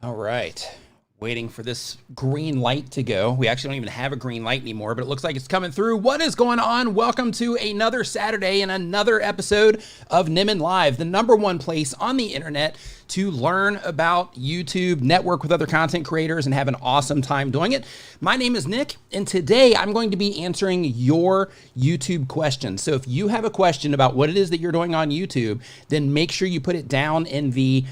All right. Waiting for this green light to go. We actually don't even have a green light anymore, but it looks like it's coming through. What is going on? Welcome to another Saturday and another episode of Nimmin Live, the #1 place on the internet to learn about YouTube, network with other content creators, and have an awesome time doing it. My name is Nick, and today I'm going to be answering your YouTube questions. So if you have a question about what it is that you're doing on YouTube, then make sure you put it down in the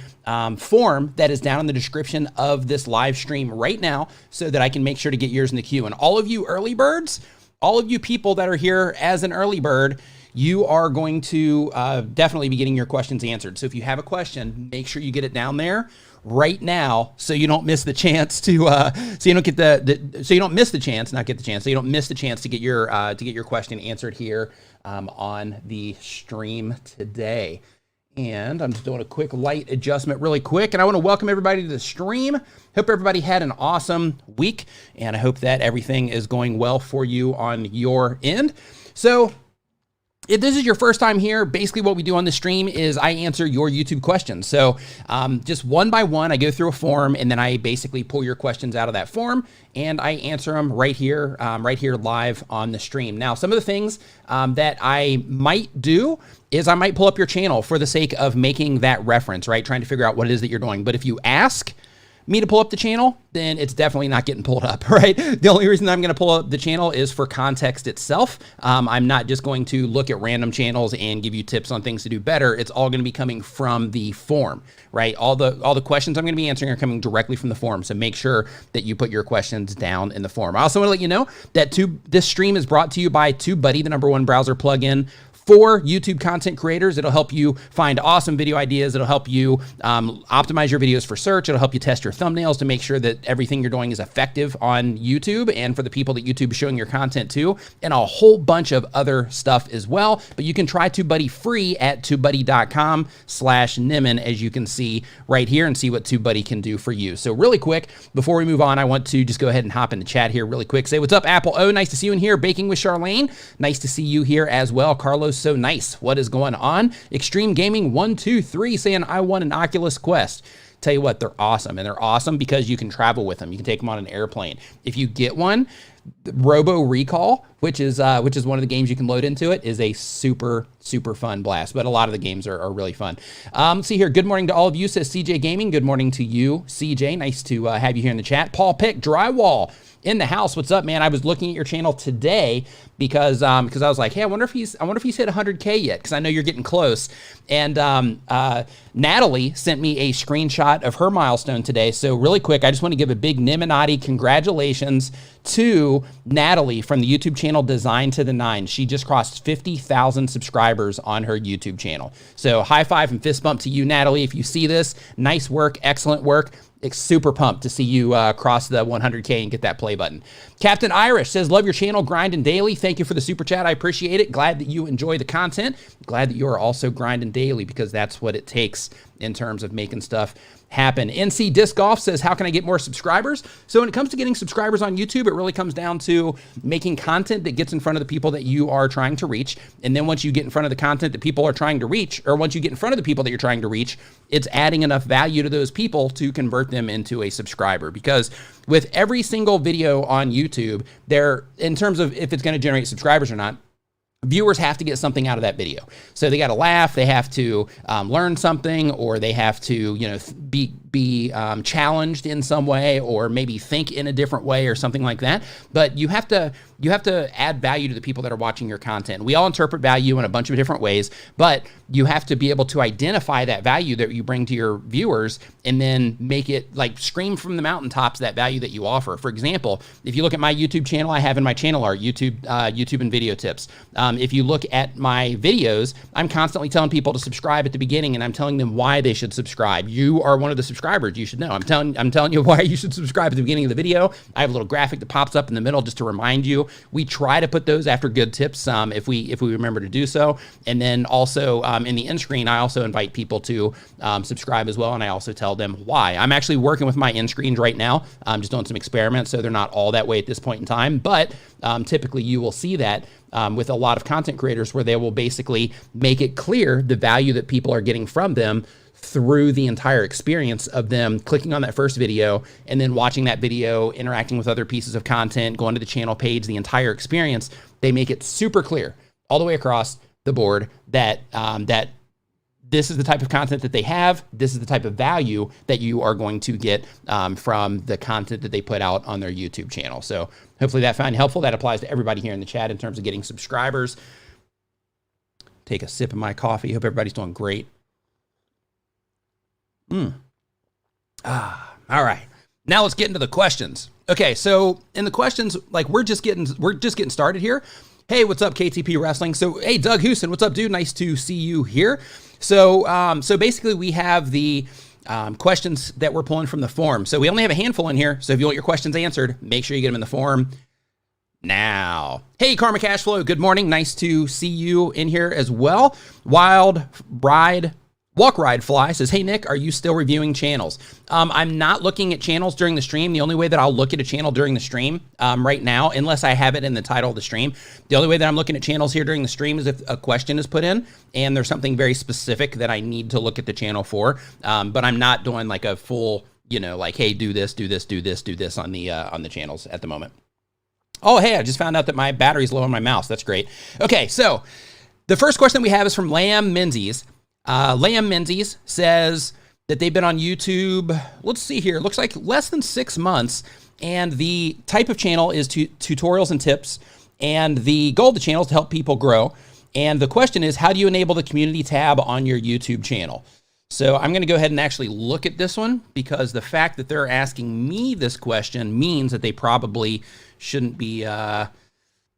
form that is down in the description of this live stream right now so that I can make sure to get yours in the queue. And all of you early birds, all of you people that are here as an early bird, you are going to definitely be getting your questions answered. So if you have a question, make sure you get it down there right now so you don't miss the chance to so you don't miss the chance to get your question answered here on the stream today. And I'm just doing a quick light adjustment really quick. And I want to welcome everybody to the stream. Hope everybody had an awesome week. And I hope that everything is going well for you on your end. So if this is your first time here, basically what we do on the stream is I answer your YouTube questions. So just one by one, I go through a form and then I basically pull your questions out of that form and I answer them right here live on the stream. Now, some of the things that I might do is I might pull up your channel for the sake of making that reference, right? Trying to figure out what it is that you're doing. But if you ask me to pull up the channel, then it's definitely not getting pulled up, right? The only reason I'm going to pull up the channel is for context itself. I'm not just going to look at random channels and give you tips on things to do better. It's all going to be coming from the form, right? All the questions I'm going to be answering are coming directly from the form. So make sure that you put your questions down in the form. I also want to let you know that this stream is brought to you by TubeBuddy, the #1 browser plugin for YouTube content creators. It'll help you find awesome video ideas. It'll help you optimize your videos for search. It'll help you test your thumbnails to make sure that everything you're doing is effective on YouTube and for the people that YouTube is showing your content to, and a whole bunch of other stuff as well. But you can try TubeBuddy free at tubebuddy.com/Nimmin, as you can see right here, and see what TubeBuddy can do for you. So really quick, before we move on, I want to just go ahead and hop in the chat here really quick. Say what's up, Apple O. Nice to see you in here. Baking with Charlene. Nice to see you here as well. Carlos, so nice. What is going on? Extreme Gaming 123 saying I want an Oculus Quest. Tell you what, they're awesome, and they're awesome because you can travel with them. You can take them on an airplane. If you get one, Robo Recall, which is one of the games you can load into it, is a super fun blast. But a lot of the games are really fun. Let's see here. Good morning to all of you, says CJ Gaming. Good morning to you, CJ. Nice to have you here in the chat. Paul Pick, Drywall in the house. What's up, man? I was looking at your channel today because I was like, hey, I wonder if he's hit 100K yet, because I know you're getting close. And Natalie sent me a screenshot of her milestone today. So really quick, I just want to give a big Nimminati congratulations to Natalie from the YouTube channel Design to the Nine. She just crossed 50,000 subscribers on her YouTube channel. So high five and fist bump to you, Natalie. If you see this, nice work, excellent work. It's super pumped to see you cross the 100K and get that play button. Captain Irish says, love your channel, grinding daily. Thank you for the super chat. I appreciate it. Glad that you enjoy the content. Glad that you are also grinding daily, because that's what it takes in terms of making stuff happen. NC Disc Golf says, how can I get more subscribers? So when it comes to getting subscribers on YouTube, it really comes down to making content that gets in front of the people that you are trying to reach. And then once you get in front of the content that people are trying to reach, or once you get in front of the people that you're trying to reach, it's adding enough value to those people to convert them into a subscriber. Because with every single video on YouTube, in terms of if it's going to generate subscribers or not, viewers have to get something out of that video. So they got to laugh, they have to learn something, or they have to, be challenged in some way, or maybe think in a different way or something like that. But you have to add value to the people that are watching your content. We all interpret value in a bunch of different ways, but you have to be able to identify that value that you bring to your viewers and then make it like scream from the mountaintops that value that you offer. For example, if you look at my YouTube channel, I have in my channel art YouTube and video tips. If you look at my videos, I'm constantly telling people to subscribe at the beginning, and I'm telling them why they should subscribe. You are one of the subscribers. You should know. I'm telling you why you should subscribe at the beginning of the video. I have a little graphic that pops up in the middle just to remind you. We try to put those after good tips if we remember to do so. And then also in the end screen, I also invite people to subscribe as well, and I also tell them why. I'm actually working with my end screens right now. I'm just doing some experiments, so they're not all that way at this point in time. But typically, you will see that with a lot of content creators, where they will basically make it clear the value that people are getting from them through the entire experience of them clicking on that first video and then watching that video, interacting with other pieces of content, going to the channel page, the entire experience. They make it super clear all the way across the board that that this is the type of content that they have. This is the type of value that you are going to get from the content that they put out on their YouTube channel. So hopefully that found helpful. That applies to everybody here in the chat in terms of getting subscribers. Take a sip of my coffee. Hope everybody's doing great. All right. Now let's get into the questions. Okay, so in the questions, like we're just getting started here. Hey, what's up, KTP Wrestling? So, hey, Doug Houston, what's up, dude? Nice to see you here. So, so basically, we have the questions that we're pulling from the form. So we only have a handful in here. So if you want your questions answered, make sure you get them in the form now. Hey, Karma Cashflow, good morning. Nice to see you in here as well. Walk Ride Fly says, hey, Nick, are you still reviewing channels? I'm not looking at channels during the stream. The only way that I'll look at a channel during the stream right now, unless I have it in the title of the stream, the only way that I'm looking at channels here during the stream is if a question is put in and there's something very specific that I need to look at the channel for. But I'm not doing like a full, you know, like, hey, do this on the channels at the moment. Oh, hey, I just found out that my battery's low on my mouse. That's great. Okay, so the first question we have is from Lamb Menzies. Lamb Menzies says that they've been on YouTube, let's see here, looks like less than 6 months, and the type of channel is tutorials and tips, and the goal of the channel is to help people grow. And the question is, how do you enable the community tab on your YouTube channel? So I'm going to go ahead and actually look at this one, because the fact that they're asking me this question means that they probably shouldn't be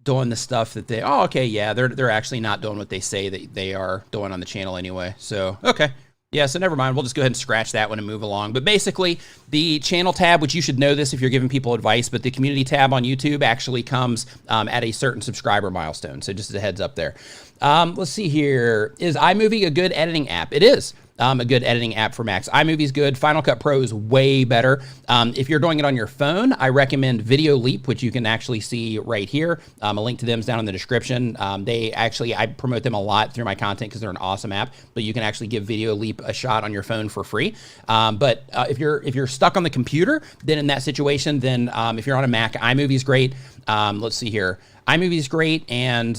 doing the stuff that they, oh, okay, yeah, they're actually not doing what they say that they are doing on the channel anyway. So, okay. Yeah, so never mind. We'll just go ahead and scratch that one and move along. But basically, the channel tab, which you should know this if you're giving people advice, but the community tab on YouTube actually comes at a certain subscriber milestone. So just as a heads up there. Let's see here. Is iMovie a good editing app? It is. A good editing app for Macs. iMovie's good. Final Cut Pro is way better. If you're doing it on your phone, I recommend Video Leap, which you can actually see right here. A link to them is down in the description. I promote them a lot through my content because they're an awesome app, but you can actually give Video Leap a shot on your phone for free. But if you're stuck on the computer, then in that situation, then if you're on a Mac, iMovie's great. Let's see here. iMovie's great, and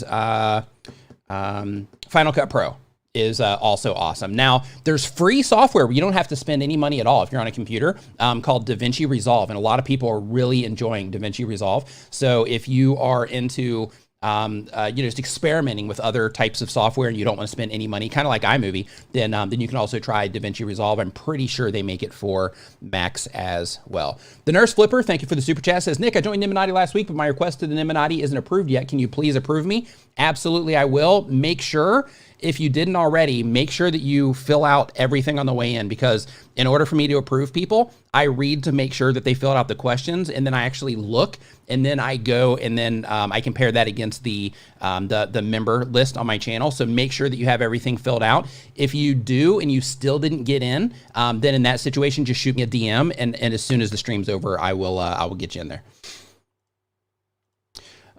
Final Cut Pro is also awesome. Now, there's free software where you don't have to spend any money at all if you're on a computer called DaVinci Resolve, and a lot of people are really enjoying DaVinci Resolve. So if you are into just experimenting with other types of software and you don't want to spend any money, kind of like iMovie, then you can also try DaVinci Resolve. I'm pretty sure they make it for Macs as well. The Nurse Flipper, thank you for the super chat, says, Nick, I joined Nimminati last week, but my request to the Nimminati isn't approved yet. Can you please approve me? Absolutely, I will. Make sure, if you didn't already, make sure that you fill out everything on the way in, because in order for me to approve people, I read to make sure that they filled out the questions, and then I actually look, and then I go, and then I compare that against the member list on my channel. So make sure that you have everything filled out. If you do and you still didn't get in, then in that situation, just shoot me a DM, and as soon as the stream's over, I will get you in there.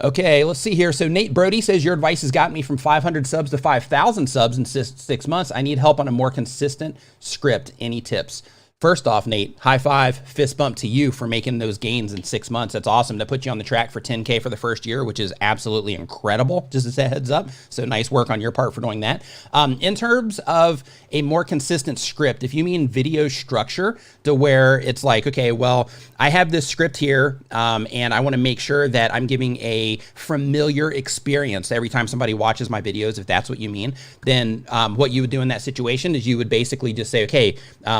Okay, let's see here. So Nate Brody says, your advice has gotten me from 500 subs to 5,000 subs in 6 months. I need help on a more consistent script. Any tips? First off, Nate, high five, fist bump to you for making those gains in 6 months. That's awesome. To put you on the track for 10K for the first year, which is absolutely incredible, just as a heads up. So nice work on your part for doing that. In terms of a more consistent script, if you mean video structure to where it's like, okay, well, I have this script here and I want to make sure that I'm giving a familiar experience every time somebody watches my videos, if that's what you mean, then what you would do in that situation is you would basically just say, okay,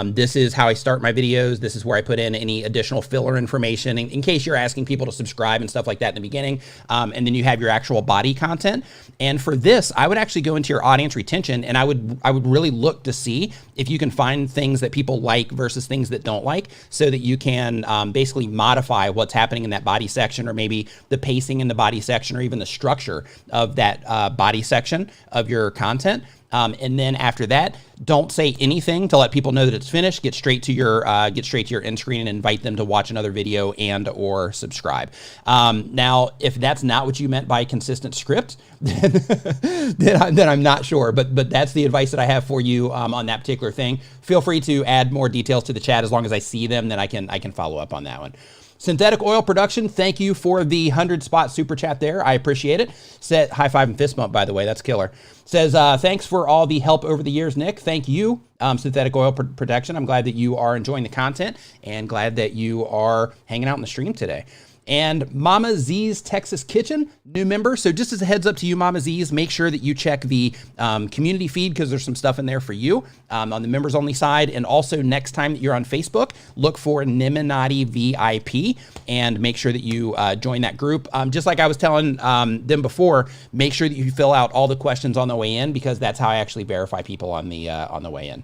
this is how I start my videos. This is where I put in any additional filler information in case you're asking people to subscribe and stuff like that in the beginning. And then you have your actual body content. And for this, I would actually go into your audience retention, and I would really look to see if you can find things that people like versus things that don't like, so that you can basically modify what's happening in that body section, or maybe the pacing in the body section, or even the structure of that body section of your content. And then after that, don't say anything to let people know that it's finished. Get straight to your end screen and invite them to watch another video and or subscribe. Now, if that's not what you meant by consistent script, then I'm not sure. But that's the advice that I have for you on that particular thing. Feel free to add more details to the chat as long as I see them. Then I can follow up on that one. Synthetic Oil Production, thank you for the 100-spot super chat there. I appreciate it. Set high five and fist bump, by the way. That's killer. Says, thanks for all the help over the years, Nick. Thank you, Synthetic Oil Production. I'm glad that you are enjoying the content and glad that you are hanging out in the stream today. And Mama Z's Texas Kitchen, new member. So just as a heads up to you, Mama Z's, make sure that you check the community feed because there's some stuff in there for you on the members only side. And also next time that you're on Facebook, look for Nimminati VIP and make sure that you join that group. Just like I was telling them before, make sure that you fill out all the questions on the way in because that's how I actually verify people on the way in.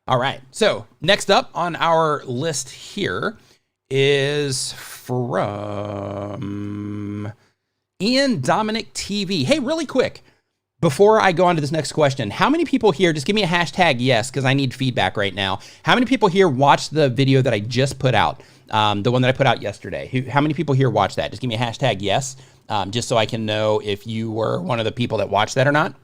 All right. So next up on our list here is from Ian Dominic TV. Hey, really quick, before I go on to this next question, how many people here, just give me a hashtag yes, because I need feedback right now. How many people here watched the video that I just put out, the one that I put out yesterday? How many people here watched that? Just give me a hashtag yes, just so I can know if you were one of the people that watched that or not.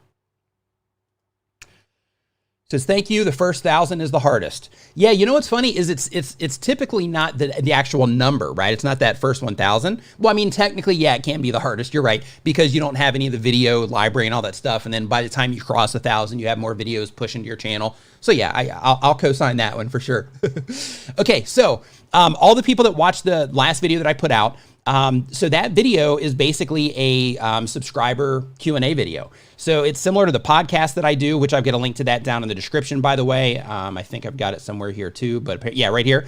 Says, thank you. The first 1,000 is the hardest. Yeah, you know what's funny is it's typically not the actual number, right? It's not that first 1,000. Well, I mean, technically, yeah, it can be the hardest. You're right, because you don't have any of the video library and all that stuff. And then by the time you cross 1,000, you have more videos push into your channel. So yeah, I'll co-sign that one for sure. Okay, so all the people that watched the last video that I put out, so that video is basically a subscriber Q&A video. So it's similar to the podcast that I do, which I've got a link to that down in the description, by the way. I think I've got it somewhere here too, but yeah, right here.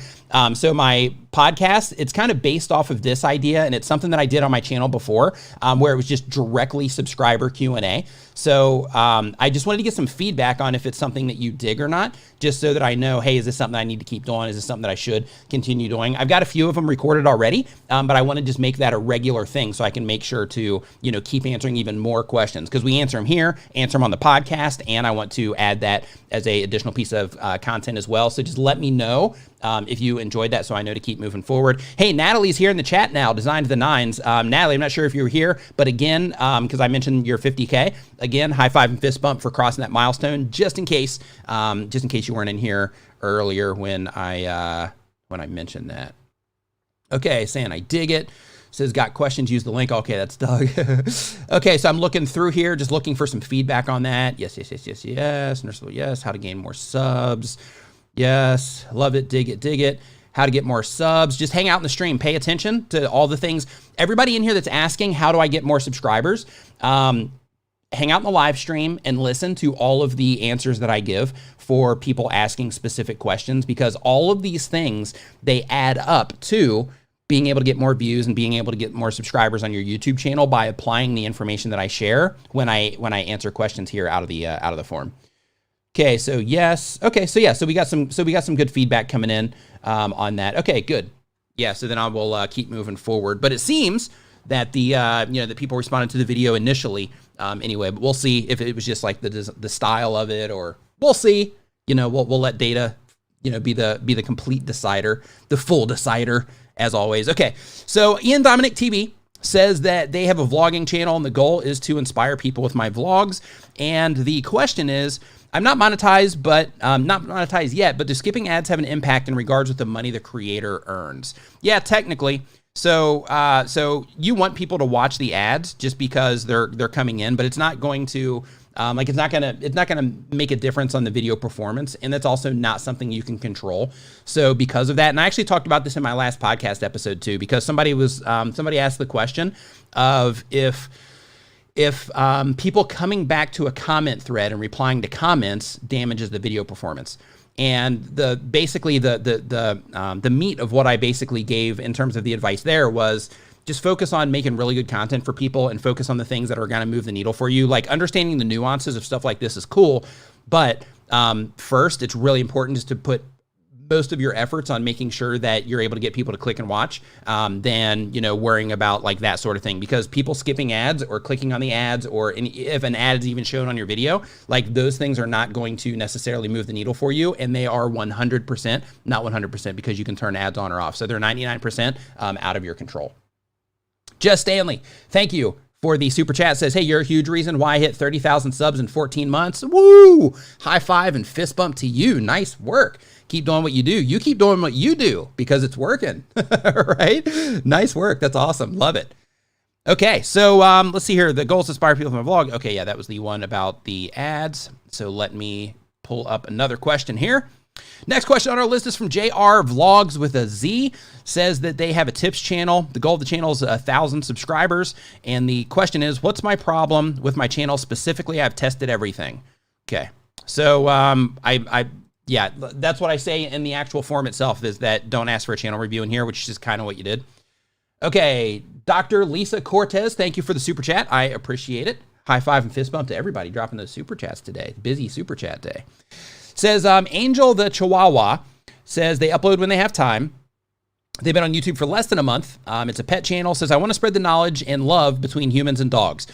So my podcast, it's kind of based off of this idea, and it's something that I did on my channel before, where it was just directly subscriber Q&A. So I just wanted to get some feedback on if it's something that you dig or not, just so that I know, hey, is this something I need to keep doing? Is this something that I should continue doing? I've got a few of them recorded already, but I want to just make that a regular thing so I can make sure to, keep answering even more questions, because we answer them here, answer them on the podcast, and I want to add that as a additional piece of content as well. So just let me know if you enjoyed that so I know to keep moving forward. Hey, Natalie's here in the chat now, Designed to the Nines. Natalie, I'm not sure if you were here, but again, because I mentioned your 50K, again, high five and fist bump for crossing that milestone, just in case you weren't in here earlier when I mentioned that. Okay, saying I dig it. Says, got questions, use the link. Okay, that's Doug. Okay, so I'm looking through here, just looking for some feedback on that. Yes. Nurse, yes. How to gain more subs. Yes. Love it. Dig it. How to get more subs. Just hang out in the stream. Pay attention to all the things. Everybody in here that's asking, how do I get more subscribers? Hang out in the live stream and listen to all of the answers that I give for people asking specific questions, because all of these things, they add up to being able to get more views and being able to get more subscribers on your YouTube channel by applying the information that I share when I answer questions here out of the form. Okay, so yes. Okay, so yeah, so we got some good feedback coming in on that. Okay, good. Yeah, so then I will keep moving forward. But it seems that the people responded to the video initially anyway. But we'll see if it was just like the style of it, or we'll see. We'll let data be the complete decider, the full decider, as always. Okay, so Ian Dominic TV says that they have a vlogging channel and the goal is to inspire people with my vlogs. And the question is, I'm not monetized, but not monetized yet, but do skipping ads have an impact in regards with the money the creator earns? Yeah, technically. So you want people to watch the ads just because they're coming in, but it's not going to it's not gonna make a difference on the video performance, and that's also not something you can control. So because of that, and I actually talked about this in my last podcast episode too, because somebody asked the question of if people coming back to a comment thread and replying to comments damages the video performance. And the meat of what I basically gave in terms of the advice there was just focus on making really good content for people and focus on the things that are going to move the needle for you. Like understanding the nuances of stuff like this is cool, but first it's really important just to put most of your efforts on making sure that you're able to get people to click and watch than, you know, worrying about like that sort of thing, because people skipping ads or clicking on the ads, or if an ad is even shown on your video, like those things are not going to necessarily move the needle for you. And they are 100%, not 100%, because you can turn ads on or off. So they're 99% out of your control. Just Stanley, thank you for the super chat. Says, hey, you're a huge reason why I hit 30,000 subs in 14 months. Woo! High five and fist bump to you. Nice work. Keep doing what you do. You keep doing what you do because it's working, right? Nice work. That's awesome. Love it. Okay, so let's see here. The goals to inspire people from my vlog. Okay, yeah, that was the one about the ads. So let me pull up another question here. Next question on our list is from JR Vlogs with a Z. Says that they have a tips channel. The goal of the channel is 1,000 subscribers. And the question is, what's my problem with my channel specifically? I've tested everything. Okay. So yeah, that's what I say in the actual form itself, is that don't ask for a channel review in here, which is kind of what you did. Okay. Dr. Lisa Cortez, thank you for the super chat. I appreciate it. High five and fist bump to everybody dropping those super chats today. Busy super chat day. Says Angel the Chihuahua says they upload when they have time. They've been on YouTube for less than a month. It's a pet channel. Says, I want to spread the knowledge and love between humans and dogs.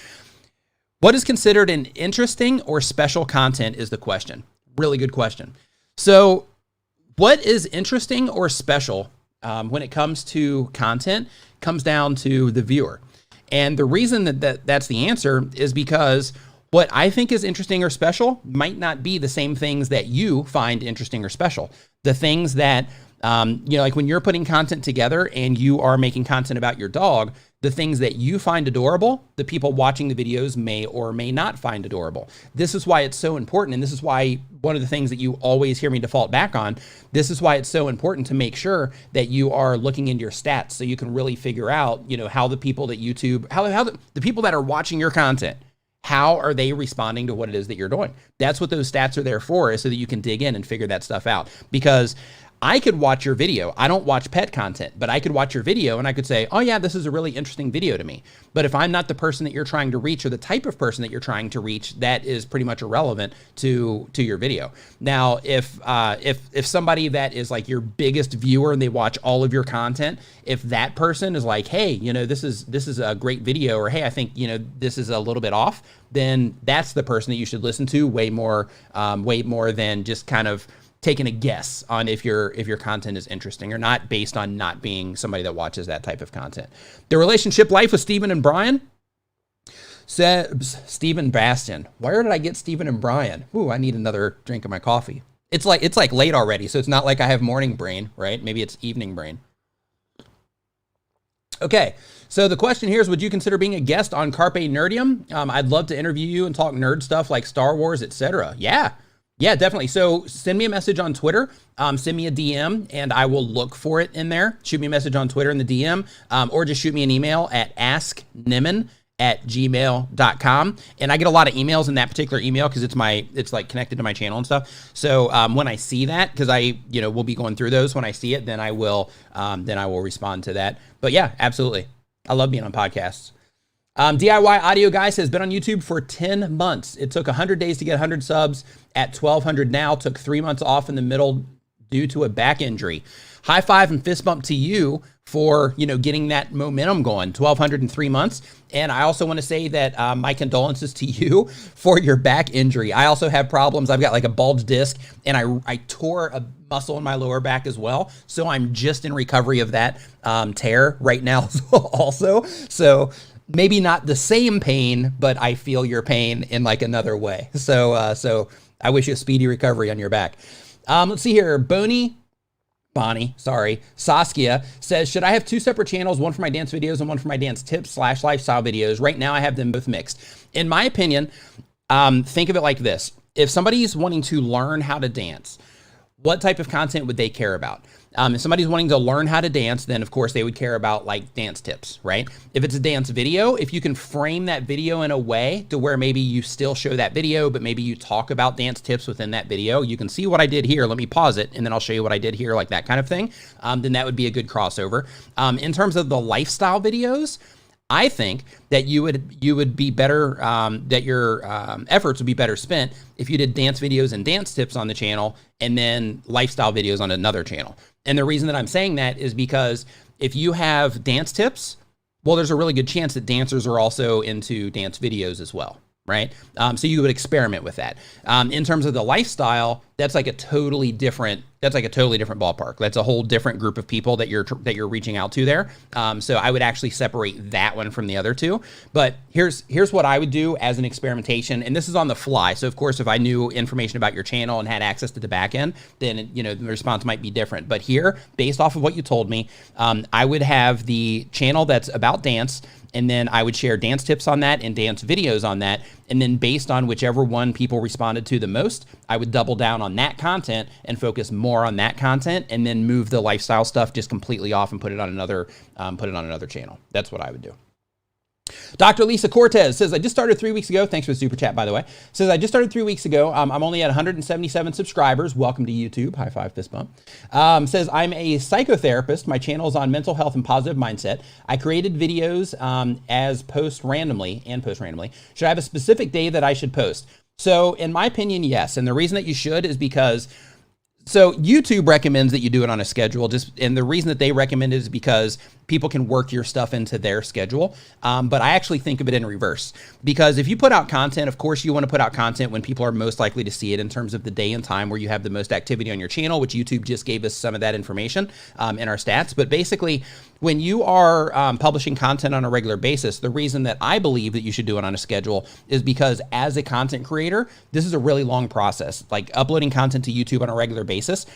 What is considered an interesting or special content is the question. Really good question. So what is interesting or special when it comes to content comes down to the viewer. And the reason that's the answer is because what I think is interesting or special might not be the same things that you find interesting or special. The things that, you know, like when you're putting content together and you are making content about your dog, the things that you find adorable, the people watching the videos may or may not find adorable. This is why it's so important. And this is why one of the things that you always hear me default back on, this is why it's so important to make sure that you are looking into your stats so you can really figure out, you know, how the people that YouTube, how the people that are watching your content, how are they responding to what it is that you're doing? That's what those stats are there for, is so that you can dig in and figure that stuff out. Because I could watch your video. I don't watch pet content, but I could watch your video and I could say, oh yeah, this is a really interesting video to me. But if I'm not the person that you're trying to reach, or the type of person that you're trying to reach, that is pretty much irrelevant to your video. Now, if somebody that is like your biggest viewer and they watch all of your content, if that person is like, hey, you know, this is a great video, or hey, I think, you know, this is a little bit off, then that's the person that you should listen to way more than just kind of taking a guess on if your content is interesting or not, based on not being somebody that watches that type of content. The relationship life with Stephen and Brian. Says Stephen Bastion. Where did I get Stephen and Brian? Ooh, I need another drink of my coffee. It's like late already, so it's not like I have morning brain, right? Maybe it's evening brain. Okay, so the question here is, would you consider being a guest on Carpe Nerdium? I'd love to interview you and talk nerd stuff like Star Wars, etc. Yeah, definitely. So send me a message on Twitter, send me a DM, and I will look for it in there. Shoot me a message on Twitter in the DM, or just shoot me an email at asknimmin@gmail.com. And I get a lot of emails in that particular email because it's like connected to my channel and stuff. So when I see that, because I, you know, we'll be going through those, when I see it, then I will respond to that. But yeah, absolutely. I love being on podcasts. DIY Audio Guy says, been on YouTube for 10 months. It took 100 days to get 100 subs. At 1,200 now, took 3 months off in the middle due to a back injury. High five and fist bump to you for, you know, getting that momentum going. 1,200 in 3 months. And I also want to say that my condolences to you for your back injury. I also have problems. I've got like a bulged disc, and I tore a muscle in my lower back as well. So I'm just in recovery of that tear right now also. So maybe not the same pain, but I feel your pain in like another way. So I wish you a speedy recovery on your back. Let's see here. Bonnie, Saskia says, should I have 2 separate channels, one for my dance videos and one for my dance tips / lifestyle videos? Right now I have them both mixed. In my opinion, think of it like this. If somebody's wanting to learn how to dance, what type of content would they care about? If somebody's wanting to learn how to dance, then of course they would care about like dance tips, right? If it's a dance video, if you can frame that video in a way to where maybe you still show that video, but maybe you talk about dance tips within that video, you can see what I did here. Let me pause it, and then I'll show you what I did here, like that kind of thing. Then that would be a good crossover. In terms of the lifestyle videos, I think that you would be better, that your efforts would be better spent if you did dance videos and dance tips on the channel and then lifestyle videos on another channel. And the reason that I'm saying that is because if you have dance tips, well, there's a really good chance that dancers are also into dance videos as well, right? So you would experiment with that. In terms of the lifestyle, that's like a totally different ballpark. That's a whole different group of people that you're reaching out to there. So I would actually separate that one from the other two. But here's what I would do as an experimentation, and this is on the fly. So of course, if I knew information about your channel and had access to the back end, then the response might be different. But here, based off of what you told me, I would have the channel that's about dance, and then I would share dance tips on that and dance videos on that. And then based on whichever one people responded to the most, I would double down on that content and focus more on that content, and then move the lifestyle stuff just completely off and put it on another channel. That's what I would do. Dr. Lisa Cortez says, I just started 3 weeks ago. Thanks for the super chat, by the way. Says, I just started 3 weeks ago. I'm only at 177 subscribers. Welcome to YouTube. High five, fist bump. Says, I'm a psychotherapist. My channel is on mental health and positive mindset. I created videos as post randomly. Should I have a specific day that I should post? So in my opinion, yes. And the reason that you should is because so YouTube recommends that you do it on a schedule, and the reason that they recommend it is because people can work your stuff into their schedule. But I actually think of it in reverse, because if you put out content, of course you want to put out content when people are most likely to see it in terms of the day and time where you have the most activity on your channel, which YouTube just gave us some of that information in our stats. But basically, when you are publishing content on a regular basis, the reason that I believe that you should do it on a schedule is because as a content creator, this is a really long process. Like uploading content to YouTube on a regular basis,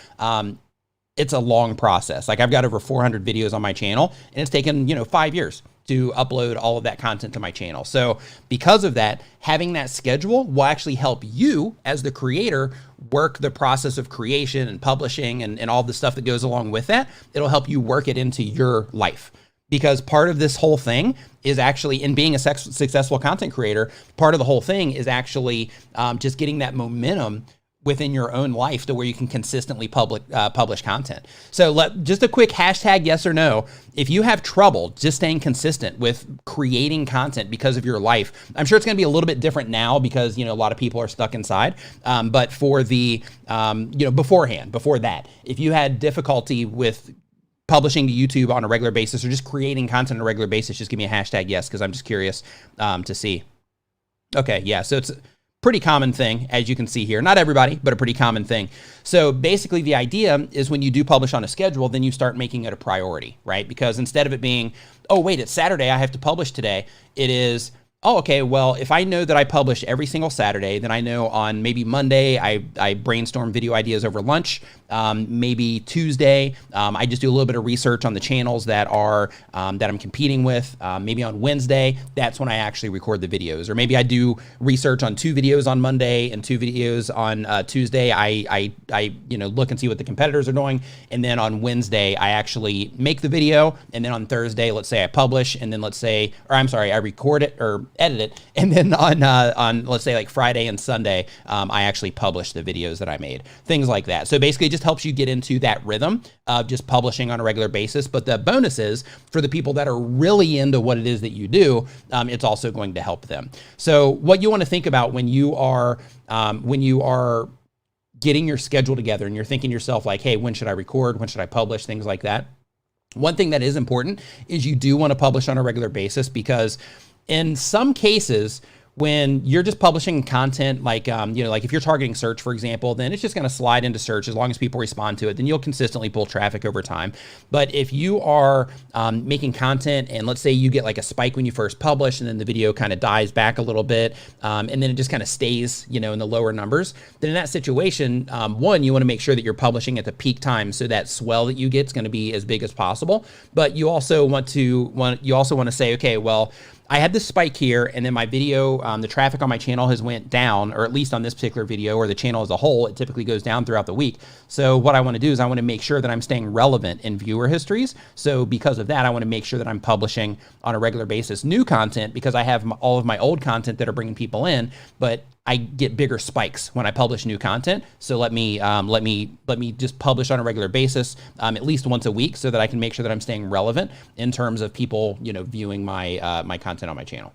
it's a long process. Like I've got over 400 videos on my channel, and it's taken 5 years to upload all of that content to my channel. So because of that, having that schedule will actually help you as the creator work the process of creation and publishing and all the stuff that goes along with that. It'll help you work it into your life. Because part of this whole thing is actually, in being a successful content creator, part of the whole thing is actually just getting that momentum within your own life to where you can consistently publish content. So just a quick hashtag yes or no. If you have trouble just staying consistent with creating content because of your life, I'm sure it's going to be a little bit different now because, a lot of people are stuck inside. But for the, before that, if you had difficulty with publishing to YouTube on a regular basis or just creating content on a regular basis, just give me a hashtag yes, because I'm just curious to see. Okay, yeah, so it's pretty common thing, as you can see here. Not everybody, but a pretty common thing. So basically the idea is when you do publish on a schedule, then you start making it a priority, right? Because instead of it being, oh, wait, it's Saturday, I have to publish today, it is, oh, okay, well, if I know that I publish every single Saturday, then I know on maybe Monday, I brainstorm video ideas over lunch. Maybe Tuesday, I just do a little bit of research on the channels that I'm competing with. Maybe on Wednesday, that's when I actually record the videos. Or maybe I do research on 2 videos on Monday and 2 videos on Tuesday. I look and see what the competitors are doing. And then on Wednesday, I actually make the video. And then on Thursday, let's say I publish. And then I record it or edit it. And then on let's say like Friday and Sunday, I actually publish the videos that I made. Things like that. So basically it just helps you get into that rhythm of just publishing on a regular basis. But the bonus is for the people that are really into what it is that you do, it's also going to help them. So what you want to think about when you are getting your schedule together and you're thinking to yourself like, hey, when should I record? When should I publish? Things like that. One thing that is important is you do want to publish on a regular basis, because in some cases, when you're just publishing content, like if you're targeting search, for example, then it's just going to slide into search as long as people respond to it. Then you'll consistently pull traffic over time. But if you are making content and let's say you get like a spike when you first publish and then the video kind of dies back a little bit and then it just kind of stays, in the lower numbers, then in that situation, one, you want to make sure that you're publishing at the peak time so that swell that you get is going to be as big as possible. But you also want to say, okay, well, I had this spike here, and then my video, the traffic on my channel has went down, or at least on this particular video, or the channel as a whole, it typically goes down throughout the week. So what I want to do is I want to make sure that I'm staying relevant in viewer histories. So because of that, I want to make sure that I'm publishing on a regular basis new content, because I have all of my old content that are bringing people in, but I get bigger spikes when I publish new content. So let me just publish on a regular basis, at least once a week, so that I can make sure that I'm staying relevant in terms of people, viewing my my content on my channel.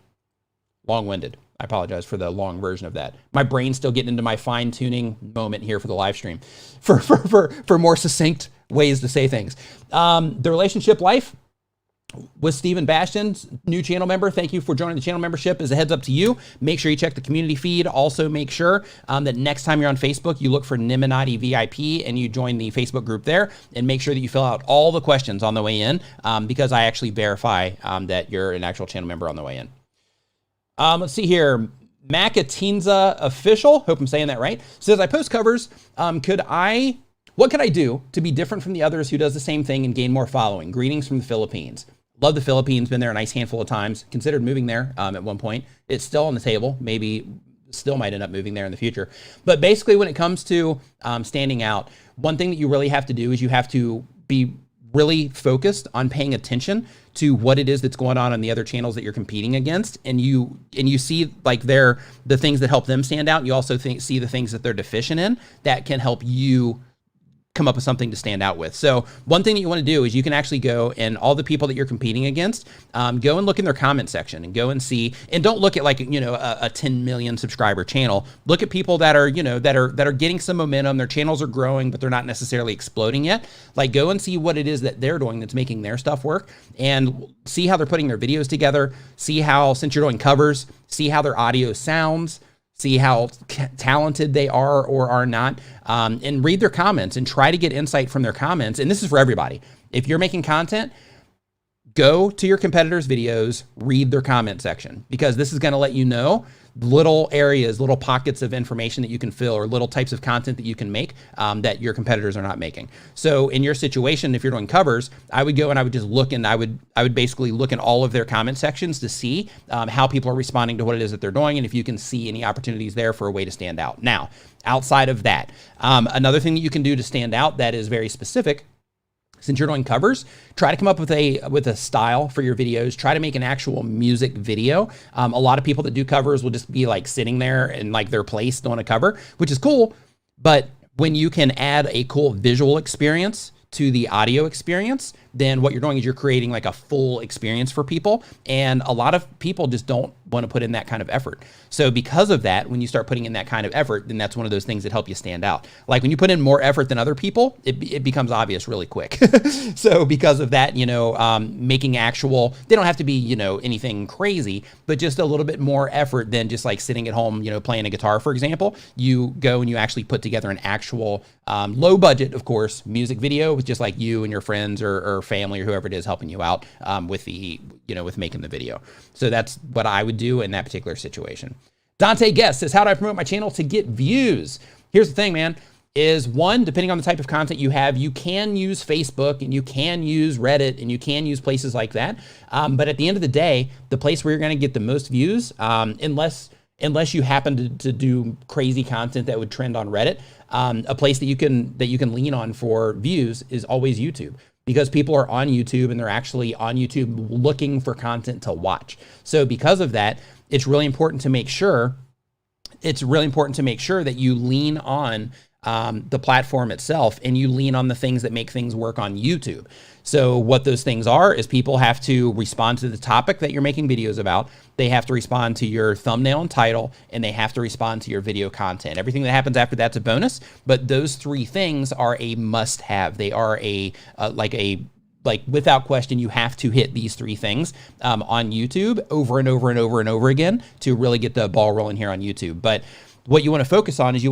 Long-winded. I apologize for the long version of that. My brain's still getting into my fine-tuning moment here for the live stream, for more succinct ways to say things. The relationship life with Stephen Bastion's new channel member. Thank you for joining the channel membership. As a heads up to you, make sure you check the community feed. Also make sure that next time you're on Facebook, you look for Nimminati VIP and you join the Facebook group there, and make sure that you fill out all the questions on the way in, because I actually verify that you're an actual channel member on the way in. Let's see here. Makatinza Official, hope I'm saying that right, says, I post covers. What could I do to be different from the others who does the same thing and gain more following? Greetings from the Philippines. Love the Philippines, been there a nice handful of times. Considered moving there at one point. It's still on the table. Maybe still might end up moving there in the future. But basically when it comes to standing out, one thing that you really have to do is you have to be really focused on paying attention to what it is that's going on the other channels that you're competing against, and you see like the things that help them stand out. And you also see the things that they're deficient in that can help you come up with something to stand out with. So one thing that you want to do is you can actually go and all the people that you're competing against, go and look in their comment section and go and see, and don't look at like, a 10 million subscriber channel. Look at people that are, that are getting some momentum. Their channels are growing, but they're not necessarily exploding yet. Like go and see what it is that they're doing that's making their stuff work, and see how they're putting their videos together. See how, since you're doing covers, see how their audio sounds, see how talented they are or are not, and read their comments and try to get insight from their comments. And this is for everybody. If you're making content, go to your competitors' videos, read their comment section, because this is going to let you know little areas, little pockets of information that you can fill, or little types of content that you can make that your competitors are not making. So in your situation, if you're doing covers, I would go and I would just look, and I would basically look in all of their comment sections to see how people are responding to what it is that they're doing, and if you can see any opportunities there for a way to stand out. Now, outside of that, another thing that you can do to stand out that is very specific, since you're doing covers, try to come up with a style for your videos. Try to make an actual music video. A lot of people that do covers will just be like sitting there in like their place doing a cover, which is cool. But when you can add a cool visual experience to the audio experience, then what you're doing is you're creating like a full experience for people. And a lot of people just don't want to put in that kind of effort. So because of that, when you start putting in that kind of effort, then that's one of those things that help you stand out. Like when you put in more effort than other people, it becomes obvious really quick. So because of that, making actual, they don't have to be, anything crazy, but just a little bit more effort than just like sitting at home, playing a guitar, for example. You go and you actually put together an actual low budget, of course, music video with just like you and your friends or family or whoever it is helping you out with with making the video. So that's what I would do in that particular situation. Dante Guest says, how do I promote my channel to get views? Here's the thing, man, is one, depending on the type of content you have, you can use Facebook and you can use Reddit and you can use places like that. But at the end of the day, the place where you're going to get the most views, unless you happen to do crazy content that would trend on Reddit, a place that you can lean on for views is always YouTube. Because people are on YouTube and they're actually on YouTube looking for content to watch. So because of that, it's really important to make sure that you lean on the platform itself, and you lean on the things that make things work on YouTube. So what those things are is people have to respond to the topic that you're making videos about. They have to respond to your thumbnail and title, and they have to respond to your video content. Everything that happens after that's a bonus, but those three things are a must-have. They are like without question, you have to hit these three things on YouTube over and over and over and over again to really get the ball rolling here on YouTube. But what you want to focus on is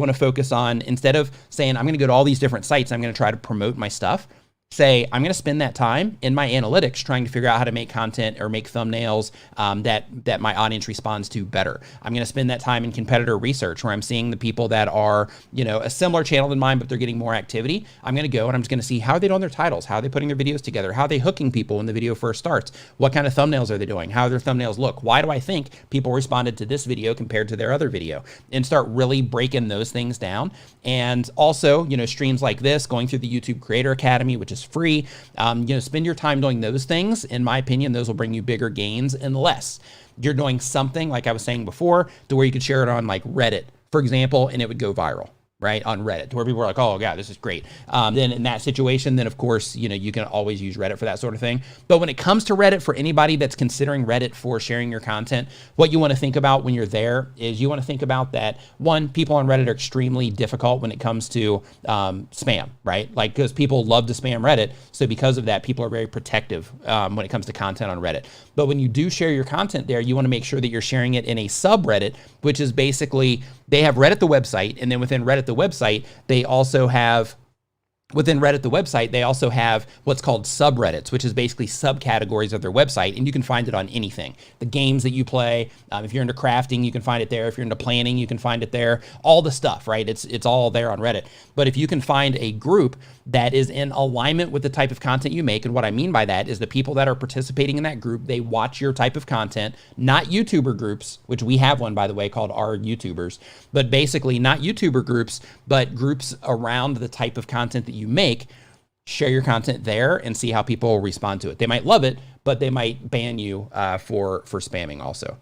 instead of saying, I'm going to go to all these different sites, I'm going to try to promote my stuff, say, I'm going to spend that time in my analytics trying to figure out how to make content or make thumbnails that my audience responds to better. I'm going to spend that time in competitor research where I'm seeing the people that are, a similar channel than mine, but they're getting more activity. I'm going to go and I'm just going to see how are they doing their titles, how are they putting their videos together, how are they hooking people when the video first starts, what kind of thumbnails are they doing, how do their thumbnails look, why do I think people responded to this video compared to their other video, and start really breaking those things down. And also, streams like this, going through the YouTube Creator Academy, which is free. Spend your time doing those things. In my opinion, those will bring you bigger gains and less. you're doing something like I was saying before to where you could share it on like Reddit, for example, and it would go viral, right, on Reddit, to where people are like, oh yeah, this is great. Then in that situation, then of course, you know, you can always use Reddit for that sort of thing. But when it comes to Reddit, for anybody that's considering Reddit for sharing your content, what you want to think about when you're there is you want to think about that, one, people on Reddit are extremely difficult when it comes to spam, right? Like, because people love to spam Reddit. So because of that, people are very protective when it comes to content on Reddit. But when you do share your content there, you want to make sure that you're sharing it in a subreddit, which is basically, they have Reddit the website, and then within Reddit the website, they also have within Reddit the website, they also have what's called subreddits, which is basically subcategories of their website, and you can find it on anything. The games that you play, if you're into crafting, you can find it there. If you're into planning, you can find it there. All the stuff, right? It's all there on Reddit. But if you can find a group that is in alignment with the type of content you make, and what I mean by that is the people that are participating in that group, they watch your type of content, not YouTuber groups, which we have one, by the way, called Our YouTubers, but basically not YouTuber groups, but groups around the type of content that you make. Share your content there and see how people respond to it. They might love it, but they might ban you for spamming also.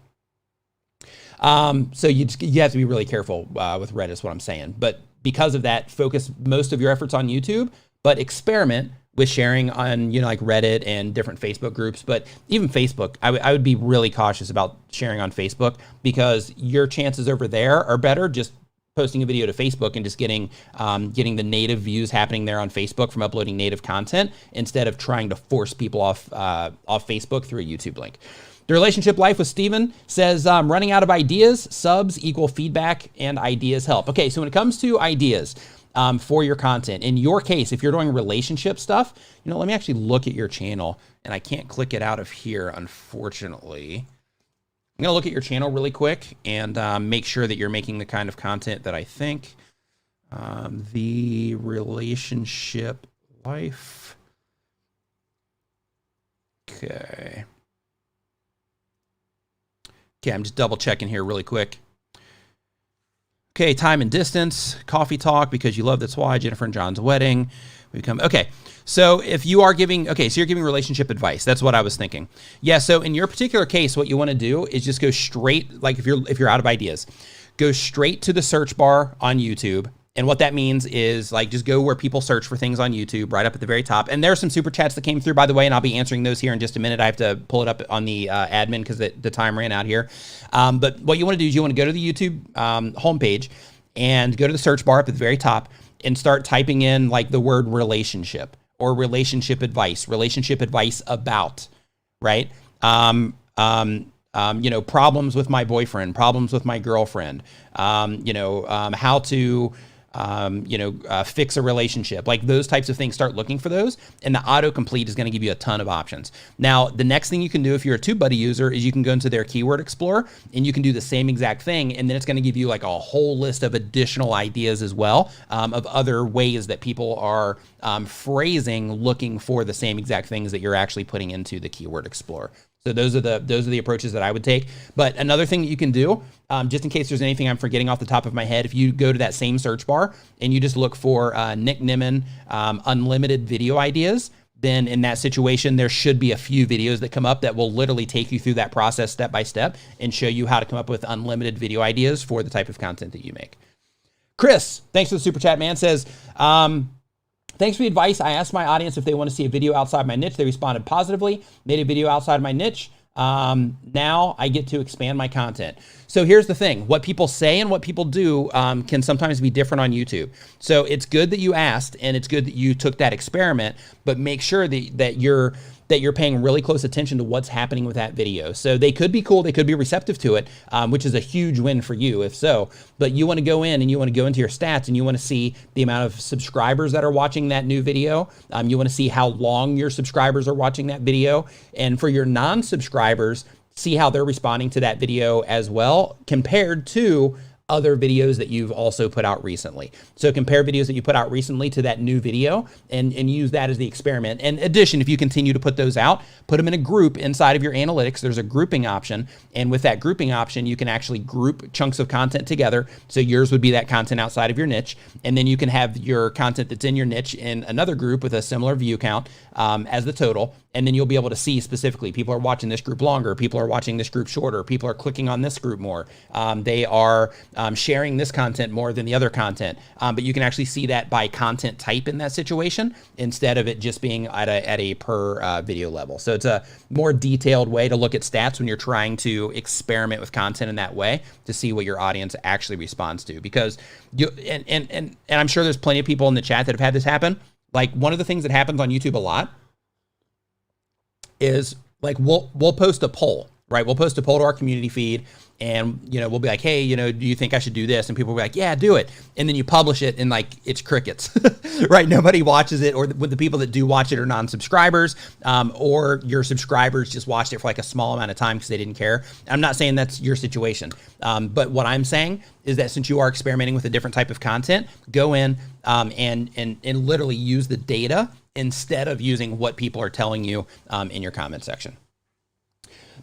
So you have to be really careful with Reddit is what I'm saying. But because of that, focus most of your efforts on YouTube, but experiment with sharing on, you know, like Reddit and different Facebook groups. But even Facebook, I would be really cautious about sharing on Facebook, because your chances over there are better just posting a video to Facebook and just getting the native views happening there on Facebook from uploading native content, instead of trying to force people off Facebook through a YouTube link. The relationship life with Steven says, running out of ideas, subs equal feedback, and ideas help. Okay, so when it comes to ideas for your content, in your case, if you're doing relationship stuff, you know, let me actually look at your channel, and I can't click it out of here, unfortunately. I'm gonna look at your channel really quick and make sure that you're making the kind of content that I think. The relationship life. Okay. Okay, I'm just double checking here really quick. Okay, time and distance, coffee talk, because you love that's why, Jennifer and John's wedding. Okay, so if you are giving, so you're giving relationship advice. That's what I was thinking. Yeah, so in your particular case, what you want to do is just go straight, like if you're out of ideas, go straight to the search bar on YouTube. And what that means is, like, just go where people search for things on YouTube, right up at the very top. And there are some super chats that came through, by the way, and I'll be answering those here in just a minute. I have to pull it up on the admin because the time ran out here. But what you want to do is you want to go to the YouTube homepage and go to the search bar up at the very top and start typing in like the word relationship or relationship advice about, right? You know, problems with my boyfriend, problems with my girlfriend, how to, fix a relationship, like those types of things. Start looking for those, and the autocomplete is going to give you a ton of options. Now, the next thing you can do if you're a TubeBuddy user is you can go into their keyword explorer and you can do the same exact thing, and then it's going to give you like a whole list of additional ideas as well, of other ways that people are phrasing, looking for the same exact things that you're actually putting into the keyword explorer. So those are the approaches that I would take. But another thing that you can do, just in case there's anything I'm forgetting off the top of my head, if you go to that same search bar and you just look for Dee Nimmin unlimited video ideas, then in that situation, there should be a few videos that come up that will literally take you through that process step by step and show you how to come up with unlimited video ideas for the type of content that you make. Chris, thanks for the super chat, man, says, thanks for the advice. I asked my audience if they want to see a video outside my niche. They responded positively, made a video outside my niche. Now I get to expand my content. So here's the thing. What people say and what people do can sometimes be different on YouTube. So it's good that you asked, and it's good that you took that experiment, but make sure that you're paying really close attention to what's happening with that video. So they could be cool, they could be receptive to it, which is a huge win for you if so, but you want to go in and you want to go into your stats and you want to see the amount of subscribers that are watching that new video. You want to see how long your subscribers are watching that video. And for your non-subscribers, see how they're responding to that video as well, compared to other videos that you've also put out recently. So compare videos that you put out recently to that new video and use that as the experiment. In addition, if you continue to put those out, put them in a group inside of your analytics. There's a grouping option. And with that grouping option, you can actually group chunks of content together. So yours would be that content outside of your niche. And then you can have your content that's in your niche in another group with a similar view count as the total. And then you'll be able to see specifically, people are watching this group longer, people are watching this group shorter, people are clicking on this group more, they are sharing this content more than the other content. But you can actually see that by content type in that situation, instead of it just being at a per video level. So it's a more detailed way to look at stats when you're trying to experiment with content in that way to see what your audience actually responds to. Because and I'm sure there's plenty of people in the chat that have had this happen. Like, one of the things that happens on YouTube a lot is, like, we'll post a poll, right? We'll post a poll to our community feed, and, you know, we'll be like, hey, you know, do you think I should do this? And people will be like, yeah, do it. And then you publish it and, like, it's crickets, right? Nobody watches it, or with the people that do watch it are non-subscribers, or your subscribers just watched it for like a small amount of time because they didn't care. I'm not saying that's your situation. But what I'm saying is that since you are experimenting with a different type of content, go in and literally use the data instead of using what people are telling you in your comment section.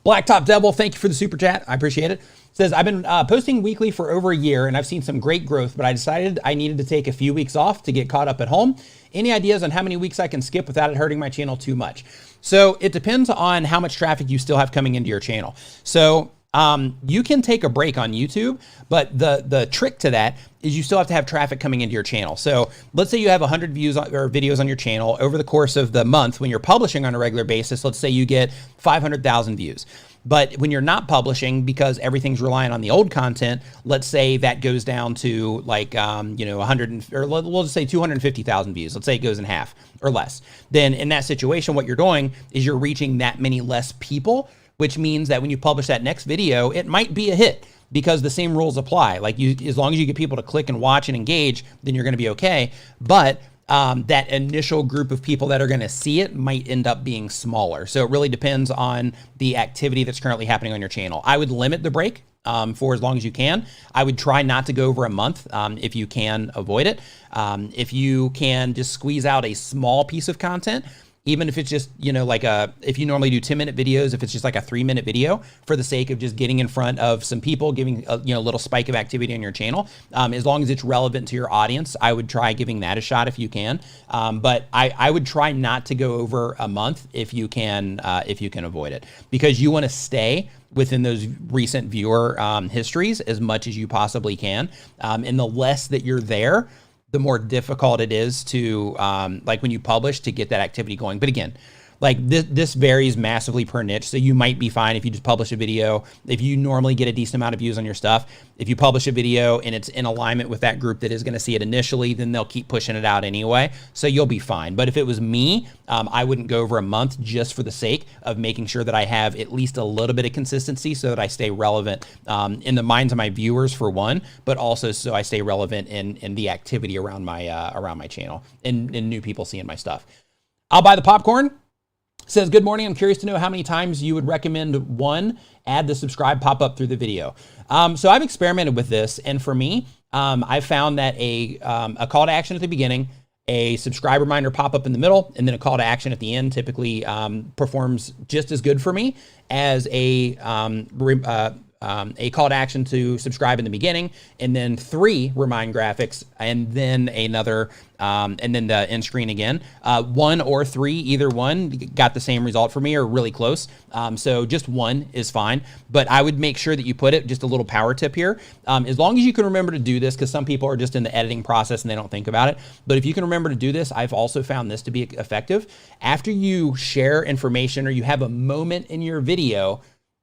Blacktop Double, thank you for the super chat. I appreciate it. Says, I've been posting weekly for over a year and I've seen some great growth, but I decided I needed to take a few weeks off to get caught up at home. Any ideas on how many weeks I can skip without it hurting my channel too much? So it depends on how much traffic you still have coming into your channel. So you can take a break on YouTube, but the trick to that is you still have to have traffic coming into your channel. So let's say you have 100 views or videos on your channel over the course of the month. When you're publishing on a regular basis, let's say you get 500,000 views. But when you're not publishing, because everything's relying on the old content, let's say that goes down to like, 100, or we'll just say 250,000 views. Let's say it goes in half or less. Then in that situation, what you're doing is you're reaching that many less people, which means that when you publish that next video, it might be a hit because the same rules apply. Like, as long as you get people to click and watch and engage, then you're going to be okay. But that initial group of people that are going to see it might end up being smaller. So it really depends on the activity that's currently happening on your channel. I would limit the break for as long as you can. I would try not to go over a month if you can avoid it. If you can just squeeze out a small piece of content, even if it's just, if you normally do 10-minute videos, if it's just like a 3-minute video for the sake of just getting in front of some people, giving a little spike of activity on your channel, as long as it's relevant to your audience, I would try giving that a shot if you can. But I would try not to go over a month if you can avoid it, because you want to stay within those recent viewer histories as much as you possibly can. And the less that you're there, the more difficult it is to, like when you publish, to get that activity going. But again, like this varies massively per niche. So you might be fine if you just publish a video. If you normally get a decent amount of views on your stuff, if you publish a video and it's in alignment with that group that is going to see it initially, then they'll keep pushing it out anyway. So you'll be fine. But if it was me, I wouldn't go over a month just for the sake of making sure that I have at least a little bit of consistency so that I stay relevant in the minds of my viewers, for one, but also so I stay relevant in the activity around my channel and new people seeing my stuff. I'll buy the popcorn. Says, good morning. I'm curious to know how many times you would recommend add the subscribe pop-up through the video. So I've experimented with this, and for me, I found that a call to action at the beginning, a subscribe reminder pop-up in the middle, and then a call to action at the end typically performs just as good for me as a call to action to subscribe in the beginning, and then 3 remind graphics, and then another, and then the end screen again. 1 or 3, either one got the same result for me, or really close. So just 1 is fine, but I would make sure that you put it, just a little power tip here. As long as you can remember to do this, because some people are just in the editing process and they don't think about it. But if you can remember to do this, I've also found this to be effective. After you share information or you have a moment in your video,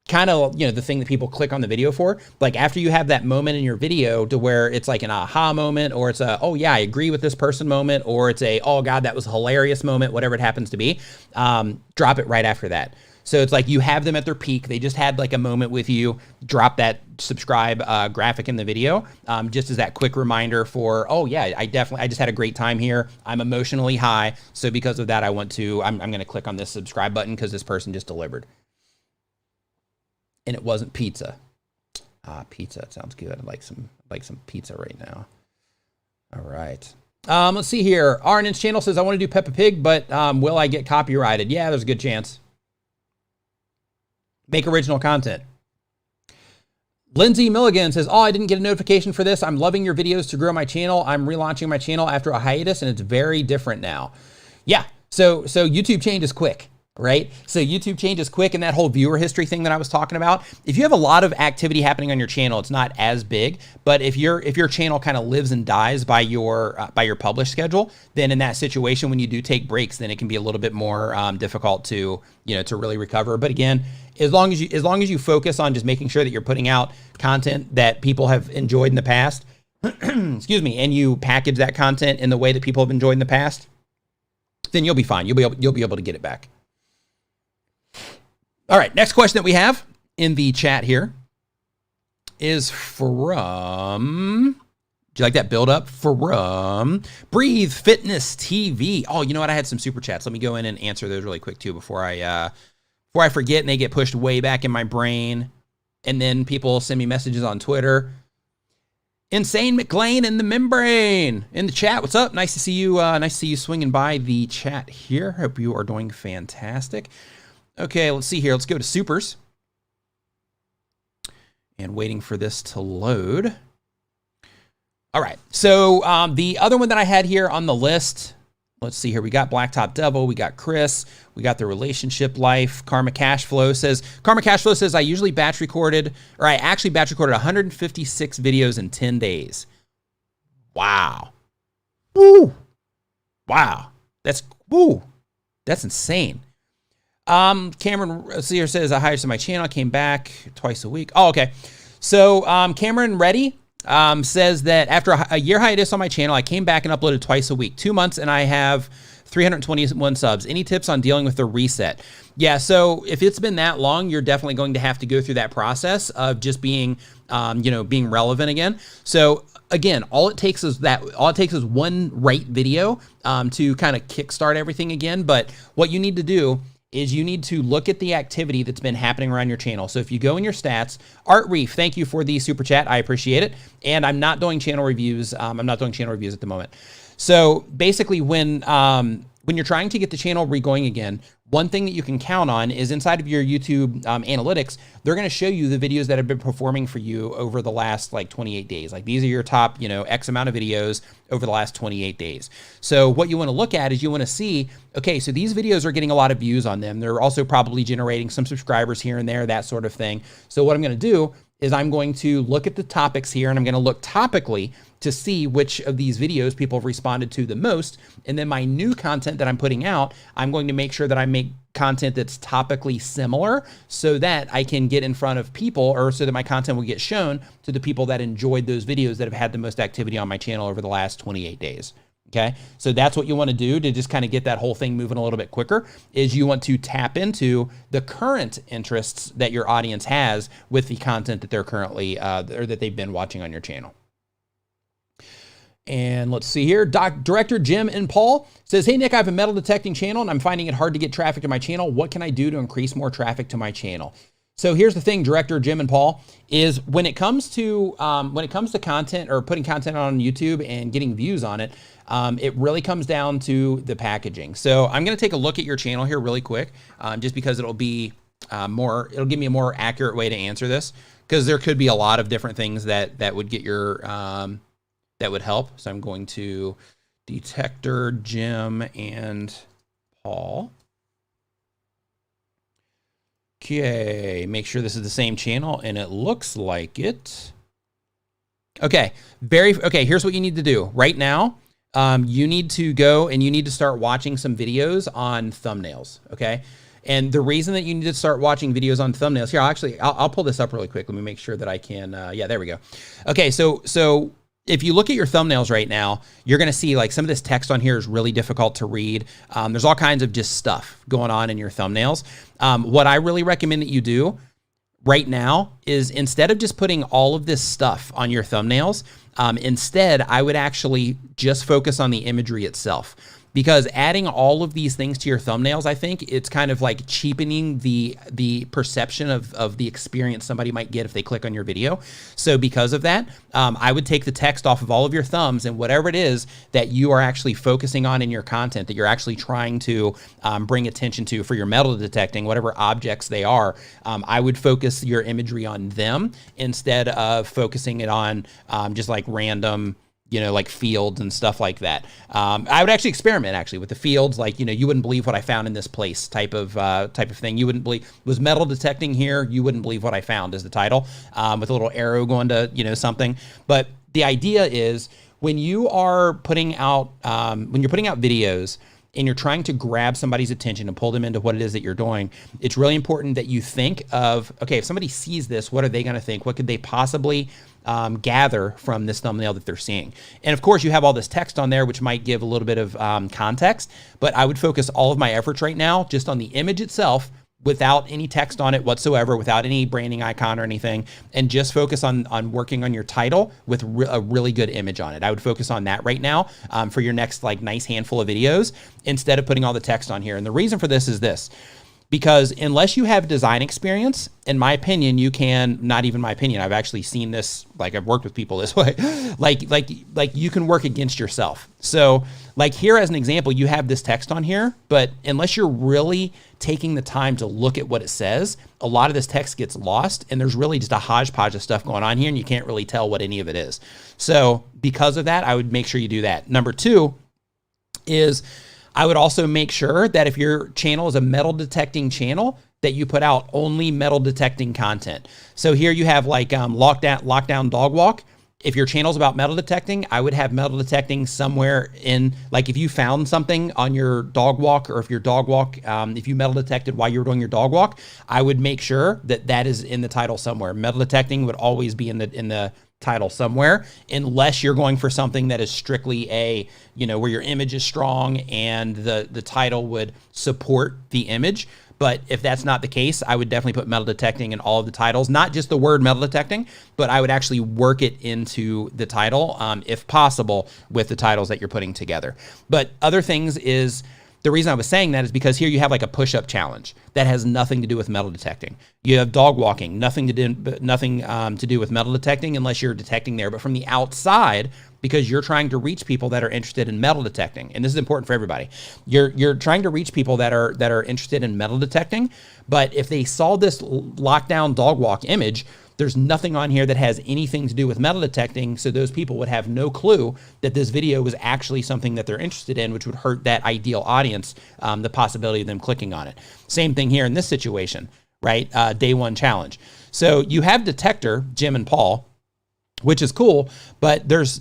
kind of, the thing that people click on the video for, like after you have that moment in your video to where it's like an aha moment, or it's a, oh yeah, I agree with this person moment, or it's a, oh God, that was a hilarious moment, whatever it happens to be, drop it right after that. So it's like you have them at their peak. They just had like a moment with you, drop that subscribe graphic in the video, just as that quick reminder for, oh yeah, I just had a great time here. I'm emotionally high. So because of that, I'm going to click on this subscribe button because this person just delivered. And it wasn't pizza. Pizza. It sounds good. I'd like some pizza right now. All right. Let's see here. Arnin's channel says, I want to do Peppa Pig, but will I get copyrighted? Yeah, there's a good chance. Make original content. Lindsay Milligan says, oh, I didn't get a notification for this. I'm loving your videos to grow my channel. I'm relaunching my channel after a hiatus, and it's very different now. Yeah, so YouTube changes quick, right? So YouTube changes quick, and that whole viewer history thing that I was talking about, if you have a lot of activity happening on your channel, it's not as big. But if your channel kind of lives and dies by your publish schedule, then in that situation, when you do take breaks, then it can be a little bit more difficult to really recover. But again, as long as you focus on just making sure that you're putting out content that people have enjoyed in the past, excuse me, and you package that content in the way that people have enjoyed in the past, then you'll be fine. You'll be able to get it back. All right, next question that we have in the chat here is from, do you like that build up? From Breathe Fitness TV. Oh, you know what? I had some super chats. Let me go in and answer those really quick too before I forget and they get pushed way back in my brain. And then people send me messages on Twitter. Insane McLean in the membrane in the chat. What's up? Nice to see you. Nice to see you swinging by the chat here. Hope you are doing fantastic. Okay, let's see here. Let's go to supers. And waiting for this to load. All right. So the other one that I had here on the list, let's see here. We got Blacktop Double. We got Chris. We got the relationship life. Karma Cashflow says, I actually batch recorded 156 videos in 10 days. Wow. Woo. Wow. That's insane. Cameron here says, I hired to my channel. I came back twice a week. Oh, okay. So Cameron Reddy says that after a year hiatus on my channel, I came back and uploaded twice a week, 2 months, and I have 321 subs. Any tips on dealing with the reset? Yeah, so if it's been that long, you're definitely going to have to go through that process of just being, being relevant again. So again, all it takes is one right video to kind of kickstart everything again. But what you need to do is you need to look at the activity that's been happening around your channel. So if you go in your stats, Art Reef, thank you for the super chat. I appreciate it. And I'm not doing channel reviews. I'm not doing channel reviews at the moment. So basically when you're trying to get the channel re-going again, one thing that you can count on is inside of your YouTube analytics, they're going to show you the videos that have been performing for you over the last 28 days. Like these are your top, X amount of videos over the last 28 days. So what you want to look at is you want to see, okay, so these videos are getting a lot of views on them. They're also probably generating some subscribers here and there, that sort of thing. So what I'm going to do is I'm going to look at the topics here and I'm going to look topically to see which of these videos people have responded to the most. And then my new content that I'm putting out, I'm going to make sure that I make content that's topically similar so that I can get in front of people, or so that my content will get shown to the people that enjoyed those videos that have had the most activity on my channel over the last 28 days. Okay, so that's what you want to do to just kind of get that whole thing moving a little bit quicker, is you want to tap into the current interests that your audience has with the content that they're currently, or that they've been watching on your channel. And let's see here. Director Jim and Paul says, hey, Nick, I have a metal detecting channel and I'm finding it hard to get traffic to my channel. What can I do to increase more traffic to my channel? So here's the thing, Director Jim and Paul, is when it comes to content or putting content on YouTube and getting views on it, it really comes down to the packaging. So I'm going to take a look at your channel here really quick, just because it'll give me a more accurate way to answer this, because there could be a lot of different things that would get your, that would help. So I'm going to Detector Jim and Paul. Okay, make sure this is the same channel, and it looks like it. Okay, here's what you need to do. Right now, you need to go and you need to start watching some videos on thumbnails, okay? And the reason that you need to start watching videos on thumbnails, here, I'll pull this up really quick. Let me make sure that I can, yeah, there we go. Okay, so if you look at your thumbnails right now, you're going to see like some of this text on here is really difficult to read. There's all kinds of just stuff going on in your thumbnails. What I really recommend that you do right now is, instead of just putting all of this stuff on your thumbnails, instead I would actually just focus on the imagery itself. because adding all of these things to your thumbnails, I think it's kind of like cheapening the perception of the experience somebody might get if they click on your video. So because of that, I would take the text off of all of your thumbs, and whatever it is that you are actually focusing on in your content, that you're actually trying to bring attention to for your metal detecting, whatever objects they are, I would focus your imagery on them instead of focusing it on just like random, you know, like fields and stuff like that. I would actually experiment actually with the fields, like, you know, you wouldn't believe what I found in this place type of thing. You wouldn't believe, was metal detecting here? You wouldn't believe what I found is the title, with a little arrow going to, you know, something. But the idea is when you are putting out, videos and you're trying to grab somebody's attention and pull them into what it is that you're doing, it's really important that you think of, okay, if somebody sees this, what are they going to think? What could they possibly gather from this thumbnail that they're seeing? And of course, you have all this text on there, which might give a little bit of context, but I would focus all of my efforts right now just on the image itself, without any text on it whatsoever, without any branding icon or anything, and just focus on working on your title with a really good image on it. I would focus on that right now for your next like nice handful of videos, instead of putting all the text on here. And the reason for this is this: because unless you have design experience, in my opinion, you can, not even my opinion, I've actually seen this, like I've worked with people this way, like you can work against yourself. So like here as an example, you have this text on here, but unless you're really taking the time to look at what it says, a lot of this text gets lost, and there's really just a hodgepodge of stuff going on here, and you can't really tell what any of it is. So because of that, I would make sure you do that. Number two is I would also make sure that if your channel is a metal detecting channel, that you put out only metal detecting content. So here you have like lockdown dog walk. If your channel is about metal detecting, I would have metal detecting somewhere in, like if you found something on your dog walk, or if your dog walk, if you metal detected while you were doing your dog walk, I would make sure that that is in the title somewhere. Metal detecting would always be in the title somewhere, unless you're going for something that is strictly a, you know, where your image is strong and the title would support the image. But if that's not the case, I would definitely put metal detecting in all of the titles, not just the word metal detecting, but I would actually work it into the title, if possible, with the titles that you're putting together. But other things is, the reason I was saying that is because here you have like a push-up challenge that has nothing to do with metal detecting. You have dog walking, nothing to do with metal detecting unless you're detecting there. But from the outside, because you're trying to reach people that are interested in metal detecting, and this is important for everybody. You're trying to reach people that are interested in metal detecting, but if they saw this lockdown dog walk image, there's nothing on here that has anything to do with metal detecting, so those people would have no clue that this video was actually something that they're interested in, which would hurt that ideal audience, the possibility of them clicking on it. Same thing here in this situation, right? Day one challenge. So you have detector, Jim and Paul, which is cool, but there's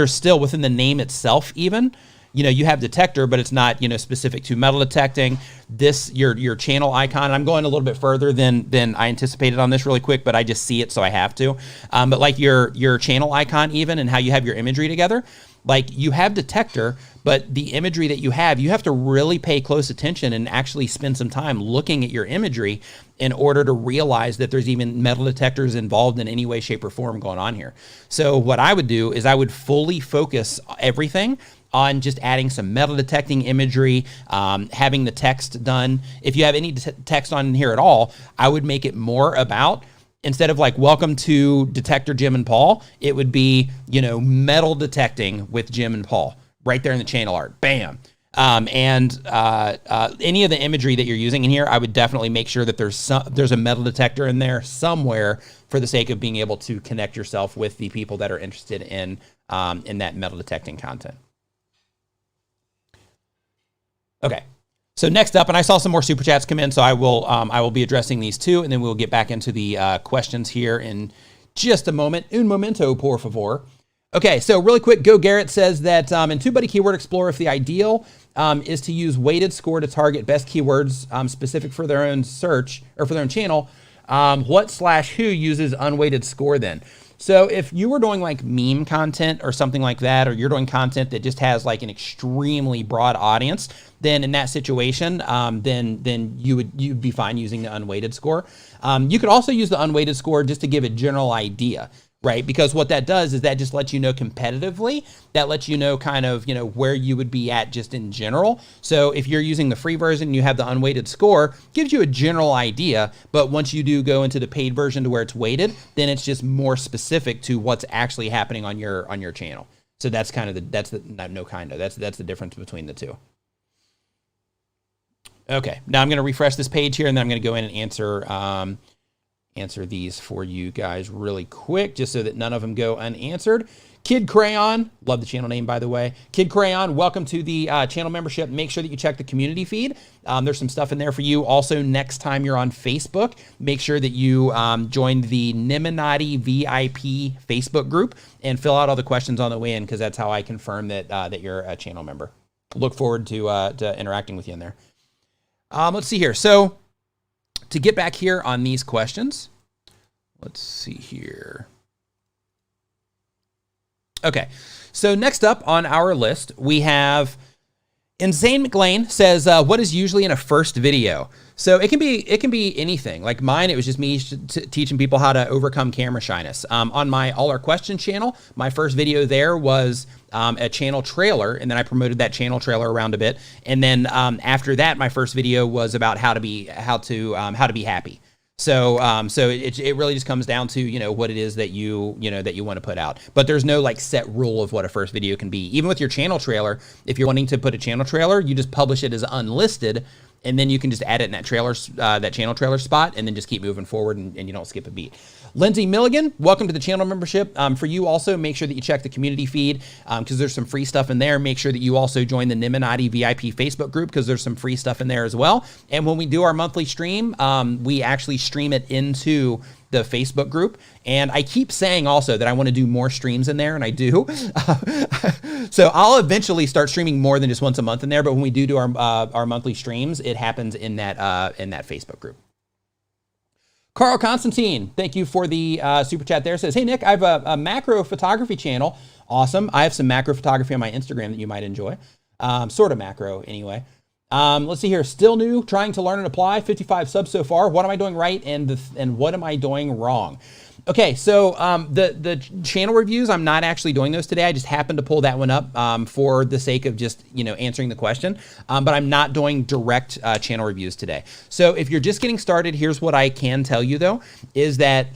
still within the name itself even, you know, you have detector, but it's not, you know, specific to metal detecting. This, your channel icon, and I'm going a little bit further than I anticipated on this really quick, but I just see it, so I have to. But like your channel icon even, and how you have your imagery together, like you have detector, but the imagery that you have to really pay close attention and actually spend some time looking at your imagery in order to realize that there's even metal detectors involved in any way, shape, or form going on here. So what I would do is I would fully focus everything on just adding some metal detecting imagery, having the text done. If you have any text on here at all, I would make it more about, instead of like, welcome to Detector Jim and Paul, it would be, you know, metal detecting with Jim and Paul right there in the channel art, bam. Any of the imagery that you're using in here, I would definitely make sure that there's a metal detector in there somewhere, for the sake of being able to connect yourself with the people that are interested in that metal detecting content. Okay, so next up, and I saw some more super chats come in, so I will be addressing these too, and then we'll get back into the questions here in just a moment. Un momento, por favor. Okay, so really quick, Go Garrett says that in TubeBuddy Keyword Explorer, if the ideal is to use weighted score to target best keywords specific for their own search or for their own channel, what/who uses unweighted score then? So if you were doing like meme content or something like that, or you're doing content that just has like an extremely broad audience, then in that situation, then you'd be fine using the unweighted score. You could also use the unweighted score just to give a general idea. right? Because what that does is that just lets you know competitively, that lets you know kind of, you know, where you would be at just in general. So if you're using the free version and you have the unweighted score, gives you a general idea, but once you do go into the paid version to where it's weighted, then it's just more specific to what's actually happening on your channel. So that's kind of that's the difference between the two. Okay, now I'm going to refresh this page here, and then I'm going to go in and answer these for you guys really quick, just so that none of them go unanswered. Kid Crayon, love the channel name, by the way. Kid Crayon, welcome to the channel membership. Make sure that you check the community feed. There's some stuff in there for you. Also, next time you're on Facebook, make sure that you join the Nimminati VIP Facebook group and fill out all the questions on the way in, because that's how I confirm that that you're a channel member. Look forward to interacting with you in there. Let's see here. So to get back here on these questions, let's see here. Okay, so next up on our list, we have Insane McLean says, what is usually in a first video? So it can be anything. Like mine, it was just me teaching people how to overcome camera shyness. On my All Our Questions channel, my first video there was a channel trailer, and then I promoted that channel trailer around a bit. And then after that, my first video was about how to be happy. So it really just comes down to, you know, what it is that you want to put out. But there's no like set rule of what a first video can be. Even with your channel trailer, if you're wanting to put a channel trailer, you just publish it as unlisted, and then you can just add it in that channel trailer spot, and then just keep moving forward, and you don't skip a beat. Lindsay Milligan, welcome to the channel membership. For you also, make sure that you check the community feed, because there's some free stuff in there. Make sure that you also join the Nimminati VIP Facebook group, because there's some free stuff in there as well. And when we do our monthly stream, we actually stream it into the Facebook group. And I keep saying also that I want to do more streams in there, and I do. So I'll eventually start streaming more than just once a month in there. But when we do our monthly streams, it happens in that Facebook group. Carl Constantine, thank you for the super chat there. Says, hey, Nick, I have a macro photography channel. Awesome. I have some macro photography on my Instagram that you might enjoy. Sort of macro anyway. Let's see here. Still new, trying to learn and apply. 55 subs so far. What am I doing right, and what am I doing wrong? Okay, so the channel reviews, I'm not actually doing those today. I just happened to pull that one up for the sake of just, you know, answering the question. But I'm not doing direct channel reviews today. So if you're just getting started, here's what I can tell you though, is that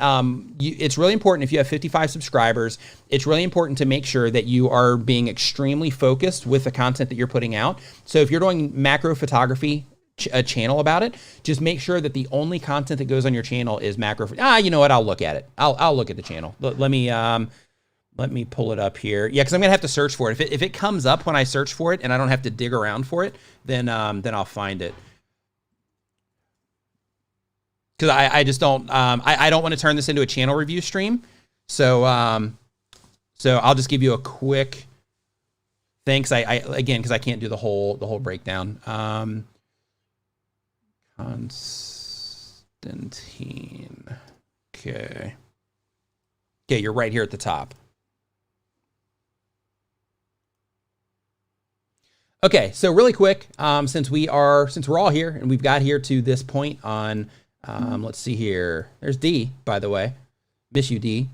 it's really important if you have 55 subscribers, it's really important to make sure that you are being extremely focused with the content that you're putting out. So if you're doing macro photography, a channel about it, just make sure that the only content that goes on your channel is macro. You know what? I'll look at it. I'll look at the channel. Let me pull it up here. Yeah, because I'm gonna have to search for it. If it comes up when I search for it and I don't have to dig around for it, then I'll find it. Because I just don't I don't want to turn this into a channel review stream. So I'll just give you a quick thanks. Again, because I can't do the whole breakdown. Constantine. Okay, you're right here at the top. Okay, so really quick, since we're all here and we've got here to this point on, let's see here. There's Dee, by the way. Miss you, Dee.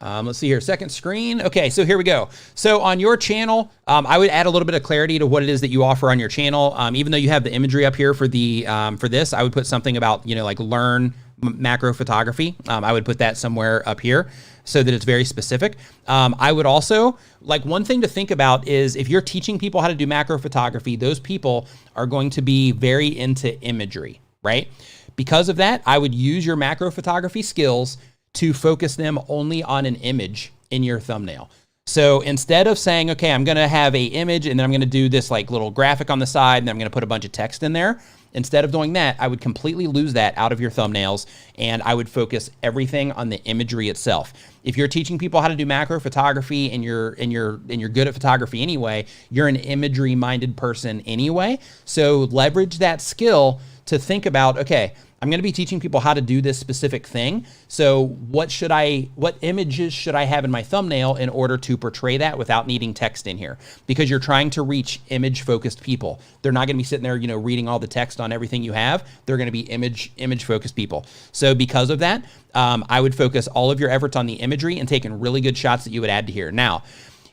Let's see here, second screen. Okay, so here we go. So on your channel, I would add a little bit of clarity to what it is that you offer on your channel. Even though you have the imagery up here for the for this, I would put something about, you know, like learn macro photography. I would put that somewhere up here so that it's very specific. I would also, like, one thing to think about is if you're teaching people how to do macro photography, those people are going to be very into imagery, right? Because of that, I would use your macro photography skills to focus them only on an image in your thumbnail. So instead of saying, okay, I'm gonna have a image and then I'm gonna do this like little graphic on the side and then I'm gonna put a bunch of text in there, instead of doing that, I would completely lose that out of your thumbnails and I would focus everything on the imagery itself. If you're teaching people how to do macro photography and you're good at photography anyway, you're an imagery minded person anyway. So leverage that skill to think about, okay, I'm going to be teaching people how to do this specific thing. So what images should I have in my thumbnail in order to portray that without needing text in here? Because you're trying to reach image focused people. They're not going to be sitting there, reading all the text on everything you have. They're going to be image focused people. So because of that, I would focus all of your efforts on the imagery and taking really good shots that you would add to here. Now,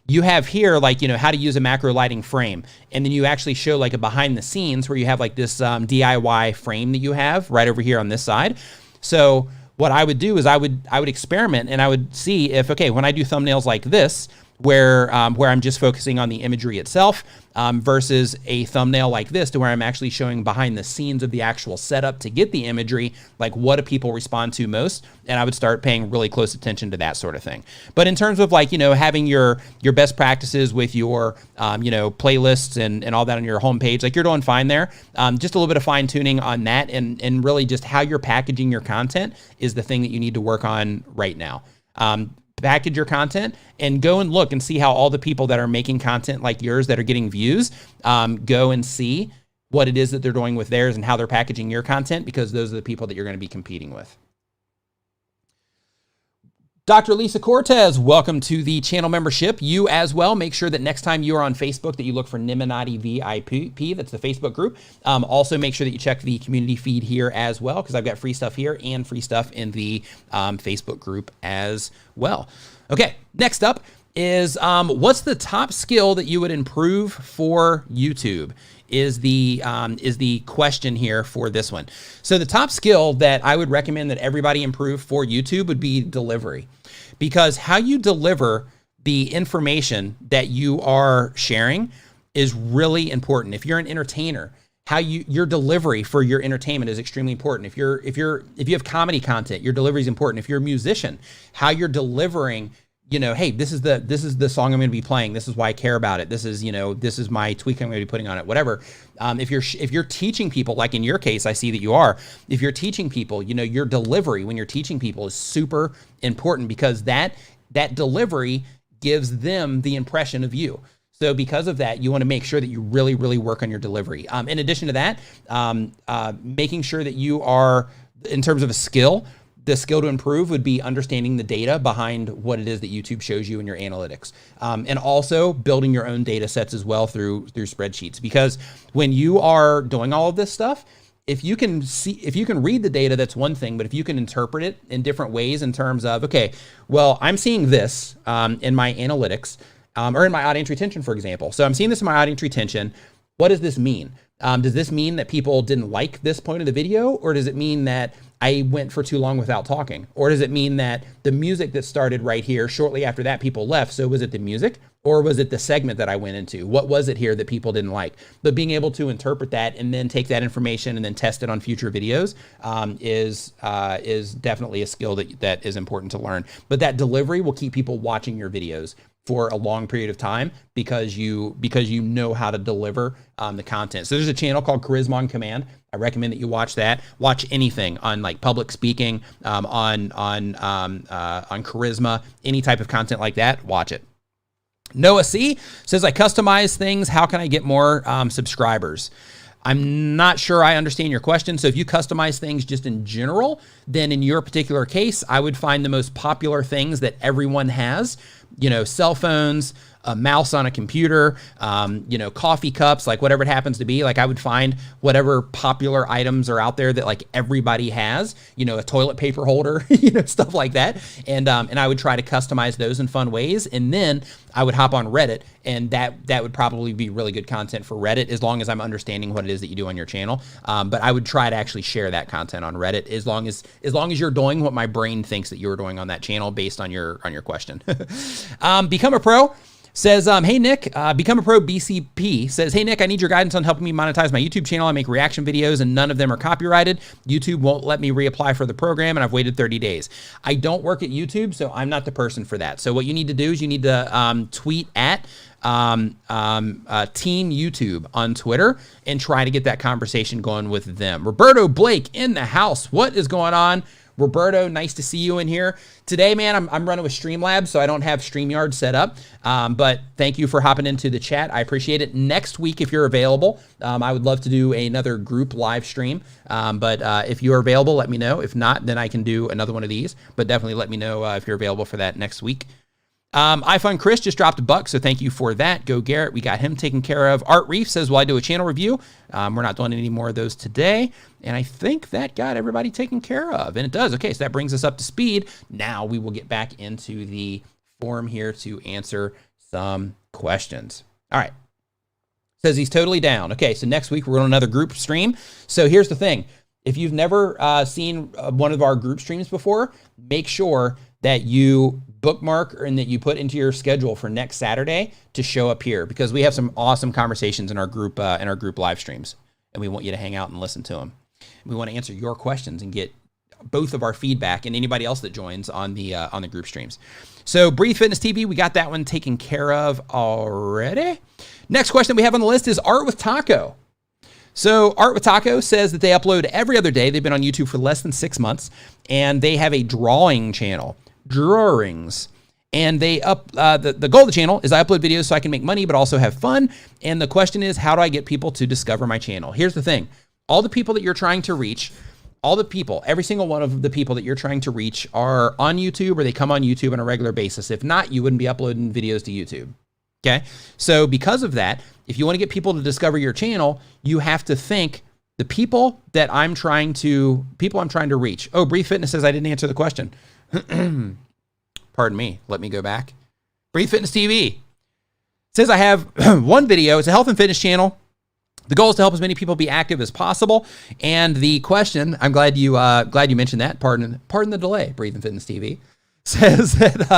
you have here, like, how to use a macro lighting frame. And then you actually show like a behind the scenes where you have like this DIY frame that you have right over here on this side. So what I would do is I would experiment and I would see if, okay, when I do thumbnails like this, where I'm just focusing on the imagery itself versus a thumbnail like this to where I'm actually showing behind the scenes of the actual setup to get the imagery, like what do people respond to most? And I would start paying really close attention to that sort of thing. But in terms of like, having your best practices with your, playlists and all that on your homepage, like you're doing fine there. Just a little bit of fine tuning on that and really just how you're packaging your content is the thing that you need to work on right now. Package your content and go and look and see how all the people that are making content like yours that are getting views, go and see what it is that they're doing with theirs and how they're packaging your content, because those are the people that you're going to be competing with. Dr. Lisa Cortez, welcome to the channel membership. You as well, make sure that next time you are on Facebook that you look for Nimminati VIP. That's the Facebook group. Also, make sure that you check the community feed here as well, because I've got free stuff here and free stuff in the Facebook group as well. Okay, next up is what's the top skill that you would improve for YouTube? Is the question here for this one. So the top skill that I would recommend that everybody improve for YouTube would be delivery, because how you deliver the information that you are sharing is really important. If you're an entertainer, your delivery for your entertainment is extremely important. If you have comedy content, your delivery is important. If you're a musician, how you're delivering, hey, this is the song I'm going to be playing. This is why I care about it. This is my tweak I'm going to be putting on it, whatever. If you're teaching people, like in your case, I see that you are, if you're teaching people, your delivery when you're teaching people is super important, because that delivery gives them the impression of you. So because of that, you want to make sure that you really, really work on your delivery. In addition to that, making sure that you are, in terms of a skill, the skill to improve would be understanding the data behind what it is that YouTube shows you in your analytics. And also building your own data sets as well through spreadsheets. Because when you are doing all of this stuff, if you can read the data, that's one thing, but if you can interpret it in different ways in terms of, okay, well, I'm seeing this in my analytics or in my audience retention, for example. So I'm seeing this in my audience retention. What does this mean? Does this mean that people didn't like this point of the video? Or does it mean that I went for too long without talking? Or does it mean that the music that started right here, shortly after that, people left? So was it the music or was it the segment that I went into? What was it here that people didn't like? But being able to interpret that and then take that information and then test it on future videos is definitely a skill that is important to learn. But that delivery will keep people watching your videos for a long period of time because you know how to deliver the content. So there's a channel called Charisma on Command. I recommend that you watch that. Watch anything on like public speaking, on charisma, any type of content like that. Watch it. Noah C says, I customize things. How can I get more subscribers? I'm not sure I understand your question. So if you customize things just in general, then in your particular case, I would find the most popular things that everyone has, cell phones, a mouse on a computer, coffee cups, like whatever it happens to be. Like I would find whatever popular items are out there that like everybody has, a toilet paper holder, stuff like that. And I would try to customize those in fun ways. And then I would hop on Reddit, and that would probably be really good content for Reddit, as long as I'm understanding what it is that you do on your channel. But I would try to actually share that content on Reddit as long as you're doing what my brain thinks that you're doing on that channel based on your question. Become a Pro says, hey, Nick, Become a Pro BCP says, hey, Nick, I need your guidance on helping me monetize my YouTube channel. I make reaction videos and none of them are copyrighted. YouTube won't let me reapply for the program and I've waited 30 days. I don't work at YouTube, so I'm not the person for that. So what you need to do is you need to tweet at Team YouTube on Twitter and try to get that conversation going with them. Roberto Blake in the house. What is going on? Roberto, nice to see you in here. Today, man, I'm running with Streamlabs, so I don't have StreamYard set up, but thank you for hopping into the chat. I appreciate it. Next week, if you're available, I would love to do another group live stream, but if you're available, let me know. If not, then I can do another one of these, but definitely let me know if you're available for that next week. iFun Chris just dropped $1, so thank you for that. Go Garrett, we got him taken care of. Art Reef says, will I do a channel review? We're not doing any more of those today, and I think that got everybody taken care of, and it does. Okay, so that brings us up to speed. Now we will get back into the forum here to answer some questions. All right. Says he's totally down. Okay, so next week we're on another group stream. So here's the thing. If you've never seen one of our group streams before, make sure that you bookmark and that you put into your schedule for next Saturday to show up here, because we have some awesome conversations in our group live streams, and we want you to hang out and listen to them. We want to answer your questions and get both of our feedback and anybody else that joins on the group streams. So Breathe Fitness TV, we got that one taken care of already. Next question we have on the list is Art with Taco. So Art with Taco says that they upload every other day. They've been on YouTube for less than 6 months, and they have a drawing channel, drawings. And they the goal of the channel is I upload videos so I can make money, but also have fun. And the question is, how do I get people to discover my channel? Here's the thing. All the people that you're trying to reach, every single one of the people that you're trying to reach are on YouTube, or they come on YouTube on a regular basis. If not, you wouldn't be uploading videos to YouTube. Okay. So because of that, if you want to get people to discover your channel, you have to think the people I'm trying to reach. Oh, Breathe Fitness says I didn't answer the question. Pardon me. Let me go back. Breathe Fitness TV says I have one video. It's a health and fitness channel. The goal is to help as many people be active as possible. And the question, I'm glad you mentioned that. Pardon the delay. Breathe and Fitness TV says that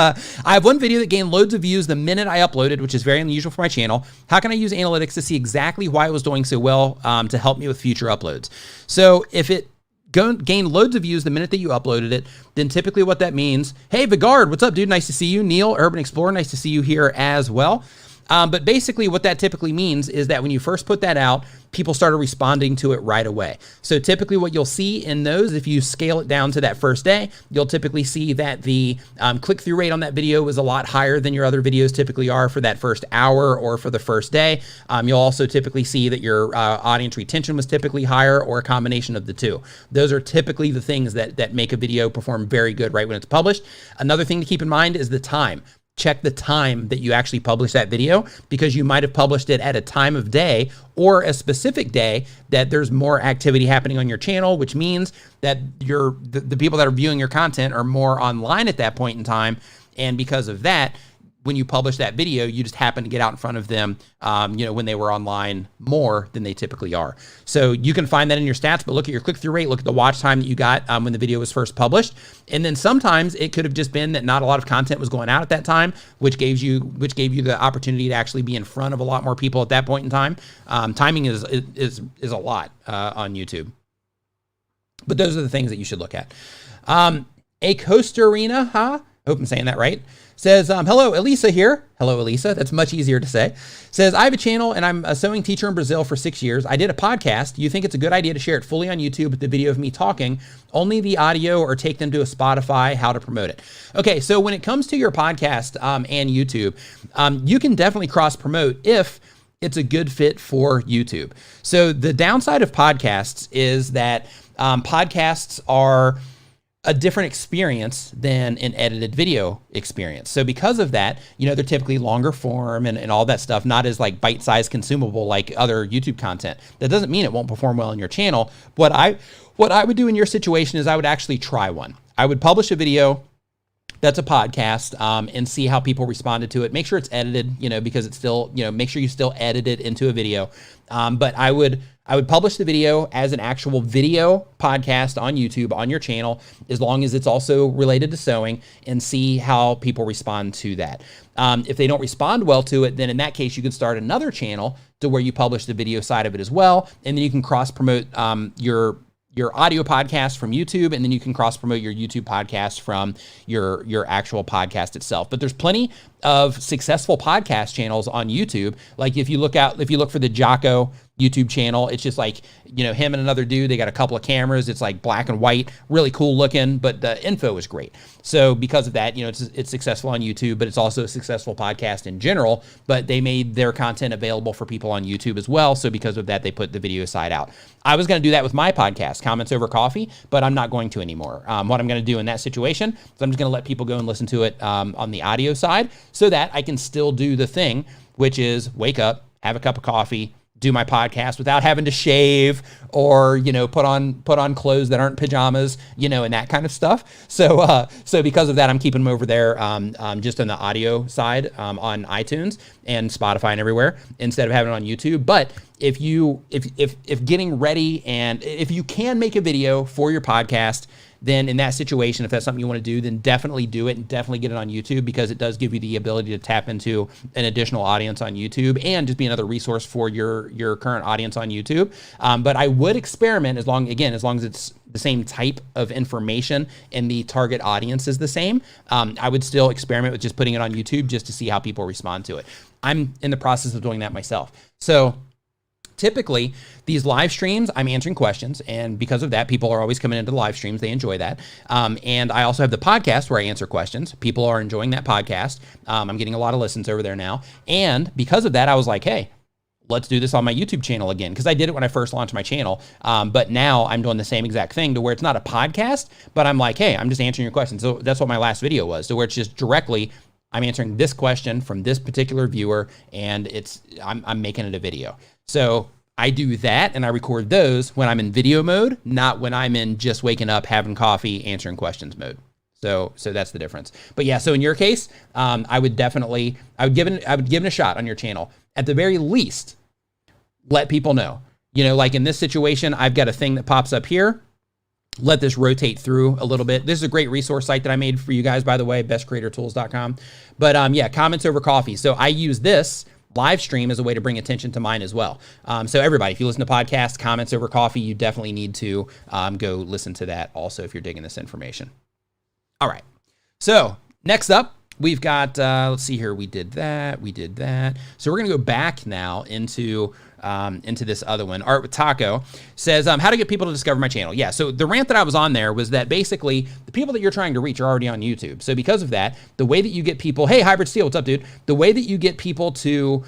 I have one video that gained loads of views the minute I uploaded, which is very unusual for my channel. How can I use analytics to see exactly why it was doing so well to help me with future uploads? So if it gained loads of views the minute that you uploaded it, then typically what that means, hey, Vigard, what's up, dude? Nice to see you. Neil, Urban Explorer, nice to see you here as well. But basically what that typically means is that when you first put that out, people started responding to it right away. So typically what you'll see in those, if you scale it down to that first day, you'll typically see that the click-through rate on that video is a lot higher than your other videos typically are for that first hour or for the first day. You'll also typically see that your audience retention was typically higher, or a combination of the two. Those are typically the things that make a video perform very good right when it's published. Another thing to keep in mind is the time. Check the time that you actually publish that video, because you might have published it at a time of day or a specific day that there's more activity happening on your channel, which means that the people that are viewing your content are more online at that point in time. And because of that, when you publish that video, you just happen to get out in front of them, when they were online more than they typically are. So you can find that in your stats, but look at your click-through rate, look at the watch time that you got when the video was first published. And then sometimes it could have just been that not a lot of content was going out at that time, which gave you the opportunity to actually be in front of a lot more people at that point in time. Timing is a lot on YouTube. But those are the things that you should look at. A Costa Arena, I hope I'm saying that right. Says, hello, Elisa here. Hello, Elisa. That's much easier to say. Says, I have a channel and I'm a sewing teacher in Brazil for 6 years. I did a podcast. Do you think it's a good idea to share it fully on YouTube with the video of me talking, only the audio, or take them to a Spotify? How to promote it? Okay, so when it comes to your podcast and YouTube, you can definitely cross-promote if it's a good fit for YouTube. So the downside of podcasts is that podcasts are a different experience than an edited video experience. So because of that, they're typically longer form and all that stuff, not as like bite-sized consumable like other YouTube content. That doesn't mean it won't perform well on your channel. What I would do in your situation is I would actually try one. I would publish a video that's a podcast and see how people responded to it. Make sure it's edited, because it's still, make sure you still edit it into a video. But I would publish the video as an actual video podcast on YouTube on your channel, as long as it's also related to sewing, and see how people respond to that. If they don't respond well to it, then in that case, you can start another channel to where you publish the video side of it as well. And then you can cross promote your audio podcast from YouTube, and then you can cross promote your YouTube podcast from your actual podcast itself. But there's plenty of successful podcast channels on YouTube. Like if you look for the Jocko YouTube channel. It's just like, you know, him and another dude, they got a couple of cameras. It's like black and white, really cool looking, but the info is great. So because of that, you know, it's successful on YouTube, but it's also a successful podcast in general, but they made their content available for people on YouTube as well. So because of that, they put the video side out. I was going to do that with my podcast, Comments Over Coffee, but I'm not going to anymore. What I'm going to do in that situation is I'm just going to let people go and listen to it on the audio side so that I can still do the thing, which is wake up, have a cup of coffee, do my podcast without having to shave or, you know, put on clothes that aren't pajamas, you know, and that kind of stuff. So because of that, I'm keeping them over there just on the audio side on iTunes and Spotify and everywhere instead of having it on YouTube. But if getting ready and if you can make a video for your podcast, then in that situation, if that's something you want to do, then definitely do it and definitely get it on YouTube because it does give you the ability to tap into an additional audience on YouTube and just be another resource for your current audience on YouTube. But I would experiment as long as it's the same type of information and the target audience is the same. I would still experiment with just putting it on YouTube just to see how people respond to it. I'm in the process of doing that myself. So typically, these live streams, I'm answering questions, and because of that, people are always coming into the live streams. They enjoy that. And I also have the podcast where I answer questions. People are enjoying that podcast. I'm getting a lot of listens over there now. And because of that, I was like, hey, let's do this on my YouTube channel again, because I did it when I first launched my channel. But now I'm doing the same exact thing to where it's not a podcast, but I'm like, hey, I'm just answering your questions. So that's what my last video was, to where it's just directly, I'm answering this question from this particular viewer, and I'm making it a video. So I do that and I record those when I'm in video mode, not when I'm in just waking up, having coffee, answering questions mode. So that's the difference. But yeah, so in your case, I would give it a shot on your channel. At the very least, let people know. You know, like in this situation, I've got a thing that pops up here. Let this rotate through a little bit. This is a great resource site that I made for you guys, by the way, bestcreatortools.com. But yeah, Comments Over Coffee. So I use this live stream as a way to bring attention to mine as well. So everybody, if you listen to podcasts, Comments Over Coffee, you definitely need to go listen to that also if you're digging this information. All right. So next up, we've got, let's see here. We did that. So we're going to go back now into this other one. Art with Taco says, how to get people to discover my channel. Yeah. So the rant that I was on there was that basically the people that you're trying to reach are already on YouTube. So because of that, the way that you get people, hey, Hybrid Steel, what's up, dude? The way that you get people to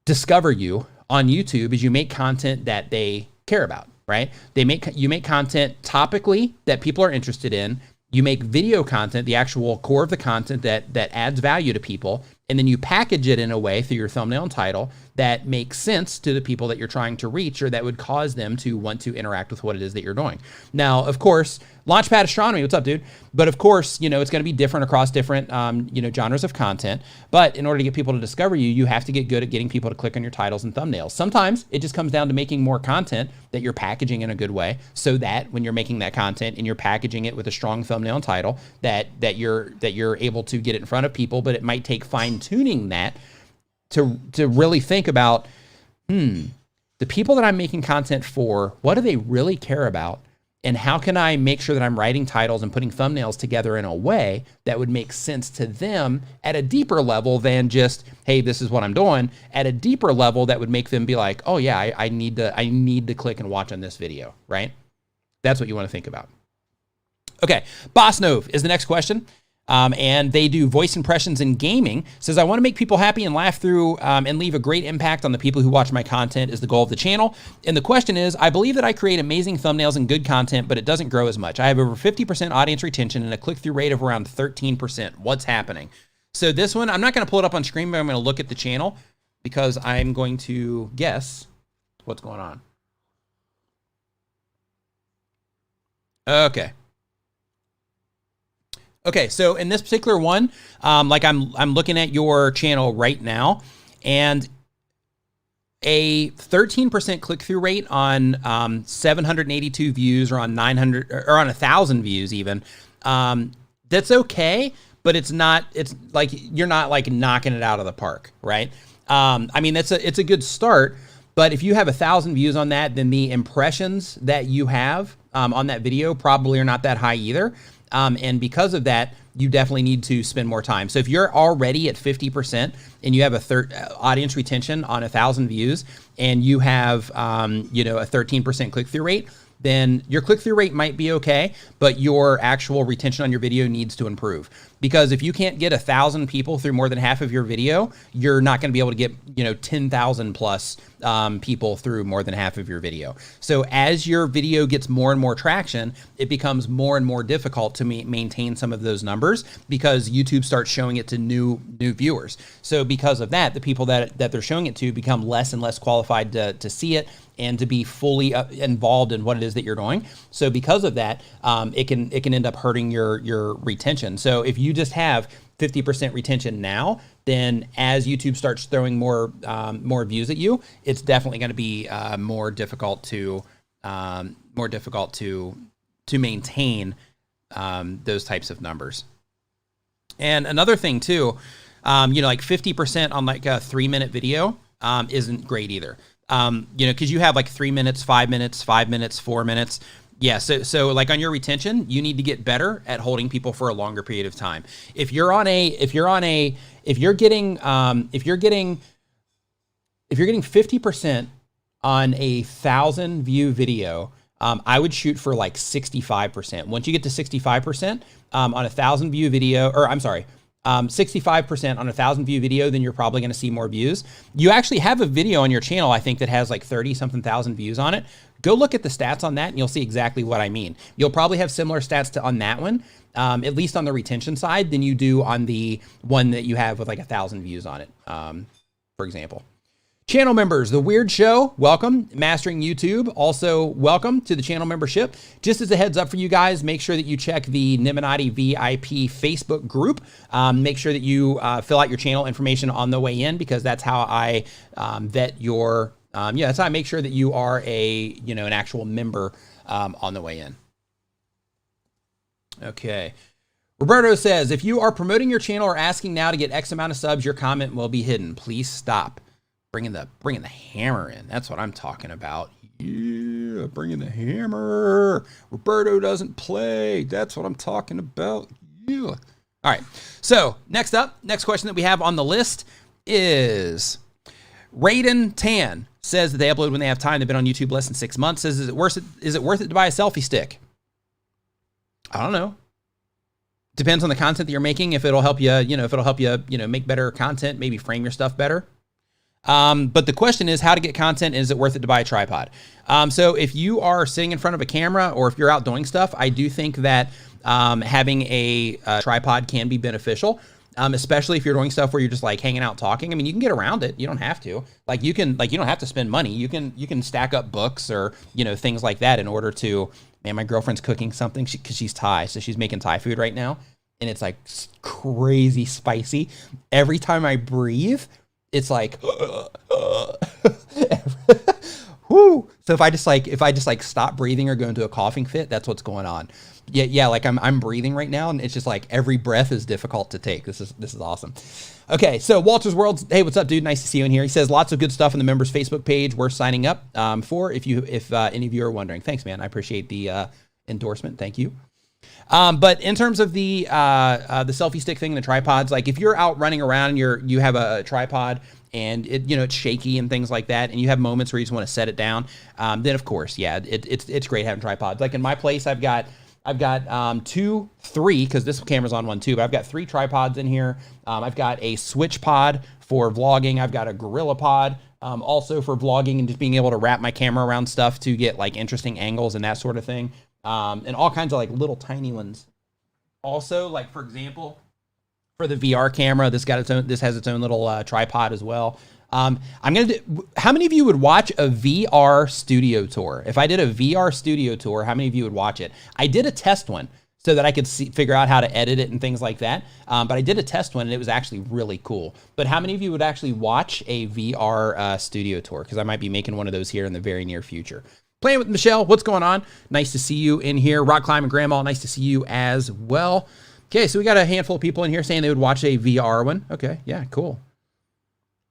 discover you on YouTube is you make content that they care about, right? You make content topically that people are interested in. You make video content, the actual core of the content that adds value to people, and then you package it in a way through your thumbnail and title that makes sense to the people that you're trying to reach or that would cause them to want to interact with what it is that you're doing. Now, of course, Launchpad Astronomy, what's up, dude? But of course, you know, it's going to be different across different, genres of content. But in order to get people to discover you, you have to get good at getting people to click on your titles and thumbnails. Sometimes it just comes down to making more content that you're packaging in a good way so that when you're making that content and you're packaging it with a strong thumbnail and title that you're able to get it in front of people, but it might take fine tuning that to really think about, the people that I'm making content for, what do they really care about? And how can I make sure that I'm writing titles and putting thumbnails together in a way that would make sense to them at a deeper level than just, hey, this is what I'm doing, at a deeper level that would make them be like, oh yeah, I need to click and watch on this video, right? That's what you want to think about. Okay, Boss Nove is the next question. And they do voice impressions in gaming. Says, I want to make people happy and laugh through and leave a great impact on the people who watch my content is the goal of the channel. And the question is, I believe that I create amazing thumbnails and good content, but it doesn't grow as much. I have over 50% audience retention and a click-through rate of around 13%. What's happening? So this one, I'm not going to pull it up on screen, but I'm going to look at the channel because I'm going to guess what's going on. Okay, so in this particular one, like I'm looking at your channel right now, and a 13% click-through rate on 782 views or on 900 or on 1,000 views even. That's okay, but it's like you're not like knocking it out of the park, right? I mean, it's a good start, but if you have 1,000 views on that, then the impressions that you have on that video probably are not that high either. And because of that, you definitely need to spend more time. So if you're already at 50% and you have a audience retention on 1,000 views and you have, you know, a 13% click-through rate, then your click-through rate might be okay, but your actual retention on your video needs to improve. Because if you can't get 1,000 people through more than half of your video, you're not going to be able to get, you know, 10,000 plus people through more than half of your video. So as your video gets more and more traction, it becomes more and more difficult to maintain some of those numbers because YouTube starts showing it to new viewers. So because of that, the people that they're showing it to become less and less qualified to see it and to be fully involved in what it is that you're doing. So because of that, it can end up hurting your retention. So if you just have 50% retention now, then as YouTube starts throwing more views at you, it's definitely going to be more difficult to maintain those types of numbers. And another thing too, you know, like 50% on like a 3-minute video isn't great either. You know, because you have like 3 minutes, 5 minutes, 5 minutes, 4 minutes. Yeah, so like on your retention, you need to get better at holding people for a longer period of time. If you're getting 50% on a 1,000 view video, I would shoot for like 65%. Once you get to 65% on a 1,000 view video, or I'm sorry, 65% on a 1,000 view video, then you're probably going to see more views. You actually have a video on your channel, I think, that has like 30-something thousand views on it. Go look at the stats on that and you'll see exactly what I mean. You'll probably have similar stats on that one, at least on the retention side, than you do on the one that you have with like 1,000 views on it, for example. Channel members, The Weird Show, welcome. Mastering YouTube, also welcome to the channel membership. Just as a heads up for you guys, make sure that you check the Nimminati VIP Facebook group. Make sure that you fill out your channel information on the way in, because that's how I vet your, that's how I make sure that you are an actual member on the way in. Okay. Roberto says, if you are promoting your channel or asking now to get X amount of subs, your comment will be hidden. Please stop. Bringing the hammer in. That's what I'm talking about. Yeah, bringing the hammer. Roberto doesn't play. That's what I'm talking about. Yeah. All right. So next question that we have on the list is Raiden Tan says that they upload when they have time. They've been on YouTube less than 6 months. Says, is it worth it to buy a selfie stick? I don't know. Depends on the content that you're making. If it'll help you, make better content, maybe frame your stuff better. But the question is how to get content. Is it worth it to buy a tripod? So if you are sitting in front of a camera or if you're out doing stuff, I do think that having a tripod can be beneficial, especially if you're doing stuff where you're just like hanging out talking. I mean, you can get around it. You don't have to. You don't have to spend money. You can stack up books or, things like that in order to, man, my girlfriend's cooking something because she's Thai. So she's making Thai food right now. And it's like crazy spicy. Every time I breathe, it's like, whoo. So if I just stop breathing or go into a coughing fit, that's what's going on. Yeah. Like I'm breathing right now, and it's just like every breath is difficult to take. This is awesome. Okay. So Walter's World. Hey, what's up, dude? Nice to see you in here. He says lots of good stuff in the members Facebook page. Worth signing up for if any of you are wondering. Thanks, man. I appreciate the endorsement. Thank you. But in terms of the selfie stick thing and the tripods, like if you're out running around and you have a tripod and it's shaky and things like that, and you have moments where you just want to set it down, then of course, yeah, it's great having tripods. Like in my place, I've got 3, because this camera's on one too, but I've got 3 tripods in here. I've got a switch pod for vlogging. I've got a gorilla pod, also for vlogging and just being able to wrap my camera around stuff to get like interesting angles and that sort of thing. And all kinds of like little tiny ones. Also, like for example, for the VR camera, this has its own little tripod as well. how many of you would watch a VR studio tour? If I did a VR studio tour, how many of you would watch it? I did a test one so that I could figure out how to edit it and things like that. But I did a test one and it was actually really cool. But how many of you would actually watch a VR studio tour? Because I might be making one of those here in the very near future. Playing with Michelle, what's going on? Nice to see you in here. Rock Climbing Grandma, nice to see you as well. Okay, so we got a handful of people in here saying they would watch a VR one. Okay, yeah, cool.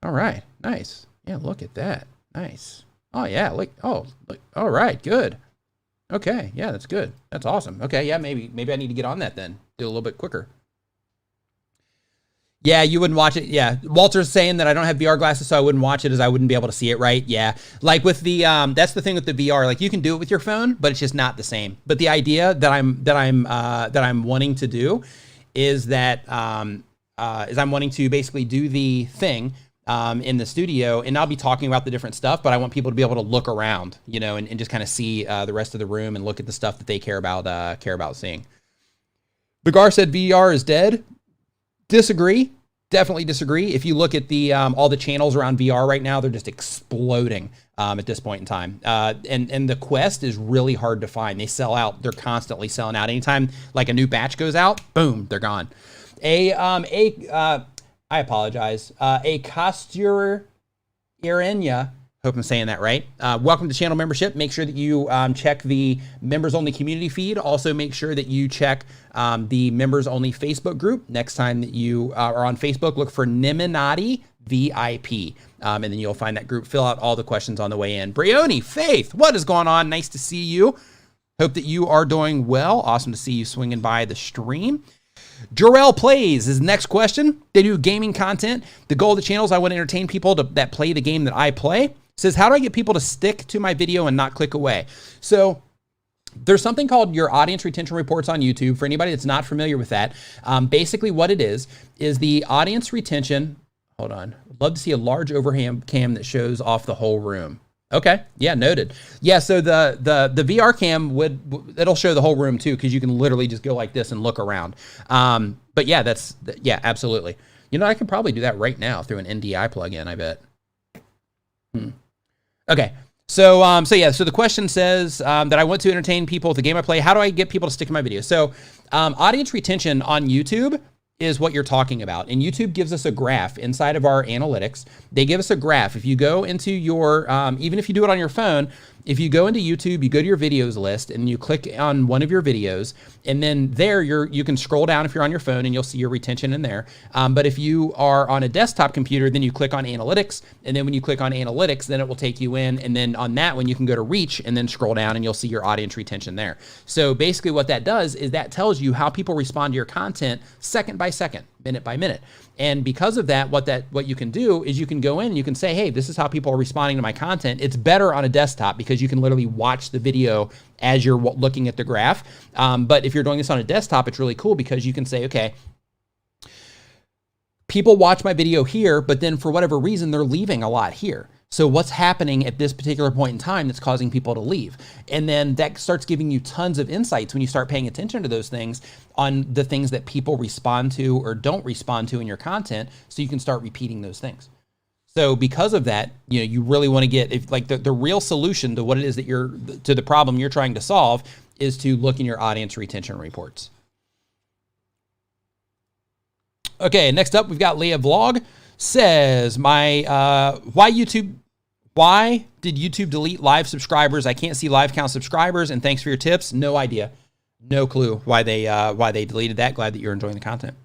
All right, nice. Yeah, look at that. Nice. Oh, yeah, look, all right, good. Okay, yeah, that's good. That's awesome. Okay, yeah, maybe I need to get on that then. Do a little bit quicker. Yeah, you wouldn't watch it. Yeah, Walter's saying that I don't have VR glasses, so I wouldn't watch it as I wouldn't be able to see it right. Yeah, like with the that's the thing with the VR. Like you can do it with your phone, but it's just not the same. But the idea that I'm wanting to do is that is I'm wanting to basically do the thing in the studio, and I'll be talking about the different stuff, but I want people to be able to look around, you know, and just kind of see the rest of the room and look at the stuff that they care about seeing. Begar said VR is dead. Disagree. Definitely disagree. If you look at the all the channels around VR right now, they're just exploding at this point in time. And the Quest is really hard to find. They sell out. They're constantly selling out. Anytime like a new batch goes out, boom, they're gone. I apologize. A Costura Irenia. Hope I'm saying that right. Welcome to channel membership. Make sure that you check the members only community feed. Also make sure that you check the members only Facebook group. Next time that you are on Facebook, look for Nimminati VIP. And then you'll find that group. Fill out all the questions on the way in. Brioni, Faith, what is going on? Nice to see you. Hope that you are doing well. Awesome to see you swinging by the stream. Jarrell Plays is the next question. They do gaming content. The goal of the channel is I want to entertain people that play the game that I play. Says, how do I get people to stick to my video and not click away? So there's something called your audience retention reports on YouTube. For anybody that's not familiar with that, basically what it is the audience retention. Hold on. I'd love to see a large overhand cam that shows off the whole room. Okay. Yeah, noted. Yeah, so the VR cam it'll show the whole room too, because you can literally just go like this and look around. But yeah, yeah, absolutely. You know, I could probably do that right now through an NDI plugin, I bet. Okay. So the question says that I want to entertain people with the game I play. How do I get people to stick to my videos? So audience retention on YouTube is what you're talking about. And YouTube gives us a graph inside of our analytics. They give us a graph. If you go into your, even if you do it on your phone, if you go into YouTube, you go to your videos list and you click on one of your videos, and then there you can scroll down if you're on your phone and you'll see your retention in there. But if you are on a desktop computer, then you click on analytics, and then when you click on analytics, then it will take you in, and then on that one you can go to reach and then scroll down and you'll see your audience retention there. So basically what that does is that tells you how people respond to your content second by second, minute by minute. And because of that, what you can do is you can go in and you can say, hey, this is how people are responding to my content. It's better on a desktop because you can literally watch the video as you're looking at the graph. But if you're doing this on a desktop, it's really cool because you can say, okay, people watch my video here, but then for whatever reason, they're leaving a lot here. So what's happening at this particular point in time that's causing people to leave? And then that starts giving you tons of insights when you start paying attention to those things on the things that people respond to or don't respond to in your content, so you can start repeating those things. So because of that, you know, you really want to get, the real solution to what it is that to the problem you're trying to solve is to look in your audience retention reports. Okay, next up, we've got Leah Vlog. Says, why did YouTube delete live subscribers? I can't see live count subscribers, and thanks for your tips. No idea. No clue why they deleted that. Glad that you're enjoying the content.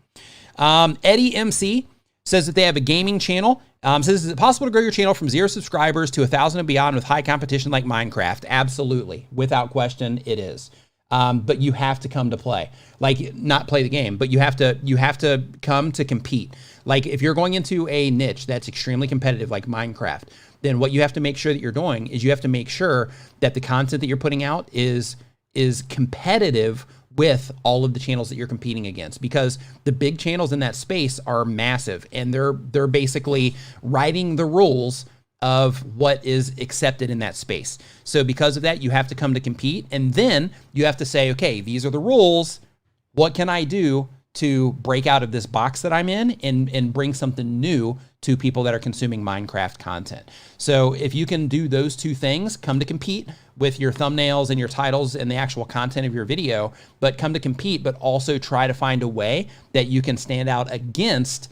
Eddie MC says that they have a gaming channel. Says, is it possible to grow your channel from 0 subscribers to 1,000 and beyond with high competition like Minecraft? Absolutely. Without question, it is. But you have to come to play. Like, not play the game, but you have to come to compete. Like, if you're going into a niche that's extremely competitive like Minecraft, then what you have to make sure that you're doing is you have to make sure that the content that you're putting out is competitive with all of the channels that you're competing against, because the big channels in that space are massive, and they're basically writing the rules of what is accepted in that space. So because of that, you have to come to compete, and then you have to say, okay, these are the rules. What can I do to break out of this box that I'm in and bring something new to people that are consuming Minecraft content? So if you can do those two things, come to compete with your thumbnails and your titles and the actual content of your video, but come to compete, but also try to find a way that you can stand out against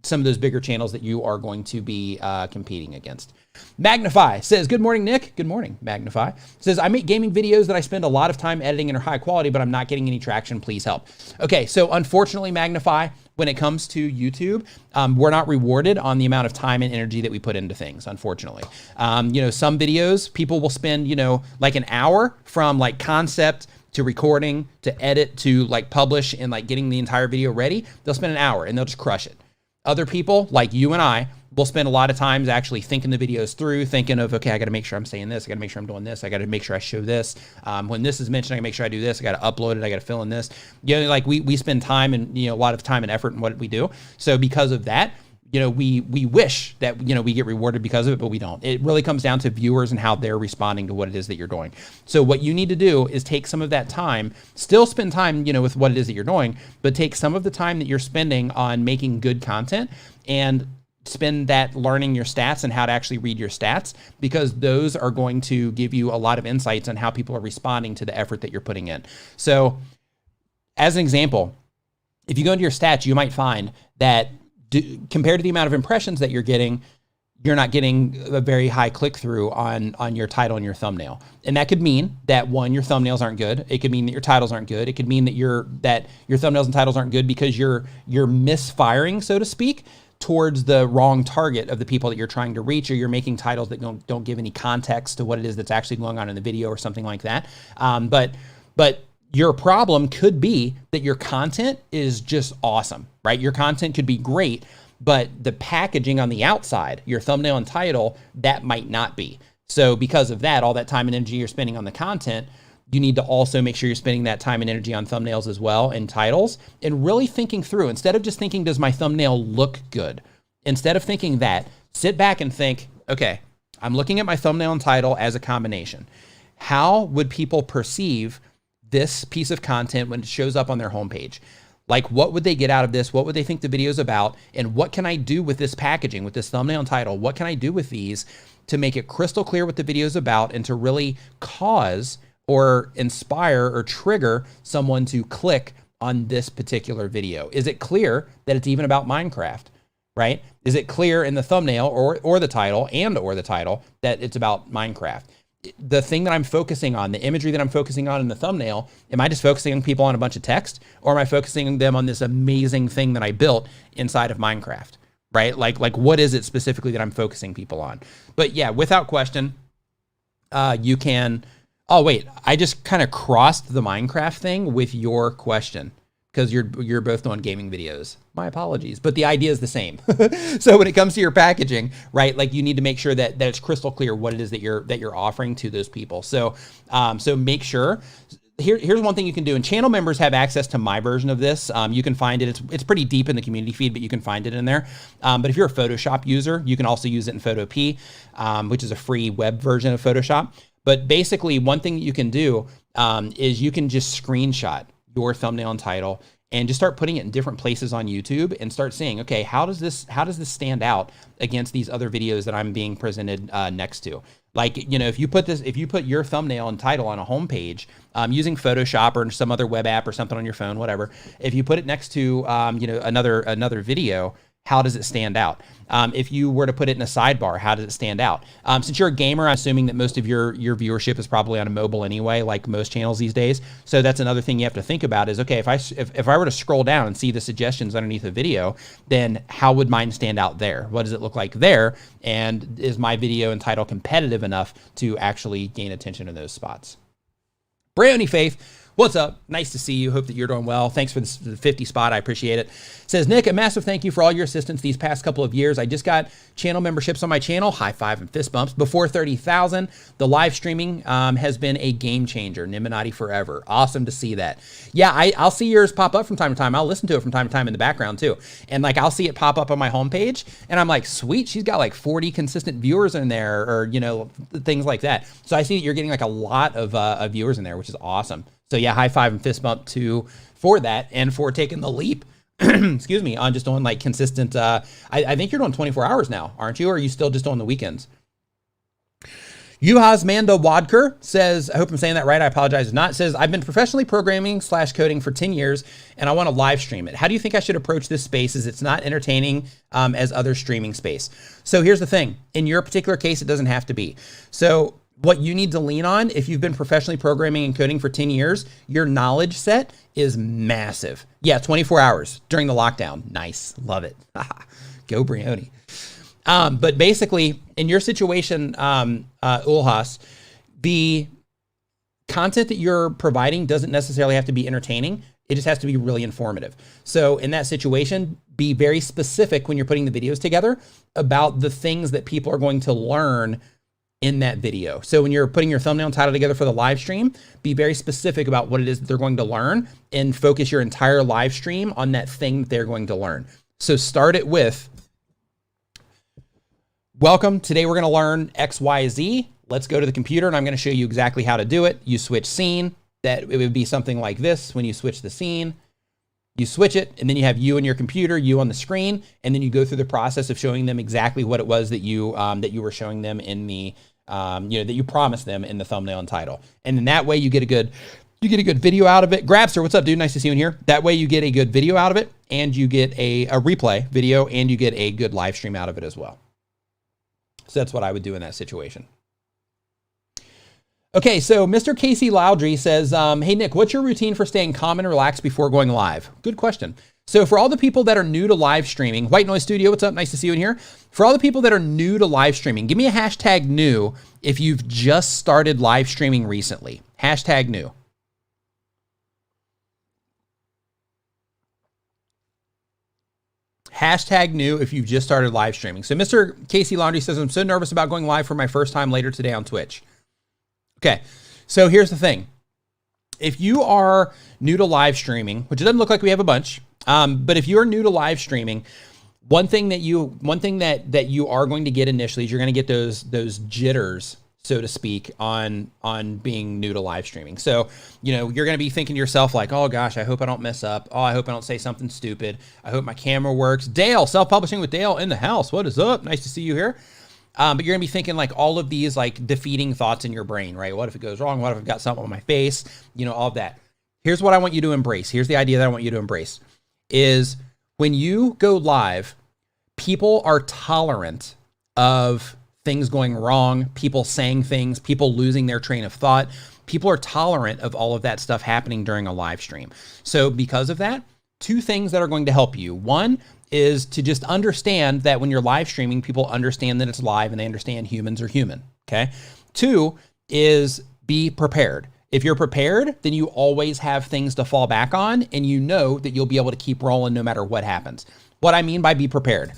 some of those bigger channels that you are going to be competing against. Magnify says, good morning, Nick. Good morning, Magnify. Says, I make gaming videos that I spend a lot of time editing and are high quality, but I'm not getting any traction. Please help. Okay, so unfortunately, Magnify, when it comes to YouTube, we're not rewarded on the amount of time and energy that we put into things, unfortunately. You know, some videos, people will spend, you know, like an hour from like concept to recording, to edit, to like publish and like getting the entire video ready. They'll spend an hour and they'll just crush it. Other people like you and I will spend a lot of times actually thinking the videos through, thinking of, okay, I got to make sure I'm saying this. I got to make sure I'm doing this. I got to make sure I show this. When this is mentioned, I got to make sure I do this. I got to upload it. I got to fill in this. You know, like we spend time and, you know, a lot of time and effort in what we do. So because of that, you know, we wish that, you know, we get rewarded because of it, but we don't. It really comes down to viewers and how they're responding to what it is that you're doing. So what you need to do is take some of that time, still spend time, you know, with what it is that you're doing, but take some of the time that you're spending on making good content and spend that learning your stats and how to actually read your stats, because those are going to give you a lot of insights on how people are responding to the effort that you're putting in. So as an example, if you go into your stats, you might find that compared to the amount of impressions that you're getting, you're not getting a very high click-through on your title and your thumbnail. And that could mean that, one, your thumbnails aren't good. It could mean that your titles aren't good. It could mean that your thumbnails and titles aren't good because you're misfiring, so to speak, towards the wrong target of the people that you're trying to reach, or you're making titles that don't give any context to what it is that's actually going on in the video or something like that. But your problem could be that your content is just awesome, right? Your content could be great, but the packaging on the outside, your thumbnail and title, that might not be. So because of that, all that time and energy you're spending on the content, you need to also make sure you're spending that time and energy on thumbnails as well and titles, and really thinking through, instead of just thinking, does my thumbnail look good? Instead of thinking that, sit back and think, okay, I'm looking at my thumbnail and title as a combination. How would people perceive this piece of content when it shows up on their homepage? Like, what would they get out of this? What would they think the video is about? And what can I do with this packaging, with this thumbnail and title? What can I do with these to make it crystal clear what the video is about and to really cause or inspire or trigger someone to click on this particular video? Is it clear that it's even about Minecraft, right? Is it clear in the thumbnail or the title or the title that it's about Minecraft? The thing that I'm focusing on, the imagery that I'm focusing on in the thumbnail, am I just focusing on people on a bunch of text, or am I focusing them on this amazing thing that I built inside of Minecraft, right? Like what is it specifically that I'm focusing people on? But yeah, without question, you can, oh wait, I just kind of crossed the Minecraft thing with your question, because you're both doing gaming videos. My apologies, but the idea is the same. So when it comes to your packaging, right, like you need to make sure that it's crystal clear what it is that you're offering to those people. So so make sure. Here's one thing you can do, and channel members have access to my version of this. You can find it. It's pretty deep in the community feed, but you can find it in there. But if you're a Photoshop user, you can also use it in Photopea, which is a free web version of Photoshop. But basically, one thing that you can do is you can just screenshot your thumbnail and title and just start putting it in different places on YouTube and start seeing, okay, how does this stand out against these other videos that I'm being presented next to? Like, you know, if you put your thumbnail and title on a homepage using Photoshop or some other web app or something on your phone, whatever, if you put it next to you know, another video, how does it stand out? If you were to put it in a sidebar, how does it stand out? Since you're a gamer, I'm assuming that most of your viewership is probably on a mobile anyway, like most channels these days. So that's another thing you have to think about is, okay, if I were to scroll down and see the suggestions underneath a video, then how would mine stand out there? What does it look like there? And is my video and title competitive enough to actually gain attention in those spots? Brownie Faith, what's up? Nice to see you. Hope that you're doing well. Thanks for the 50 spot. I appreciate it. Says, Nick, a massive thank you for all your assistance these past couple of years. I just got channel memberships on my channel. High five and fist bumps. Before 30,000, the live streaming has been a game changer. Nimminati forever. Awesome to see that. Yeah, I'll see yours pop up from time to time. I'll listen to it from time to time in the background too. And like, I'll see it pop up on my homepage and I'm like, sweet, she's got like 40 consistent viewers in there, or, you know, things like that. So I see that you're getting like a lot of viewers in there, which is awesome. So yeah, high five and fist bump for that and for taking the leap, excuse me, on just doing like consistent, I think you're doing 24 hours now, aren't you? Or are you still just on the weekends? Manda Wadker says, I hope I'm saying that right. I apologize if not. Says, I've been professionally programming / coding for 10 years and I want to live stream it. How do you think I should approach this space as it's not entertaining as other streaming space? So here's the thing. In your particular case, it doesn't have to be. So what you need to lean on, if you've been professionally programming and coding for 10 years, your knowledge set is massive. Yeah, 24 hours during the lockdown. Nice. Love it. Go Brioni. But basically, in your situation, Ulhas, the content that you're providing doesn't necessarily have to be entertaining. It just has to be really informative. So in that situation, be very specific when you're putting the videos together about the things that people are going to learn in that video. So when you're putting your thumbnail and title together for the live stream, be very specific about what it is that they're going to learn and focus your entire live stream on that thing that they're going to learn. So start it with, welcome, today we're gonna learn XYZ. Let's go to the computer and I'm gonna show you exactly how to do it. You switch scene, that it would be something like this. When you switch the scene, you switch it, and then you have you on your computer, you on the screen, and then you go through the process of showing them exactly what it was that you were showing them in the, that you promised them in the thumbnail and title. And then that way you get a good video out of it. Grabster, what's up, dude? Nice to see you in here. That way you get a good video out of it, and you get a replay video, and you get a good live stream out of it as well. So that's what I would do in that situation. Okay, so Mr. Casey Loudry says, hey, Nick, what's your routine for staying calm and relaxed before going live? Good question. So for all the people that are new to live streaming, White Noise Studio, what's up? Nice to see you in here. For all the people that are new to live streaming, give me a hashtag new if you've just started live streaming recently. Hashtag new. Hashtag new if you've just started live streaming. So Mr. Casey Laundry says, I'm so nervous about going live for my first time later today on Twitch. Okay, so here's the thing. If you are new to live streaming, which it doesn't look like we have a bunch, but if you are new to live streaming, one thing that you are going to get initially is you're going to get those jitters, so to speak, on being new to live streaming. So, you're going to be thinking to yourself like, oh gosh, I hope I don't mess up. Oh, I hope I don't say something stupid. I hope my camera works. Dale, self-publishing with Dale in the house. What is up? Nice to see you here. But you're gonna be thinking like all of these like defeating thoughts in your brain, right? What if it goes wrong? What if I've got something on my face? All of that. Here's what I want you to embrace. Here's the idea that I want you to embrace is when you go live, people are tolerant of things going wrong, people saying things, people losing their train of thought. People are tolerant of all of that stuff happening during a live stream. So because of that, two things that are going to help you. One is to just understand that when you're live streaming, people understand that it's live and they understand humans are human, okay? Two is be prepared. If you're prepared, then you always have things to fall back on and you know that you'll be able to keep rolling no matter what happens. What I mean by be prepared,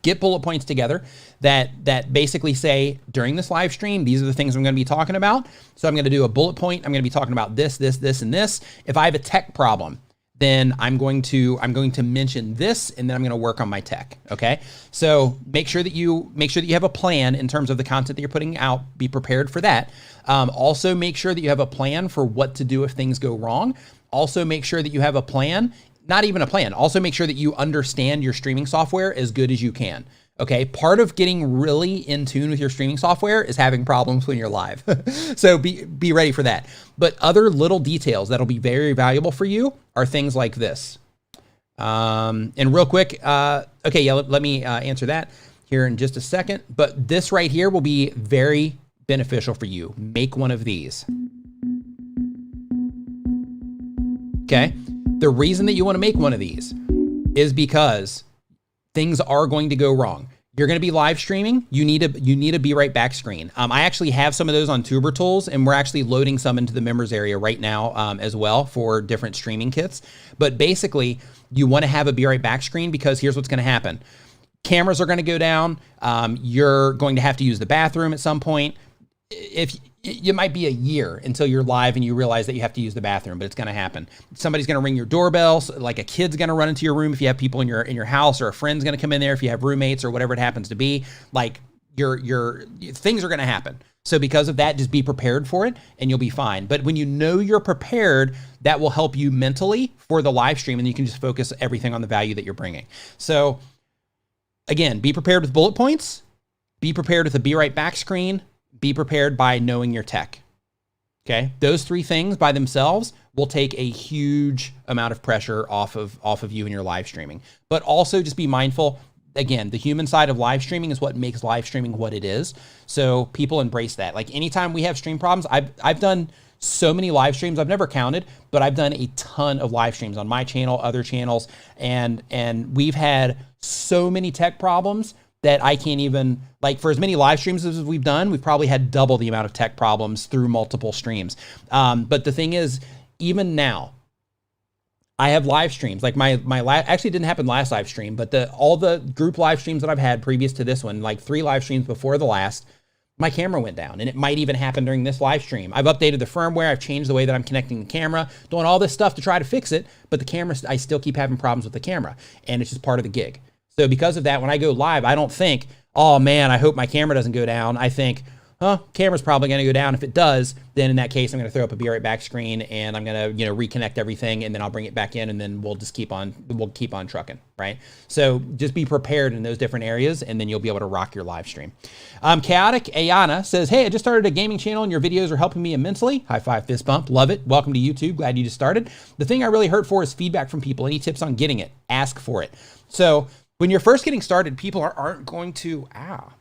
get bullet points together that basically say during this live stream, these are the things I'm going to be talking about. So I'm going to do a bullet point. I'm going to be talking about this, this, this, and this. If I have a tech problem, then I'm going to mention this, and then I'm going to work on my tech. Okay. So make sure that you have a plan in terms of the content that you're putting out. Be prepared for that. Also make sure that you have a plan for what to do if things go wrong. Also make sure that you have a plan, not even a plan. Also make sure that you understand your streaming software as good as you can. Okay. Part of getting really in tune with your streaming software is having problems when you're live. So be ready for that. But other little details that'll be very valuable for you are things like this. And real quick, okay, yeah, let me answer that here in just a second. But this right here will be very beneficial for you. Make one of these. Okay. The reason that you want to make one of these is because things are going to go wrong. You're going to be live streaming. You need a Be Right Back screen. I actually have some of those on Tuber Tools, and we're actually loading some into the members area right now as well for different streaming kits. But basically, you want to have a Be Right Back screen because here's what's going to happen. Cameras are going to go down. You're going to have to use the bathroom at some point. It might be a year until you're live and you realize that you have to use the bathroom, but it's going to happen. Somebody's going to ring your doorbell. So like a kid's going to run into your room if you have people in your house, or a friend's going to come in there if you have roommates or whatever it happens to be. Like your things are going to happen. So because of that, just be prepared for it and you'll be fine. But when you know you're prepared, that will help you mentally for the live stream, and you can just focus everything on the value that you're bringing. So again, be prepared with bullet points. Be prepared with a Be Right Back screen. be prepared by knowing your tech. Okay, those 3 things by themselves will take a huge amount of pressure off of you and your live streaming. But also just be mindful, again, the human side of live streaming is what makes live streaming what it is. So people embrace that. Like anytime we have stream problems, I've done so many live streams, I've never counted, but I've done a ton of live streams on my channel, other channels, and we've had so many tech problems that I can't even, like, for as many live streams as we've done, we've probably had double the amount of tech problems through multiple streams. But the thing is, even now, I have live streams. Like actually didn't happen last live stream, but all the group live streams that I've had previous to this one, like 3 live streams before the last, my camera went down, and it might even happen during this live stream. I've updated the firmware, I've changed the way that I'm connecting the camera, doing all this stuff to try to fix it, but the camera, I still keep having problems with the camera, and it's just part of the gig. So because of that, when I go live, I don't think, oh man, I hope my camera doesn't go down. I think, camera's probably going to go down. If it does, then in that case, I'm going to throw up a be right back screen, and I'm going to, reconnect everything, and then I'll bring it back in, and then we'll just keep on trucking, right? So just be prepared in those different areas, and then you'll be able to rock your live stream. Chaotic Ayana says, hey, I just started a gaming channel, and your videos are helping me immensely. High five, fist bump. Love it. Welcome to YouTube. Glad you just started. The thing I really hurt for is feedback from people. Any tips on getting it? Ask for it. So when you're first getting started, people aren't going to,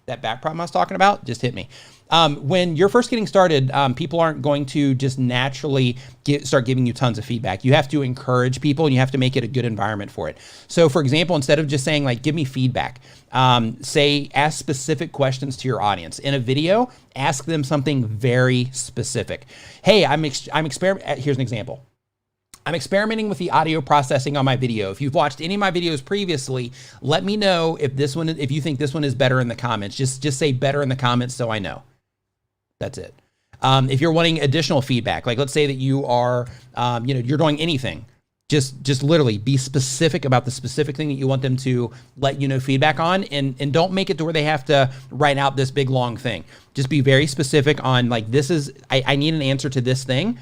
that back problem I was talking about just hit me. When you're first getting started, people aren't going to just naturally start giving you tons of feedback. You have to encourage people, and you have to make it a good environment for it. So for example, instead of just saying like, give me feedback, ask specific questions to your audience. In a video, ask them something very specific. Hey, I'm experimenting. Here's an example. I'm experimenting with the audio processing on my video. If you've watched any of my videos previously, let me know if you think this one is better in the comments. Just say better in the comments so I know. That's it. If you're wanting additional feedback, like let's say that you are, you're doing anything, just literally be specific about the specific thing that you want them to let you know feedback on, and don't make it to where they have to write out this big long thing. Just be very specific on like, I need an answer to this thing.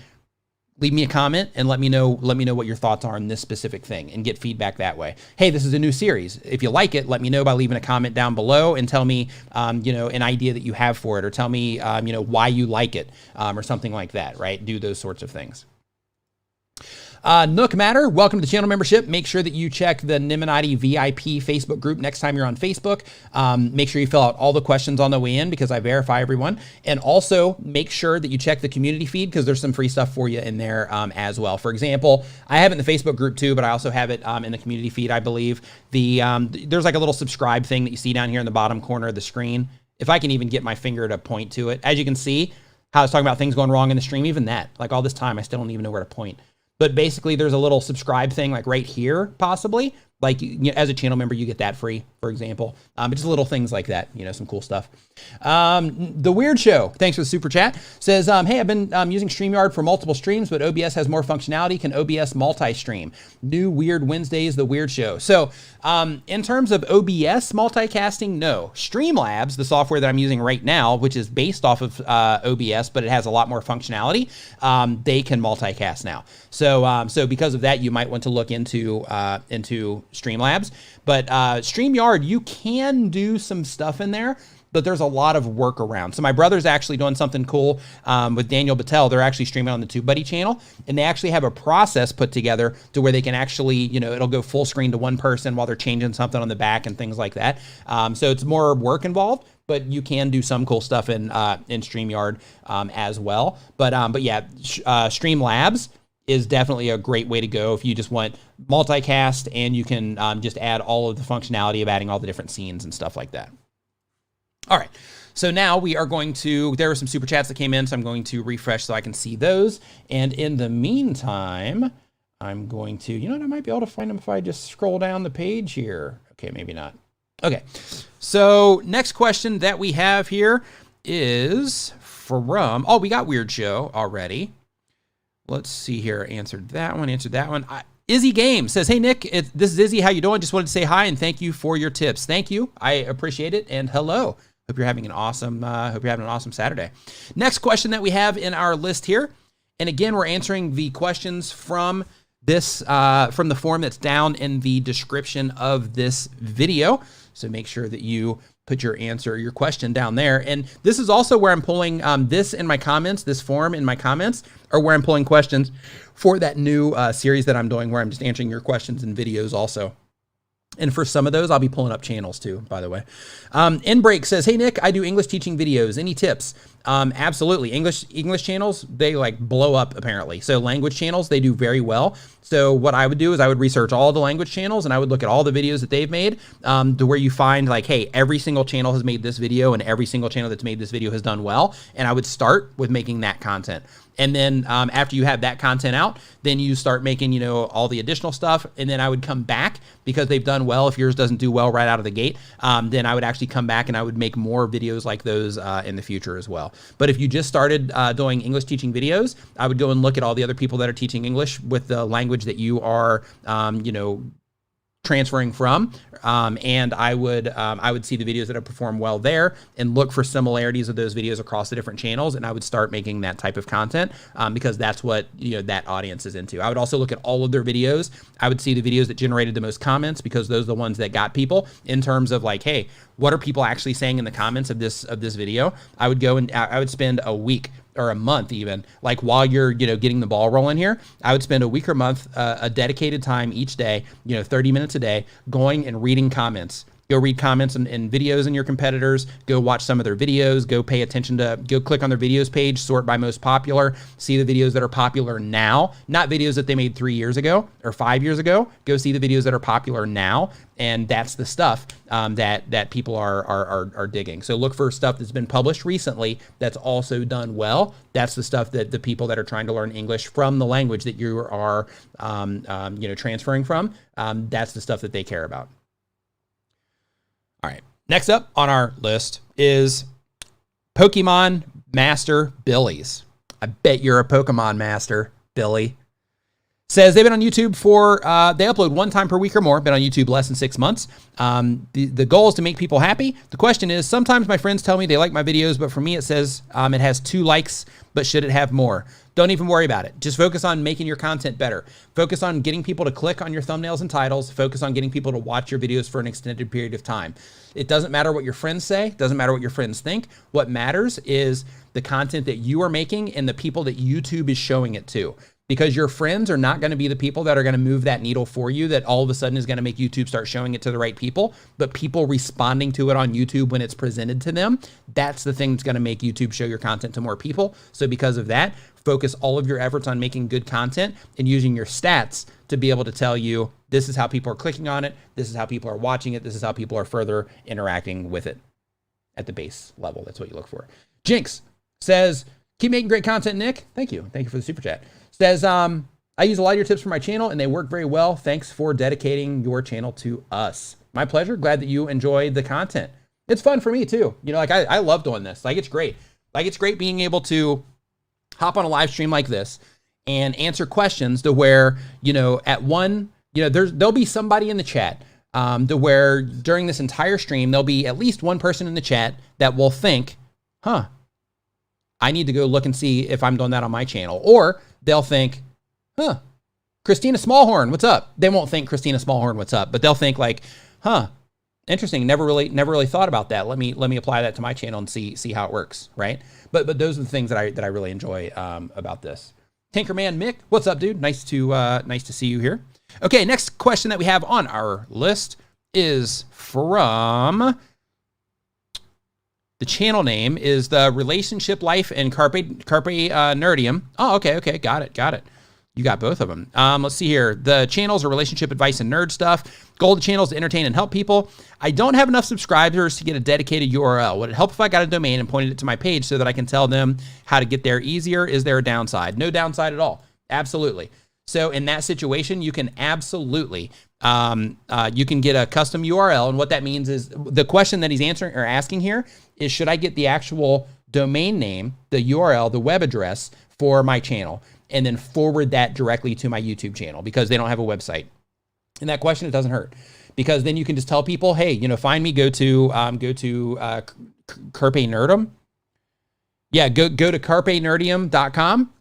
Leave me a comment and let me know what your thoughts are on this specific thing, and get feedback that way. Hey, this is a new series. If you like it, let me know by leaving a comment down below and tell me, an idea that you have for it, or tell me, why you like it, or something like that, right? Do those sorts of things. Nook Matter, welcome to the channel membership. Make sure that you check the Nimminati VIP Facebook group next time you're on Facebook. Make sure you fill out all the questions on the way in, because I verify everyone. And also make sure that you check the community feed, because there's some free stuff for you in there as well. For example, I have it in the Facebook group too, but I also have it in the community feed, I believe. There's like a little subscribe thing that you see down here in the bottom corner of the screen. If I can even get my finger to point to it. As you can see, how I was talking about things going wrong in the stream, even that, like all this time, I still don't even know where to point. But basically, there's a little subscribe thing like right here, possibly. Like as a channel member, you get that free, for example. Just little things like that, some cool stuff. The Weird Show, thanks for the super chat, says, hey, I've been using StreamYard for multiple streams, but OBS has more functionality. Can OBS multi-stream? New Weird Wednesdays, The Weird Show. So in terms of OBS multicasting, no. Streamlabs, the software that I'm using right now, which is based off of OBS, but it has a lot more functionality, they can multicast now. So because of that, you might want to look into Streamlabs. But StreamYard, you can do some stuff in there, but there's a lot of workarounds. So my brother's actually doing something cool with Daniel Battelle. They're actually streaming on the TubeBuddy channel, and they actually have a process put together to where they can actually, it'll go full screen to one person while they're changing something on the back and things like that. So it's more work involved, but you can do some cool stuff in StreamYard as well. But yeah, Streamlabs is definitely a great way to go if you just want multicast, and you can just add all of the functionality of adding all the different scenes and stuff like that. All right, so now we are going to, there were some super chats that came in, so I'm going to refresh so I can see those. And in the meantime, I'm going to, I might be able to find them if I just scroll down the page here. Okay, maybe not. Okay, so next question that we have here is from, we got Weird Show already. Let's see here. Answered that one. Izzy Game says, hey, Nick, this is Izzy. How you doing? Just wanted to say hi and thank you for your tips. Thank you. I appreciate it. And hello. Hope you're having an awesome Saturday. Next question that we have in our list here. And again, we're answering the questions from this, from the form that's down in the description of this video. So make sure that you put your answer, your question down there. And this is also where I'm pulling this in my comments, this form in my comments, or where I'm pulling questions for that new series that I'm doing where I'm just answering your questions in videos also. And for some of those, I'll be pulling up channels too, by the way. Inbreak says, hey, Nick, I do English teaching videos. Any tips? Absolutely. English channels, they like blow up apparently. So language channels, they do very well. So what I would do is I would research all the language channels and I would look at all the videos that they've made to where you find like, hey, every single channel has made this video and every single channel that's made this video has done well. And I would start with making that content. And then after you have that content out, then you start making, you know, all the additional stuff. And then I would come back because they've done well. If yours doesn't do well right out of the gate, then I would actually come back and I would make more videos like those in the future as well. But if you just started doing English teaching videos, I would go and look at all the other people that are teaching English with the language that you are, you know, transferring from, and I would see the videos that have performed well there and look for similarities of those videos across the different channels, and I would start making that type of content because that's what, you know, that audience is into. I would also look at all of their videos. I would see the videos that generated the most comments because those are the ones that got people in terms of like, hey, what are people actually saying in the comments of this video? I would go and I would spend a week or a month even, like while you're, you know, getting the ball rolling here, I would spend a week or month, a dedicated time each day, you know, 30 minutes a day, going and reading comments. Go read comments and videos in your competitors, go watch some of their videos, go pay attention to, go click on their videos page, sort by most popular, see the videos that are popular now, not videos that they made 3 years ago or 5 years ago, go see the videos that are popular now. And that's the stuff that people are digging. So look for stuff that's been published recently that's also done well. That's the stuff that the people that are trying to learn English from the language that you are, you know, transferring from, that's the stuff that they care about. All right, next up on our list is Pokemon Master Billy's. I bet you're a Pokemon Master, Billy. Says they've been on YouTube for, they upload 1 time per week or more, been on YouTube less than 6 months. The goal is to make people happy. The question is, sometimes my friends tell me they like my videos, but for me it says it has 2 likes, but should it have more? Don't even worry about it. Just focus on making your content better. Focus on getting people to click on your thumbnails and titles. Focus on getting people to watch your videos for an extended period of time. It doesn't matter what your friends say. It doesn't matter what your friends think. What matters is the content that you are making and the people that YouTube is showing it to. Because your friends are not going to be the people that are going to move that needle for you, that all of a sudden is going to make YouTube start showing it to the right people, but people responding to it on YouTube when it's presented to them, that's the thing that's going to make YouTube show your content to more people. So because of that, focus all of your efforts on making good content and using your stats to be able to tell you, this is how people are clicking on it, this is how people are watching it, this is how people are further interacting with it at the base level. That's what you look for. Jinx says, keep making great content, Nick. Thank you. Thank you for the super chat. Says, I use a lot of your tips for my channel and they work very well. Thanks for dedicating your channel to us. My pleasure. Glad that you enjoyed the content. It's fun for me too. You know, like I love doing this. Like it's great. Like it's great being able to hop on a live stream like this and answer questions to where, you know, at one, you know, there'll be somebody in the chat to where during this entire stream, there'll be at least one person in the chat that will think, huh, I need to go look and see if I'm doing that on my channel. Or they'll think, huh, Christina Smallhorn, what's up? They won't think Christina Smallhorn, what's up? But they'll think like, huh, interesting. Never really thought about that. Let me apply that to my channel and see how it works, right? But those are the things that I really enjoy about this. Tinkerman Mick, what's up, dude? Nice to see you here. Okay, next question that we have on our list is from, the channel name is the Relationship Life and Carpe Nerdium. Oh, okay, got it. You got both of them. Let's see here. The channels are relationship advice and nerd stuff. Goal of the channel is to entertain and help people. I don't have enough subscribers to get a dedicated URL. Would it help if I got a domain and pointed it to my page so that I can tell them how to get there easier? Is there a downside? No downside at all. Absolutely. So in that situation, you can absolutely, you can get a custom URL. And what that means is the question that he's answering or asking here is, should I get the actual domain name, the URL, the web address for my channel, and then forward that directly to my YouTube channel because they don't have a website? And that question, it doesn't hurt, because then you can just tell people, hey, you know, find me, go to Carpe Nerdum. Yeah, go to carpenerdium.com.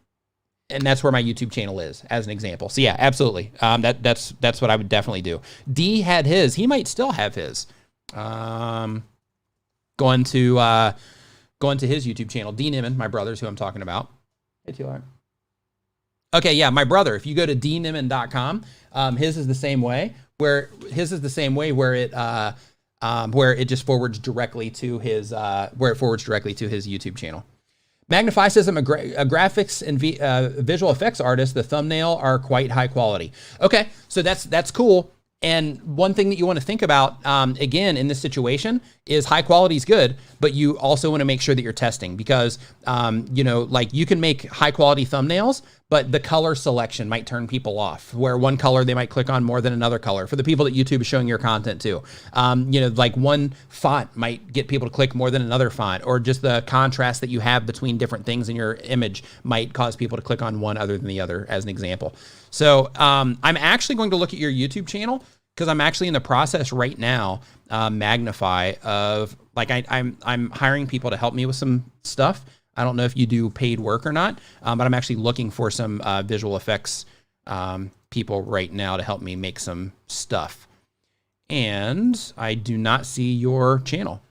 And that's where my YouTube channel is, as an example. So yeah, absolutely. That's what I would definitely do. D had his. He might still have his. Going to his YouTube channel, Dee Nimmin, my brother's who I'm talking about. Hey, Taylor. Okay, yeah, my brother. If you go to deenimmin.com, his is the same way. Where it just forwards directly to his YouTube channel. Magnify says I'm a graphics and visual effects artist. The thumbnail are quite high quality. Okay, so that's cool. And one thing that you want to think about, again, in this situation is high quality is good, but you also want to make sure that you're testing because, like you can make high quality thumbnails, but the color selection might turn people off where one color they might click on more than another color for the people that YouTube is showing your content to. Like one font might get people to click more than another font, or just the contrast that you have between different things in your image might cause people to click on one other than the other, as an example. So I'm actually going to look at your YouTube channel because I'm actually in the process right now, Magnify, of like I'm hiring people to help me with some stuff. I don't know if you do paid work or not, but I'm actually looking for some visual effects people right now to help me make some stuff. And I do not see your channel.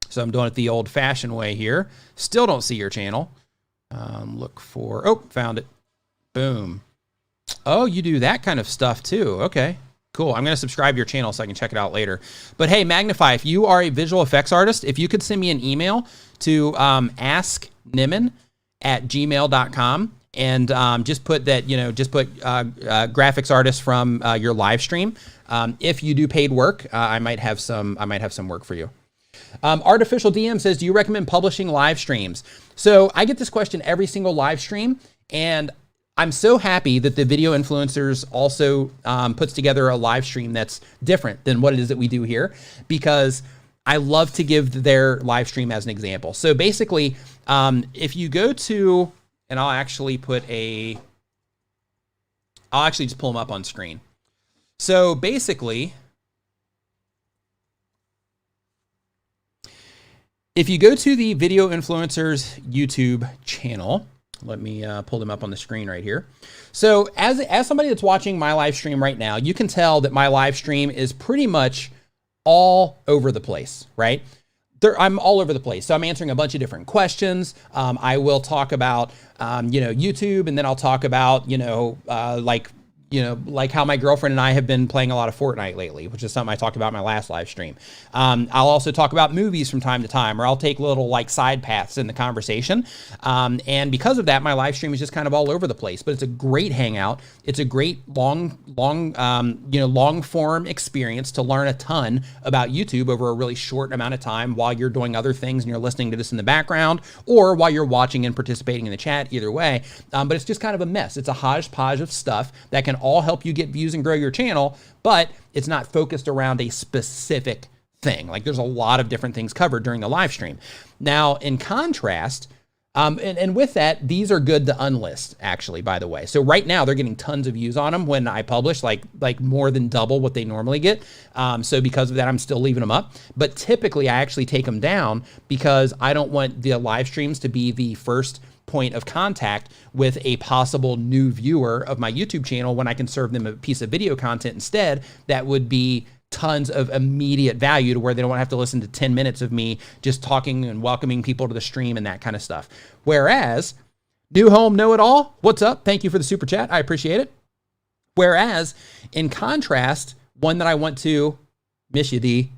So I'm doing it the old fashioned way here. Still don't see your channel. Look for, oh, found it. Boom. Oh, you do that kind of stuff too. Okay, cool. I'm going to subscribe to your channel so I can check it out later. But hey, Magnify, if you are a visual effects artist, if you could send me an email to asknimmin@gmail.com and just put that, graphics artist from your live stream. If you do paid work, I might have some work for you. Artificial DM says, do you recommend publishing live streams? So I get this question every single live stream, and I'm so happy that the Video Influencers also puts together a live stream that's different than what it is that we do here, because I love to give their live stream as an example. So basically, if you go to, and I'll actually just pull them up on screen. So basically, if you go to the Video Influencers YouTube channel, let me pull them up on the screen right here. So as somebody that's watching my live stream right now, you can tell that my live stream is pretty much all over the place, right? I'm all over the place. So I'm answering a bunch of different questions. I will talk about, YouTube, and then I'll talk about, like how my girlfriend and I have been playing a lot of Fortnite lately, which is something I talked about in my last live stream. I'll also talk about movies from time to time, or I'll take little like side paths in the conversation. And because of that, my live stream is just kind of all over the place, but it's a great hangout. It's a great long form experience to learn a ton about YouTube over a really short amount of time while you're doing other things and you're listening to this in the background, or while you're watching and participating in the chat, either way. But it's just kind of a mess. It's a hodgepodge of stuff that can all help you get views and grow your channel, but it's not focused around a specific thing. Like there's a lot of different things covered during the live stream. Now, in contrast, and with that, these are good to unlist, actually, by the way. So right now they're getting tons of views on them when I publish, like more than double what they normally get. So because of that, I'm still leaving them up. But typically I actually take them down because I don't want the live streams to be the first point of contact with a possible new viewer of my YouTube channel when I can serve them a piece of video content instead that would be tons of immediate value to where they don't have to listen to 10 minutes of me just talking and welcoming people to the stream and that kind of stuff. Whereas New Home Know-It-All, what's up? Thank you for the super chat. I appreciate it. Whereas in contrast, one that I want to miss you, D.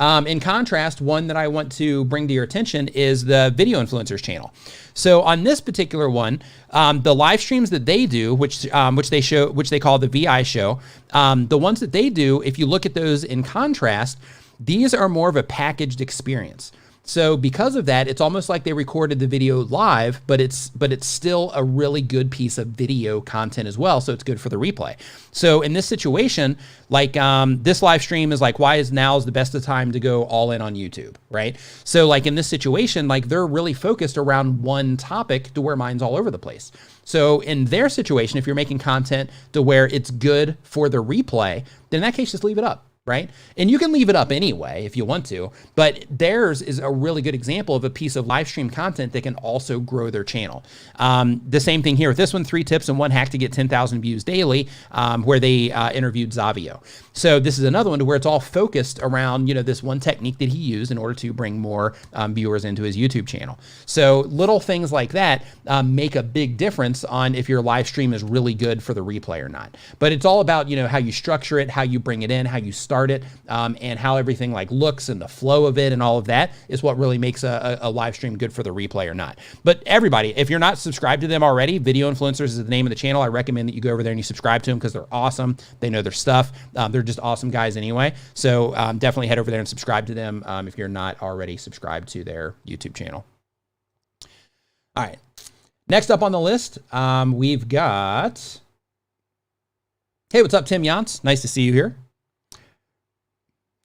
In contrast, one that I want to bring to your attention is the Video Influencers channel. So on this particular one, the live streams that they do, which they call the VI show, the ones that they do, if you look at those in contrast, these are more of a packaged experience. So because of that, it's almost like they recorded the video live, but it's still a really good piece of video content as well. So it's good for the replay. So in this situation, like this live stream is like, why is now the best of time to go all in on YouTube, right? So like in this situation, like they're really focused around one topic to where mine's all over the place. So in their situation, if you're making content to where it's good for the replay, then in that case, just leave it up. right? And you can leave it up anyway if you want to, but theirs is a really good example of a piece of live stream content that can also grow their channel. The same thing here with this one, 3 tips and 1 hack to get 10,000 views daily, where they interviewed Zavio. So this is another one to where it's all focused around, you know, this one technique that he used in order to bring more viewers into his YouTube channel. So little things like that make a big difference on if your live stream is really good for the replay or not. But it's all about, you know, how you structure it, how you bring it in, how you start it, and how everything like looks and the flow of it and all of that is what really makes a live stream good for the replay or not. But everybody, if you're not subscribed to them already, Video Influencers is the name of the channel. I recommend that you go over there and you subscribe to them because they're awesome. They know their stuff. They're just awesome guys anyway. So definitely head over there and subscribe to them if you're not already subscribed to their YouTube channel. All right. Next up on the list, we've got, hey, what's up, Tim Yance? Nice to see you here.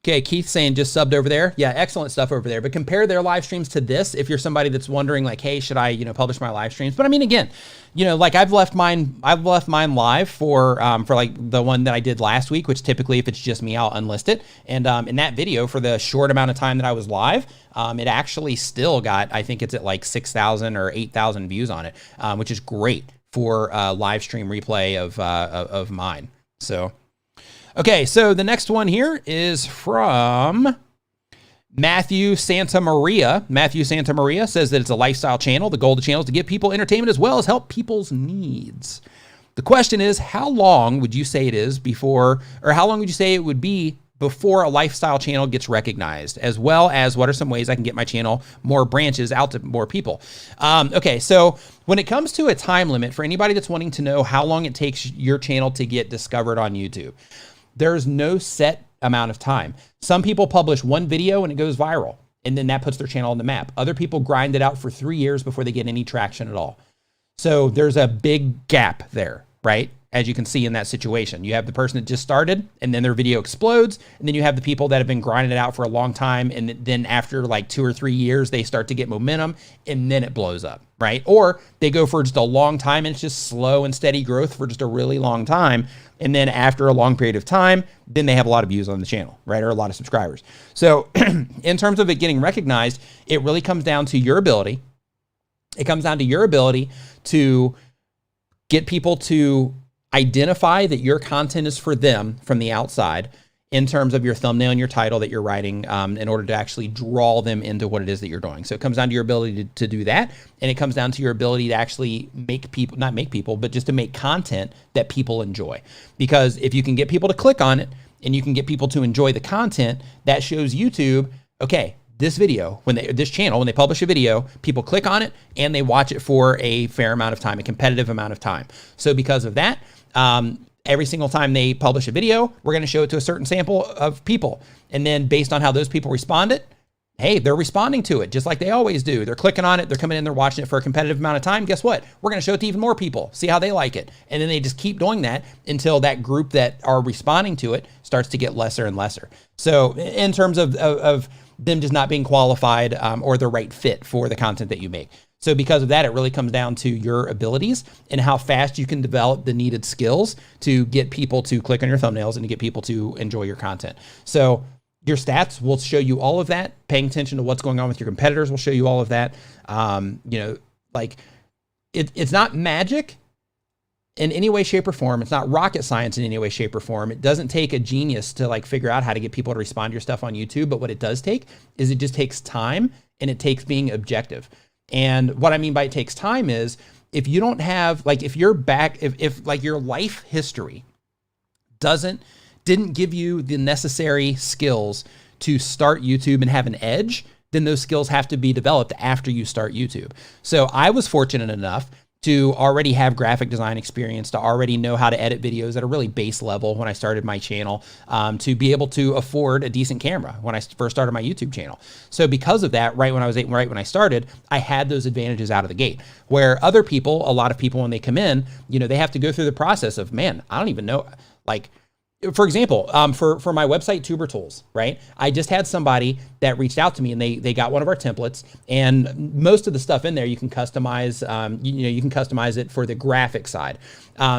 Okay, Keith saying just subbed over there. Yeah, excellent stuff over there. But compare their live streams to this if you're somebody that's wondering like, hey, should I, you know, publish my live streams? But I mean, again, you know, like I've left mine live for like the one that I did last week, which typically if it's just me, I'll unlist it. And in that video for the short amount of time that I was live, it actually still got, I think it's at like 6,000 or 8,000 views on it, which is great for a live stream replay of mine. So. Okay, so the next one here is from Matthew Santamaria. Matthew Santamaria says that it's a lifestyle channel. The goal of the channel is to give people entertainment as well as help people's needs. The question is, how long would you say it is before, or how long would you say it would be before a lifestyle channel gets recognized, as well as what are some ways I can get my channel more branches out to more people? Okay, so when it comes to a time limit, for anybody that's wanting to know how long it takes your channel to get discovered on YouTube, there's no set amount of time. Some people publish one video and it goes viral, and then that puts their channel on the map. Other people grind it out for 3 years before they get any traction at all. So there's a big gap there, right? As you can see in that situation, you have the person that just started and then their video explodes. And then you have the people that have been grinding it out for a long time. And then after like 2 or 3 years, they start to get momentum and then it blows up, right? Or they go for just a long time and it's just slow and steady growth for just a really long time. And then after a long period of time, then they have a lot of views on the channel, right? Or a lot of subscribers. So in terms of it getting recognized, it really comes down to your ability. It comes down to your ability to get people to identify that your content is for them from the outside in terms of your thumbnail and your title that you're writing in order to actually draw them into what it is that you're doing. So it comes down to your ability to do that. And it comes down to your ability to actually make people, not make people, but just to make content that people enjoy. Because if you can get people to click on it and you can get people to enjoy the content, that shows YouTube, okay, this video, this channel, when they publish a video, people click on it and they watch it for a fair amount of time, a competitive amount of time. So because of that, every single time they publish a video, we're going to show it to a certain sample of people. And then based on how those people responded, hey, they're responding to it just like they always do. They're clicking on it. They're coming in, they're watching it for a competitive amount of time. Guess what? We're going to show it to even more people, see how they like it. And then they just keep doing that until that group that are responding to it starts to get lesser and lesser. So in terms of them just not being qualified or the right fit for the content that you make. So because of that, it really comes down to your abilities and how fast you can develop the needed skills to get people to click on your thumbnails and to get people to enjoy your content. So your stats will show you all of that. Paying attention to what's going on with your competitors will show you all of that. You know, like it's not magic in any way, shape, or form. It's not rocket science in any way, shape, or form. It doesn't take a genius to like figure out how to get people to respond to your stuff on YouTube. But what it does take is it just takes time and it takes being objective. And what I mean by it takes time is if you don't have, like, if you're back, if like your life history didn't give you the necessary skills to start YouTube and have an edge, then those skills have to be developed after you start YouTube. So I was fortunate enough to already have graphic design experience, to already know how to edit videos at a really base level when I started my channel, to be able to afford a decent camera when I first started my YouTube channel. So because of that, right when I started, I had those advantages out of the gate. Where other people, a lot of people when they come in, you know, they have to go through the process of, man, I don't even know, like, For example, for my website, Tuber Tools, right? I just had somebody that reached out to me and they got one of our templates, and most of the stuff in there you can customize. You can customize it for the graphic side.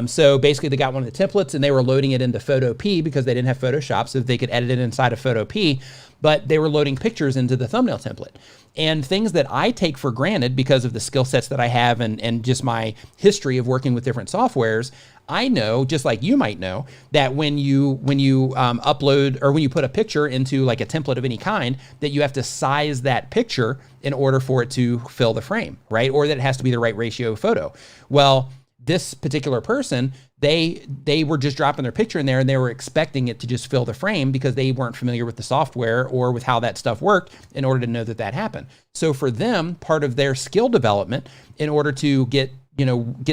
So basically, they got one of the templates and they were loading it into Photo P because they didn't have Photoshop, so they could edit it inside of Photo P. But they were loading pictures into the thumbnail template. And things that I take for granted because of the skill sets that I have and just my history of working with different softwares, I know, just like you might know, that when you upload or when you put a picture into like a template of any kind, that you have to size that picture in order for it to fill the frame, right? Or that it has to be the right ratio photo. Well, this particular person, they were just dropping their picture in there and they were expecting it to just fill the frame because they weren't familiar with the software or with how that stuff worked in order to know that that happened. So for them, part of their skill development in order to get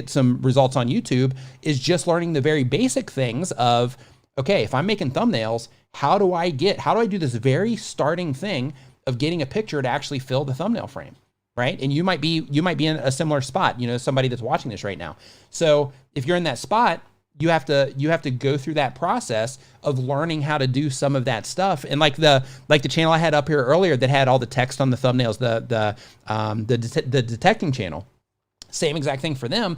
some results on YouTube is just learning the very basic things of, okay, if I'm making thumbnails, how do I do this very starting thing of getting a picture to actually fill the thumbnail frame? Right? And you might be in a similar spot, somebody that's watching this right now. So if you're in that spot, you have to go through that process of learning how to do some of that stuff. And like the channel I had up here earlier that had all the text on the thumbnails, the detecting channel, same exact thing for them.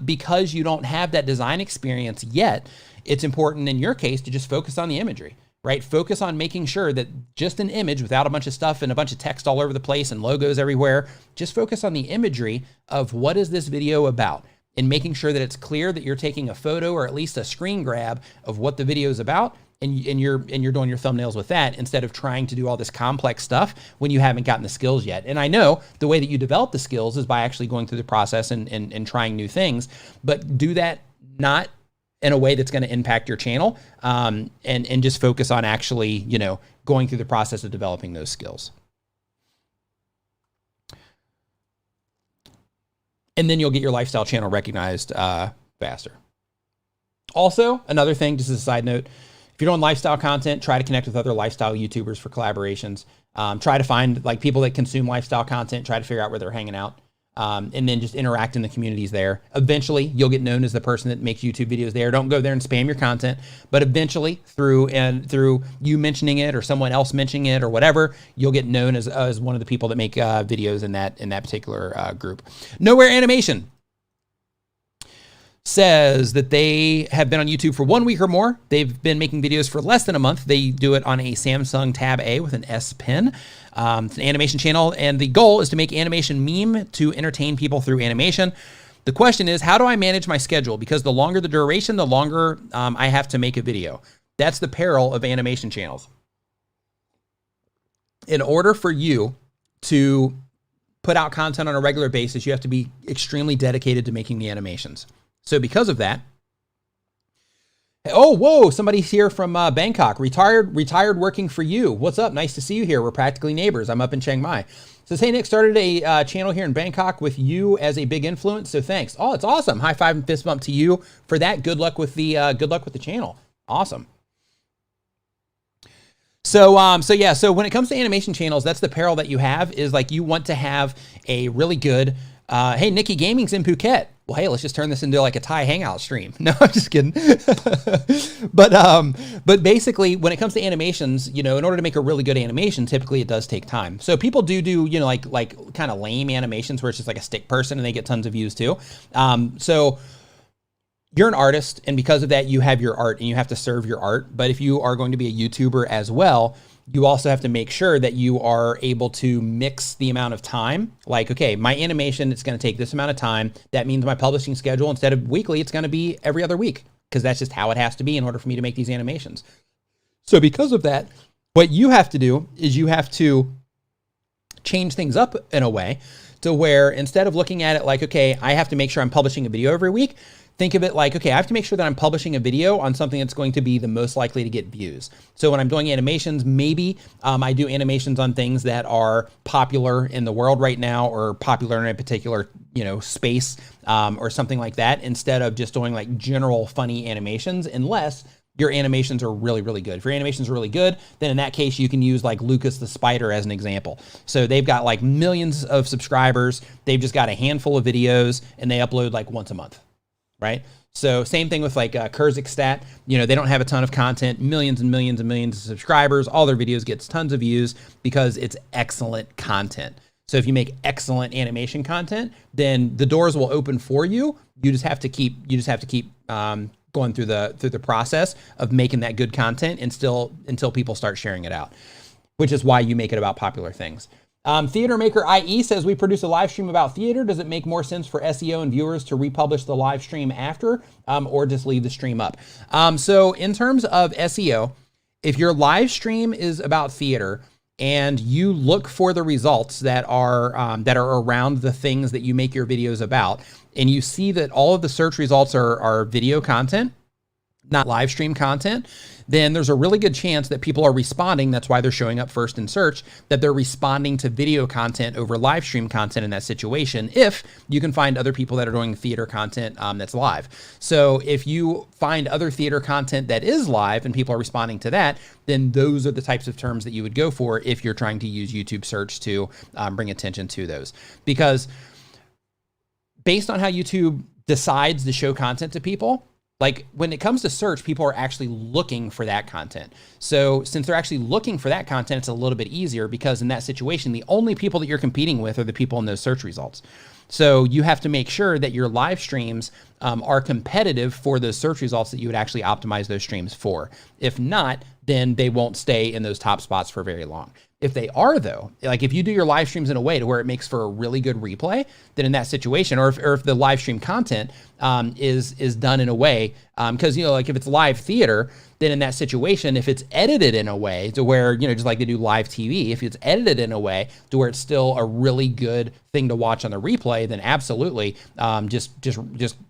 Because you don't have that design experience yet, it's important in your case to just focus on the imagery. Right? Focus on making sure that just an image without a bunch of stuff and a bunch of text all over the place and logos everywhere. Just focus on the imagery of what is this video about and making sure that it's clear that you're taking a photo or at least a screen grab of what the video is about. And you're doing your thumbnails with that instead of trying to do all this complex stuff when you haven't gotten the skills yet. And I know the way that you develop the skills is by actually going through the process and trying new things, but do that not in a way that's going to impact your channel, and just focus on actually, going through the process of developing those skills. And then you'll get your lifestyle channel recognized faster. Also, another thing, just as a side note, if you're doing lifestyle content, try to connect with other lifestyle YouTubers for collaborations. Try to find like people that consume lifestyle content, try to figure out where they're hanging out. And then just interact in the communities there. Eventually, you'll get known as the person that makes YouTube videos there. Don't go there and spam your content, but eventually through you mentioning it or someone else mentioning it or whatever, you'll get known as one of the people that make videos in that particular group. Nowhere Animation says that they have been on YouTube for 1 week or more. They've been making videos for less than a month. They do it on a Samsung Tab A with an S Pen. It's an animation channel, and the goal is to make animation meme to entertain people through animation. The question is, how do I manage my schedule? Because the longer the duration, the longer I have to make a video. That's the peril of animation channels. In order for you to put out content on a regular basis, you have to be extremely dedicated to making the animations. So because of that, oh, whoa, somebody's here from Bangkok, retired working for you. What's up? Nice to see you here. We're practically neighbors. I'm up in Chiang Mai. Says, hey, Nick, started a channel here in Bangkok with you as a big influence. So thanks. Oh, it's awesome. High five and fist bump to you for that. Good luck with the channel. Awesome. So when it comes to animation channels, that's the peril that you have is like you want to have a really good, hey, Nikki Gaming's in Phuket. Well, hey, let's just turn this into like a Thai hangout stream. No, I'm just kidding. But basically, when it comes to animations, in order to make a really good animation, typically it does take time. So people do like kind of lame animations where it's just like a stick person and they get tons of views too. So you're an artist, and because of that, you have your art and you have to serve your art. But if you are going to be a YouTuber as well, you also have to make sure that you are able to mix the amount of time. Like, okay, my animation, it's going to take this amount of time. That means my publishing schedule, instead of weekly, it's going to be every other week, because that's just how it has to be in order for me to make these animations. So because of that, what you have to do is you have to change things up in a way to where instead of looking at it like, okay, I have to make sure I'm publishing a video every week, think of it like, okay, I have to make sure that I'm publishing a video on something that's going to be the most likely to get views. So when I'm doing animations, maybe I do animations on things that are popular in the world right now or popular in a particular, space or something like that, instead of just doing like general funny animations, unless your animations are really, really good. If your animations are really good, then in that case, you can use like Lucas the Spider as an example. So they've got like millions of subscribers. They've just got a handful of videos and they upload like once a month. Right? So same thing with like Kurzgesagt. You know, they don't have a ton of content, millions and millions and millions of subscribers. All their videos gets tons of views because it's excellent content. So if you make excellent animation content, then the doors will open for you. You just have to keep going through the process of making that good content and until people start sharing it out, which is why you make it about popular things. Theater Maker IE says, we produce a live stream about theater. Does it make more sense for SEO and viewers to republish the live stream after, or just leave the stream up? So in terms of SEO, if your live stream is about theater and you look for the results that are around the things that you make your videos about, and you see that all of the search results are video content, not live stream content, then there's a really good chance that people are responding. That's why they're showing up first in search, that they're responding to video content over live stream content in that situation, if you can find other people that are doing theater content that's live. So if you find other theater content that is live and people are responding to that, then those are the types of terms that you would go for if you're trying to use YouTube search to bring attention to those. Because based on how YouTube decides to show content to people, like when it comes to search, people are actually looking for that content. So since they're actually looking for that content, it's a little bit easier because in that situation, the only people that you're competing with are the people in those search results. So you have to make sure that your live streams are competitive for those search results that you would actually optimize those streams for. If not, then they won't stay in those top spots for very long. If they are though, like if you do your live streams in a way to where it makes for a really good replay, then in that situation, or if the live stream content is done in a way, because, you know, like if it's live theater, then in that situation, if it's edited in a way to where, you know, just like they do live TV, if it's edited in a way to where it's still a really good thing to watch on the replay, then absolutely just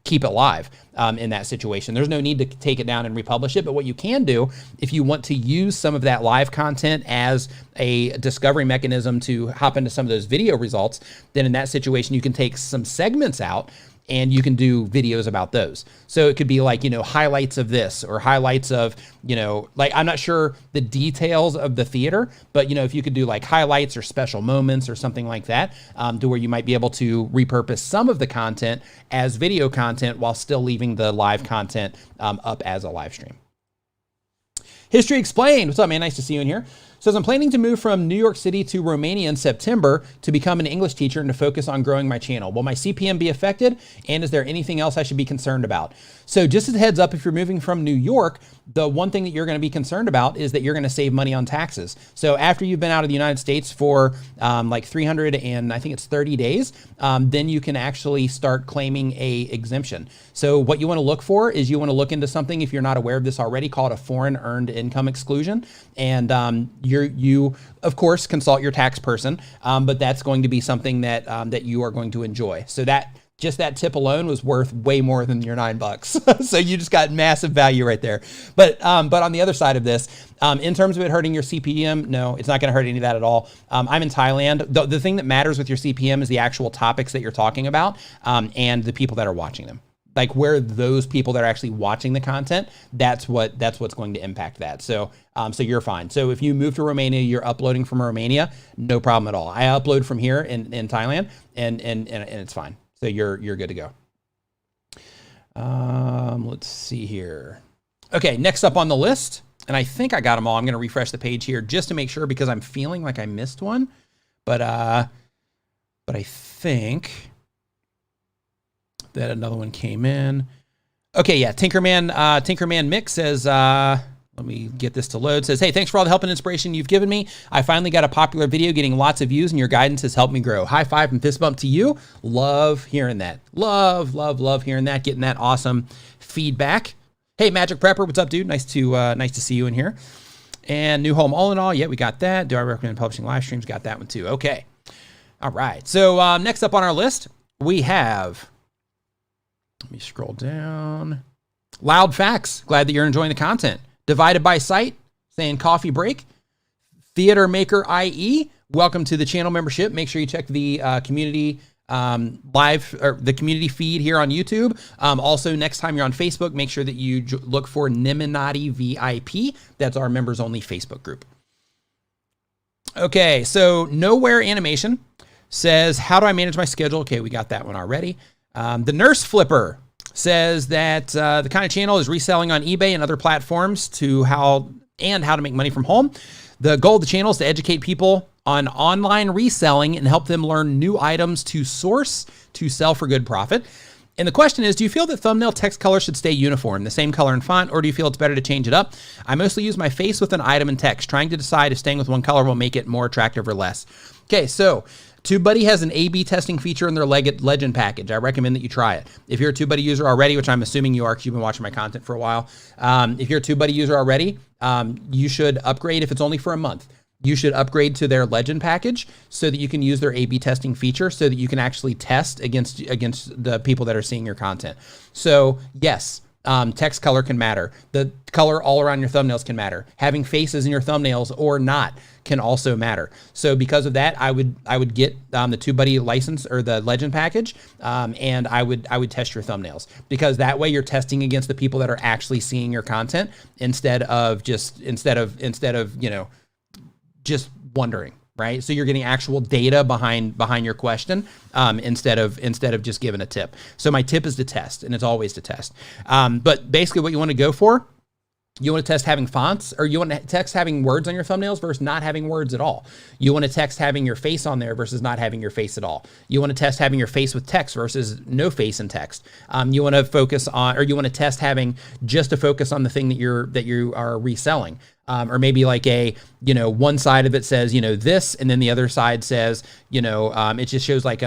keep it live in that situation. There's no need to take it down and republish it. But what you can do, if you want to use some of that live content as a discovery mechanism to hop into some of those video results, then in that situation, you can take some segments out and you can do videos about those. So it could be like, you know, highlights of this or highlights of, you know, like, I'm not sure the details of the theater, but, you know, if you could do like highlights or special moments or something like that, to where you might be able to repurpose some of the content as video content while still leaving the live content up as a live stream. History Explained. What's up, man? Nice to see you in here. Says, I'm planning to move from New York City to Romania in September to become an English teacher and to focus on growing my channel. Will my CPM be affected? And is there anything else I should be concerned about? So just as a heads up, if you're moving from New York, the one thing that you're going to be concerned about is that you're going to save money on taxes. So after you've been out of the United States for like 330 days, then you can actually start claiming a exemption. So what you want to look for is you want to look into something, if you're not aware of this already, called a foreign earned income exclusion. And you of course consult your tax person, but that's going to be something that that you are going to enjoy. So just that tip alone was worth way more than your $9. So you just got massive value right there. But on the other side of this, in terms of it hurting your CPM, no, it's not going to hurt any of that at all. I'm in Thailand. The thing that matters with your CPM is the actual topics that you're talking about, and the people that are watching them. Like where those people that are actually watching the content, that's what's going to impact that. So so you're fine. So if you move to Romania, you're uploading from Romania, no problem at all. I upload from here in Thailand, and it's fine. So you're good to go. Let's see here. Okay, next up on the list, and I think I got them all. I'm going to refresh the page here just to make sure because I'm feeling like I missed one, but I think that another one came in. Okay, yeah, Tinkerman Mick says, let me get this to load. Says, hey, thanks for all the help and inspiration you've given me. I finally got a popular video getting lots of views and your guidance has helped me grow. High five and fist bump to you. Love hearing that. Love hearing that, getting that awesome feedback. Hey, Magic Prepper, what's up, dude? Nice to see you in here. And New Home All in All, yeah, we got that. Do I recommend publishing live streams? Got that one too. Okay. All right. So next up on our list, we have, let me scroll down. Loud Facts. Glad that you're enjoying the content. Divided by Sight, saying coffee break. Theater Maker IE, welcome to the channel membership. Make sure you check the community live, or the community feed here on YouTube. Also, next time you're on Facebook, make sure that you look for Nimminati VIP. That's our members only Facebook group. Okay, so Nowhere Animation says, how do I manage my schedule? Okay, we got that one already. The Nurse Flipper says that the kind of channel is reselling on eBay and other platforms to how to make money from home. The goal of the channel is to educate people on online reselling and help them learn new items to source to sell for good profit. And the question is, do you feel that thumbnail text color should stay uniform, the same color and font, or do you feel it's better to change it up? I mostly use my face with an item and text, trying to decide if staying with one color will make it more attractive or less. Okay, so TubeBuddy has an A/B testing feature in their legend package. I recommend that you try it. If you're a TubeBuddy user already, which I'm assuming you are because you've been watching my content for a while, if you're a TubeBuddy user already, you should upgrade if it's only for a month. You should upgrade to their legend package so that you can use their A/B testing feature so that you can actually test against the people that are seeing your content. So yes, text color can matter. The color all around your thumbnails can matter. Having faces in your thumbnails or not can also matter. So because of that, I would get the TubeBuddy license or the legend package, and I would test your thumbnails, because that way you're testing against the people that are actually seeing your content instead of just wondering, right? So you're getting actual data behind your question instead of just giving a tip. So my tip is to test, and it's always to test. But basically what you want to go for, you want to test having fonts, or you want to text having words on your thumbnails versus not having words at all. You want to text having your face on there versus not having your face at all. You want to test having your face with text versus no face and text. You want to focus on, or you want to test having just to focus on the thing that you are reselling. Or maybe like one side of it says, this, and then the other side says, it just shows like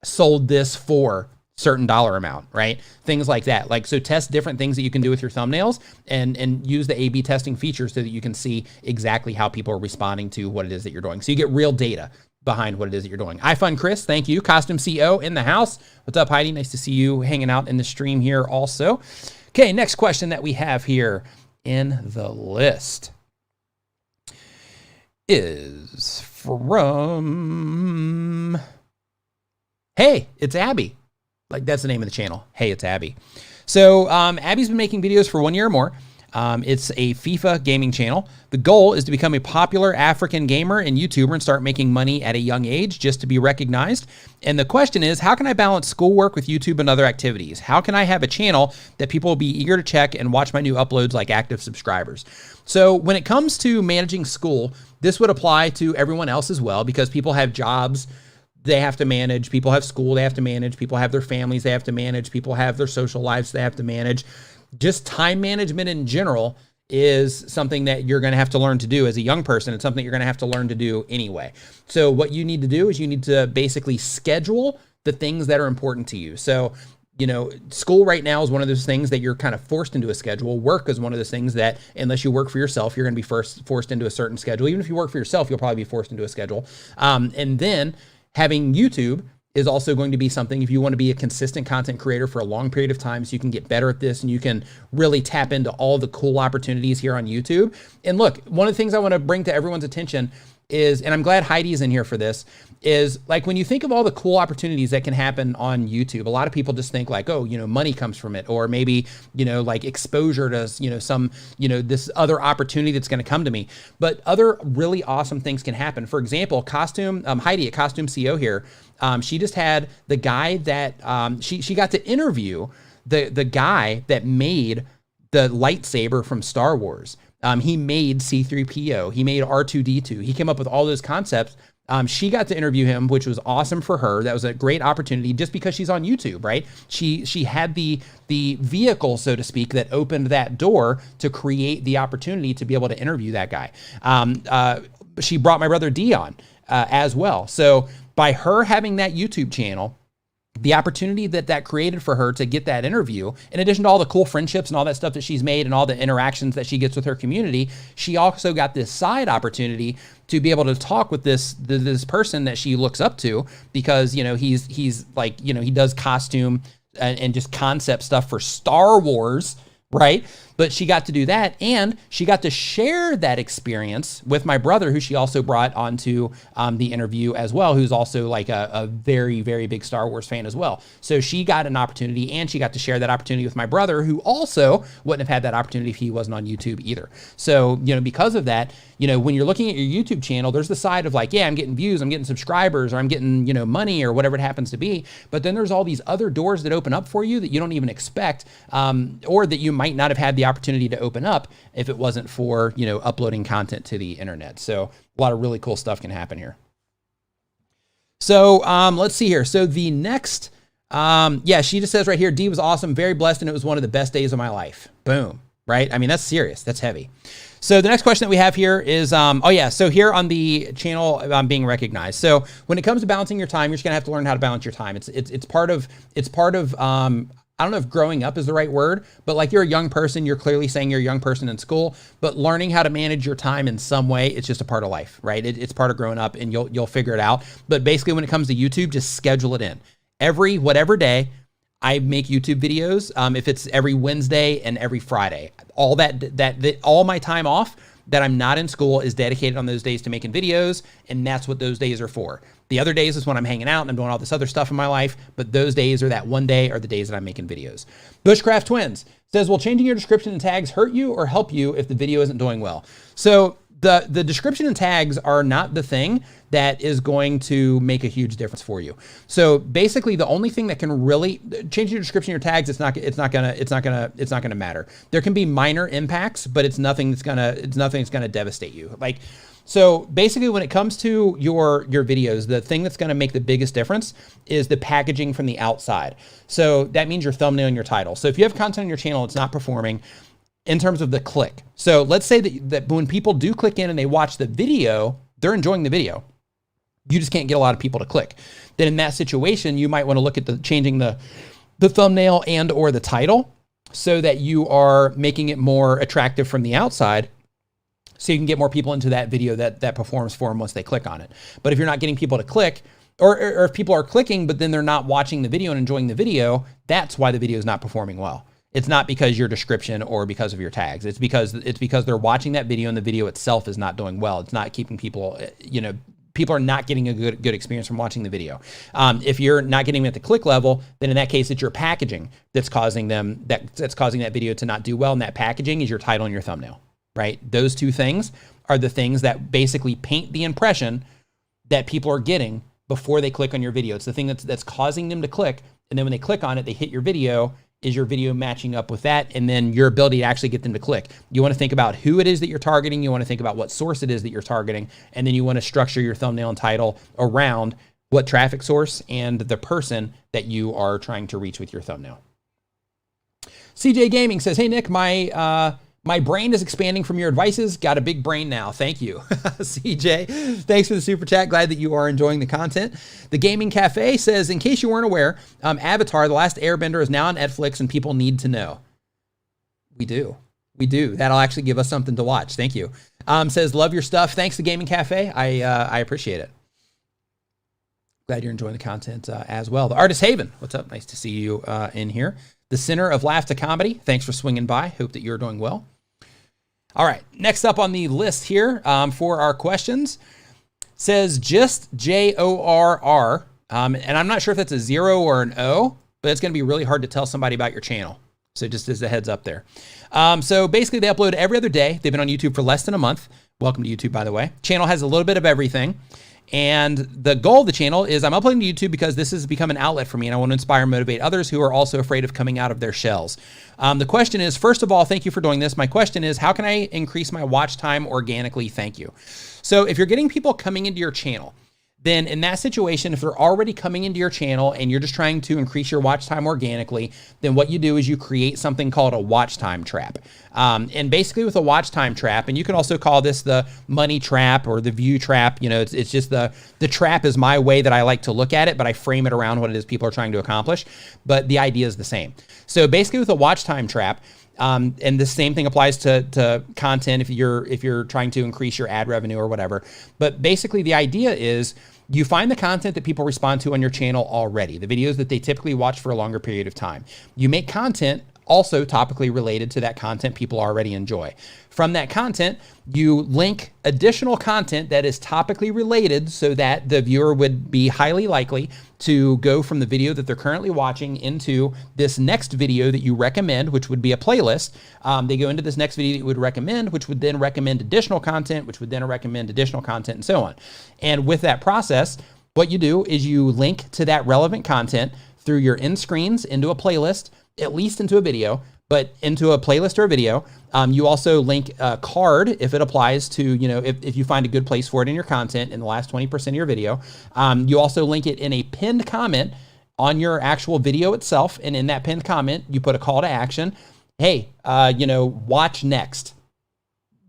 sold this for certain dollar amount, right? Things like that. So test different things that you can do with your thumbnails and use the A/B testing feature so that you can see exactly how people are responding to what it is that you're doing. So you get real data behind what it is that you're doing. iFun Chris, thank you. Costume CO in the house. What's up, Heidi? Nice to see you hanging out in the stream here also. Okay, next question that we have here in the list is from, hey, it's Abby. That's the name of the channel. Hey, it's Abby. So Abby's been making videos for 1 year or more. It's a FIFA gaming channel. The goal is to become a popular African gamer and YouTuber and start making money at a young age just to be recognized. And the question is, how can I balance schoolwork with YouTube and other activities? How can I have a channel that people will be eager to check and watch my new uploads like active subscribers? So when it comes to managing school, this would apply to everyone else as well, because people have jobs they have to manage, people have school they have to manage, people have their families they have to manage, people have their social lives they have to manage. Just time management in general is something that you're going to have to learn to do as a young person. It's something you're going to have to learn to do anyway. So what you need to do is you need to basically schedule the things that are important to you. So, school right now is one of those things that you're kind of forced into a schedule. Work is one of those things that, unless you work for yourself, you're going to be forced into a certain schedule. Even if you work for yourself, you'll probably be forced into a schedule. And then having YouTube is also going to be something if you want to be a consistent content creator for a long period of time, so you can get better at this and you can really tap into all the cool opportunities here on YouTube. And look, one of the things I want to bring to everyone's attention is, and I'm glad Heidi's in here for this, is when you think of all the cool opportunities that can happen on YouTube, a lot of people just think money comes from it, or maybe, exposure to, some, this other opportunity that's going to come to me. But other really awesome things can happen. For example, Heidi at Costume CO here, she just had the guy that, she got to interview the guy that made the lightsaber from Star Wars. He made C-3PO. He made R2-D2. He came up with all those concepts. She got to interview him, which was awesome for her. That was a great opportunity just because she's on YouTube, right? She had the vehicle, so to speak, that opened that door to create the opportunity to be able to interview that guy. She brought my brother Dee on as well. So by her having that YouTube channel, the opportunity that created for her to get that interview, in addition to all the cool friendships and all that stuff that she's made and all the interactions that she gets with her community, she also got this side opportunity to be able to talk with this person that she looks up to, because, he's he does costume and just concept stuff for Star Wars, right? But she got to do that, and she got to share that experience with my brother, who she also brought onto the interview as well, who's also like a very, very big Star Wars fan as well. So she got an opportunity, and she got to share that opportunity with my brother, who also wouldn't have had that opportunity if he wasn't on YouTube either. So, because of that, when you're looking at your YouTube channel, there's the side of like, yeah, I'm getting views, I'm getting subscribers, or I'm getting, money or whatever it happens to be. But then there's all these other doors that open up for you that you don't even expect, or that you might not have had the opportunity to open up if it wasn't for, uploading content to the internet. So a lot of really cool stuff can happen here. So let's see here. So the next, she just says right here, Dee was awesome, very blessed, and it was one of the best days of my life. Boom. Right? I mean, that's serious. That's heavy. So the next question that we have here is, so here on the channel, being recognized. So when it comes to balancing your time, you're just gonna have to learn how to balance your time. It's part of, I don't know if growing up is the right word, but like you're a young person, you're clearly saying you're a young person in school, but learning how to manage your time in some way, it's just a part of life, right? It's part of growing up, and you'll figure it out. But basically when it comes to YouTube, just schedule it in. Whatever day, I make YouTube videos. If it's every Wednesday and every Friday, all all my time off that I'm not in school is dedicated on those days to making videos, and that's what those days are for. The other days is when I'm hanging out and I'm doing all this other stuff in my life, but those days, or that one day, are the days that I'm making videos. Bushcraft Twins says, will changing your description and tags hurt you or help you if the video isn't doing well? So the description and tags are not the thing that is going to make a huge difference for you. So basically, the only thing that can really change your description, your tags, it's not gonna matter. There can be minor impacts, but it's nothing that's gonna devastate you. So basically, when it comes to your videos, the thing that's gonna make the biggest difference is the packaging from the outside. So that means your thumbnail and your title. So if you have content on your channel, it's not performing in terms of the click. So let's say that when people do click in and they watch the video, they're enjoying the video. You just can't get a lot of people to click. Then in that situation, you might want to look at changing the thumbnail and or the title so that you are making it more attractive from the outside, so you can get more people into that video that performs for them once they click on it. But if you're not getting people to click, or if people are clicking, but then they're not watching the video and enjoying the video, that's why the video is not performing well. It's not because your description or because of your tags. It's because they're watching that video and the video itself is not doing well. It's not keeping people, people are not getting a good experience from watching the video. If you're not getting them at the click level, then in that case, it's your packaging that's causing that video to not do well. And that packaging is your title and your thumbnail, right? Those two things are the things that basically paint the impression that people are getting before they click on your video. It's the thing that's causing them to click. And then when they click on it, they hit your video. Is your video matching up with that? And then your ability to actually get them to click. You want to think about who it is that you're targeting. You want to think about what source it is that you're targeting. And then you want to structure your thumbnail and title around what traffic source and the person that you are trying to reach with your thumbnail. CJ Gaming says, hey Nick, my brain is expanding from your advices. Got a big brain now. Thank you, CJ. Thanks for the super chat. Glad that you are enjoying the content. The Gaming Cafe says, in case you weren't aware, Avatar, The Last Airbender is now on Netflix and people need to know. We do. That'll actually give us something to watch. Thank you. Says, love your stuff. Thanks to Gaming Cafe. I appreciate it. Glad you're enjoying the content as well. The Artist Haven. What's up? Nice to see you in here. The Center of Laugh to Comedy. Thanks for swinging by. Hope that you're doing well. All right, next up on the list here for our questions says just JORR. And I'm not sure if that's a 0 or an O, but it's going to be really hard to tell somebody about your channel. So just as a heads up there. So basically they upload every other day. They've been on YouTube for less than a month. Welcome to YouTube, by the way. Channel has a little bit of everything. And the goal of the channel is I'm uploading to YouTube because this has become an outlet for me and I want to inspire and motivate others who are also afraid of coming out of their shells. The question is, first of all, thank you for doing this. My question is, how can I increase my watch time organically? Thank you. So if you're getting people coming into your channel, then in that situation, if they're already coming into your channel and you're just trying to increase your watch time organically, then what you do is you create something called a watch time trap. And basically with a watch time trap, and you can also call this the money trap or the view trap, it's just the trap is my way that I like to look at it, but I frame it around what it is people are trying to accomplish. But the idea is the same. So basically with a watch time trap, and the same thing applies to content if you're trying to increase your ad revenue or whatever. But basically the idea is you find the content that people respond to on your channel already, the videos that they typically watch for a longer period of time. You make content also topically related to that content people already enjoy. From that content, you link additional content that is topically related so that the viewer would be highly likely to go from the video that they're currently watching into this next video that you recommend, which would be a playlist. They go into this next video that you would recommend, which would then recommend additional content, which would then recommend additional content, and so on. And with that process, what you do is you link to that relevant content through your end screens into a playlist, at least into a video, but into a playlist or a video. You also link a card if it applies to, if you find a good place for it in your content in the last 20% of your video. You also link it in a pinned comment on your actual video itself. And in that pinned comment, you put a call to action. Hey, watch next.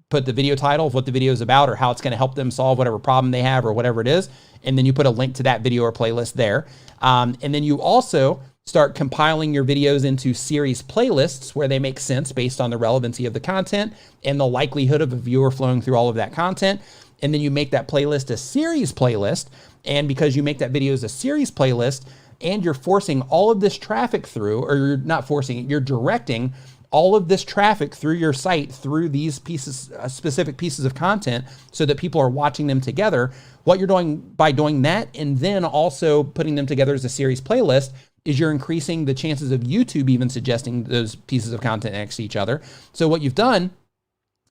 Put the video title of what the video is about or how it's going to help them solve whatever problem they have or whatever it is. And then you put a link to that video or playlist there. And then you also start compiling your videos into series playlists where they make sense based on the relevancy of the content and the likelihood of a viewer flowing through all of that content. And then you make that playlist a series playlist. And because you make that video as a series playlist and you're forcing all of this traffic through, or you're not forcing it, you're directing all of this traffic through your site through these pieces, specific pieces of content so that people are watching them together. What you're doing by doing that and then also putting them together as a series playlist is you're increasing the chances of YouTube even suggesting those pieces of content next to each other. So what you've done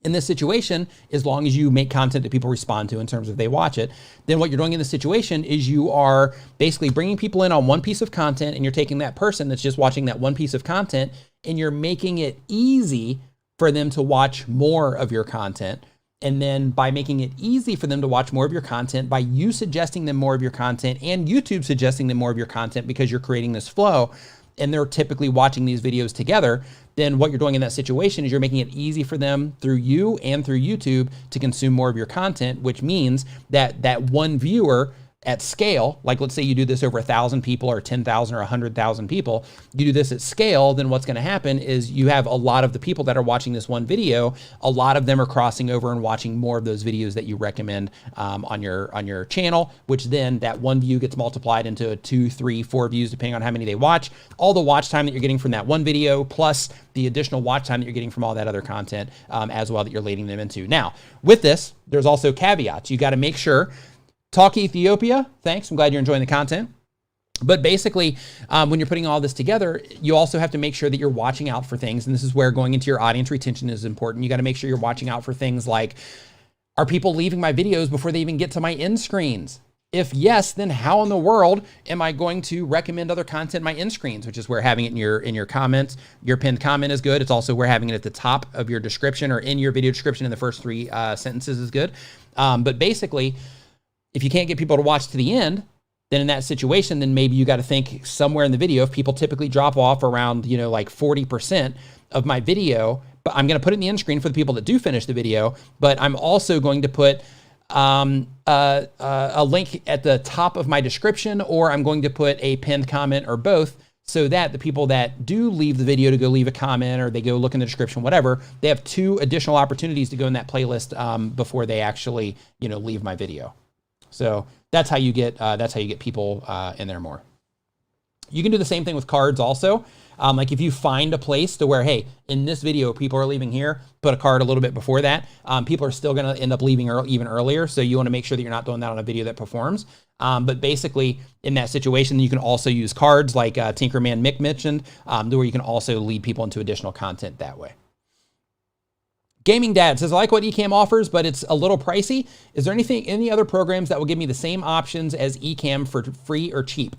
in this situation, as long as you make content that people respond to in terms of they watch it, then what you're doing in this situation is you are basically bringing people in on one piece of content and you're taking that person that's just watching that one piece of content and you're making it easy for them to watch more of your content. And then by making it easy for them to watch more of your content, by you suggesting them more of your content and YouTube suggesting them more of your content because you're creating this flow and they're typically watching these videos together, then what you're doing in that situation is you're making it easy for them through you and through YouTube to consume more of your content, which means that that one viewer at scale, like let's say you do this over 1,000 people or 10,000 or 100,000 people, you do this at scale, then what's going to happen is you have a lot of the people that are watching this one video, a lot of them are crossing over and watching more of those videos that you recommend on your channel, which then that one view gets multiplied into 2, 3, 4 views, depending on how many they watch. All the watch time that you're getting from that one video, plus the additional watch time that you're getting from all that other content as well that you're leading them into. Now, with this, there's also caveats. You got to make sure. Talk Ethiopia, thanks. I'm glad you're enjoying the content. But basically, when you're putting all this together, you also have to make sure that you're watching out for things. And this is where going into your audience retention is important. You got to make sure you're watching out for things like, are people leaving my videos before they even get to my end screens? If yes, then how in the world am I going to recommend other content in my end screens, which is where having it in your comments. Your pinned comment is good. It's also where having it at the top of your description or in your video description in the first 3 sentences is good. But basically, if you can't get people to watch to the end, then in that situation, then maybe you got to think somewhere in the video, if people typically drop off around, like 40% of my video, but I'm going to put it in the end screen for the people that do finish the video, but I'm also going to put a link at the top of my description, or I'm going to put a pinned comment or both so that the people that do leave the video to go leave a comment or they go look in the description, whatever, they have 2 additional opportunities to go in that playlist before they actually, leave my video. So that's how you get people in there more. You can do the same thing with cards also. Like if you find a place to where, hey, in this video, people are leaving here, put a card a little bit before that. People are still going to end up leaving even earlier. So you want to make sure that you're not doing that on a video that performs. But basically in that situation, you can also use cards like Tinkerman Mick mentioned, where you can also lead people into additional content that way. Gaming Dad says, I like what Ecamm offers, but it's a little pricey. Is there any other programs that will give me the same options as Ecamm for free or cheap?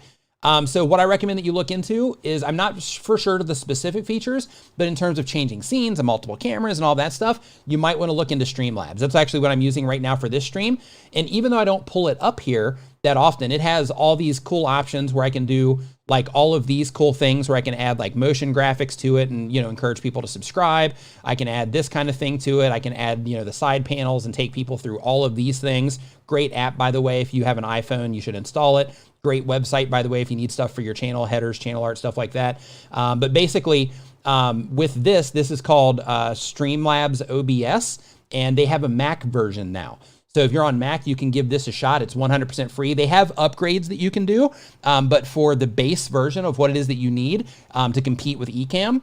So what I recommend that you look into is, I'm not for sure to the specific features, but in terms of changing scenes and multiple cameras and all that stuff, you might want to look into Streamlabs. That's actually what I'm using right now for this stream. And even though I don't pull it up here that often, it has all these cool options where I can do like all of these cool things where I can add like motion graphics to it and, encourage people to subscribe. I can add this kind of thing to it. I can add, the side panels and take people through all of these things. Great app, by the way. If you have an iPhone, you should install it. Great website, by the way, if you need stuff for your channel, headers, channel art, stuff like that. But basically, with this is called Streamlabs OBS, and they have a Mac version now. So if you're on Mac, you can give this a shot. It's 100% free. They have upgrades that you can do, but for the base version of what it is that you need to compete with Ecamm,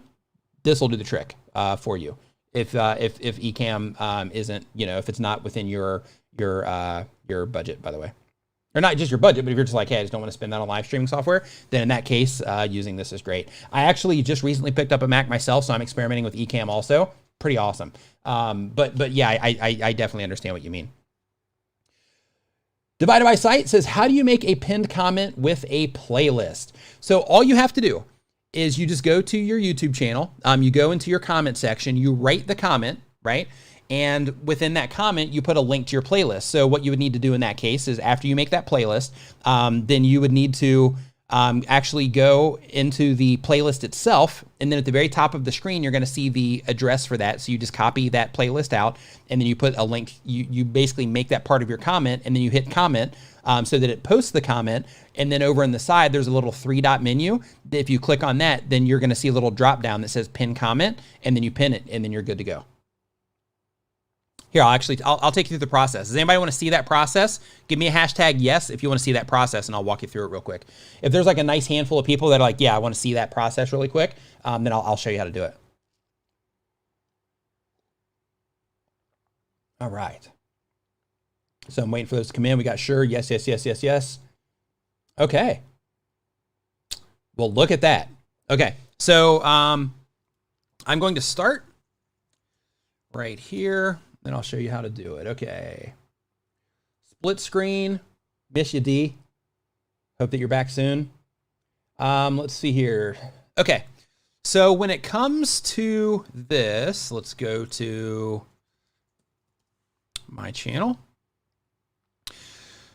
this will do the trick for you. If Ecamm isn't, you know, if it's not within your budget, by the way, or not just your budget, but if you're just like, hey, I just don't want to spend that on live streaming software, then in that case, using this is great. I actually just recently picked up a Mac myself, so I'm experimenting with Ecamm also. Pretty awesome. But yeah, I definitely understand what you mean. Divided by Site says, how do you make a pinned comment with a playlist? So all you have to do is you just go to your YouTube channel, you go into your comment section, you write the comment, right? And within that comment, you put a link to your playlist. So what you would need to do in that case is after you make that playlist, then you would need to actually go into the playlist itself. And then at the very top of the screen, you're going to see the address for that. So you just copy that playlist out and then you put a link. You basically make that part of your comment and then you hit comment so that it posts the comment. And then over on the side, there's a little 3-dot menu. If you click on that, then you're going to see a little drop down that says pin comment, and then you pin it and then you're good to go. Here, I'll take you through the process. Does anybody want to see that process? Give me a hashtag yes if you want to see that process, and I'll walk you through it real quick. If there's like a nice handful of people that are like, yeah, I want to see that process really quick, then I'll show you how to do it. All right. So I'm waiting for those to come in. We got sure, yes, yes, yes, yes, yes. Okay. Well, look at that. Okay, so I'm going to start right here. Then I'll show you how to do it. Okay. Split screen. Miss you, Dee. Hope that you're back soon. Let's see here. Okay. So when it comes to this, let's go to my channel.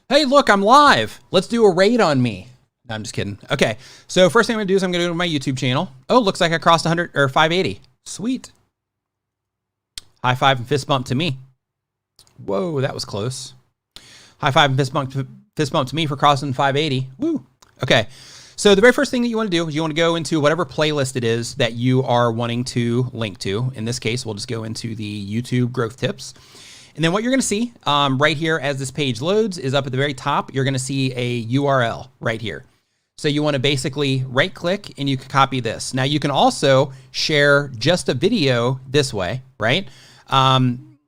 Hey, look, I'm live. Let's do a raid on me. No, I'm just kidding. Okay. So first thing I'm going to do is I'm going to go to my YouTube channel. Oh, looks like I crossed 100 or 580. Sweet. High five and fist bump to me. Whoa, that was close. High five and fist bump to me for crossing 580. Woo. Okay. So the very first thing that you want to do is you want to go into whatever playlist it is that you are wanting to link to. In this case, we'll just go into the YouTube growth tips. And then what you're going to see right here as this page loads is up at the very top, you're going to see a URL right here. So you want to basically right click and you can copy this. Now you can also share just a video this way, right? And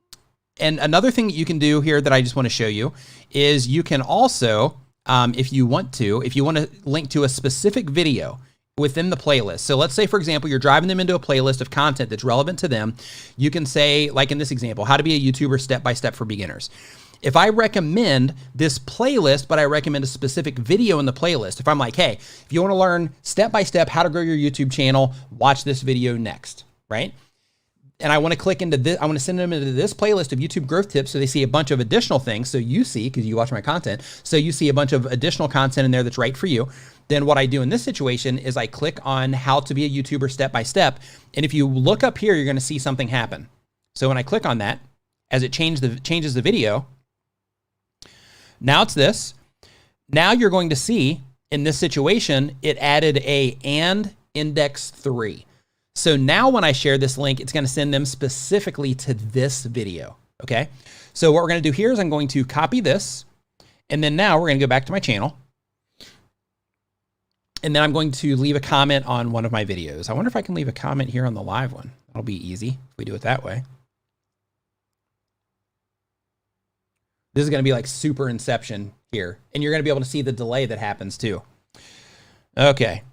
another thing that you can do here that I just want to show you is you can also, if you want to link to a specific video within the playlist. So let's say, for example, you're driving them into a playlist of content that's relevant to them. You can say, like in this example, how to be a YouTuber step-by-step for beginners. If I recommend this playlist, but I recommend a specific video in the playlist, if I'm like, hey, if you want to learn step-by-step how to grow your YouTube channel, watch this video next, right? And I want to click into this, I want to send them into this playlist of YouTube growth tips so they see a bunch of additional things. So you see, because you watch my content, so you see a bunch of additional content in there that's right for you. Then what I do in this situation is I click on how to be a YouTuber step-by-step. And if you look up here, you're going to see something happen. So when I click on that, as it changes the video, now it's this. Now you're going to see in this situation, it added a and index 3. So now when I share this link, it's going to send them specifically to this video. Okay. So what we're going to do here is I'm going to copy this. And then now we're going to go back to my channel. And then I'm going to leave a comment on one of my videos. I wonder if I can leave a comment here on the live one. That'll be easy if we do it that way. This is going to be like super Inception here. And you're going to be able to see the delay that happens too. Okay.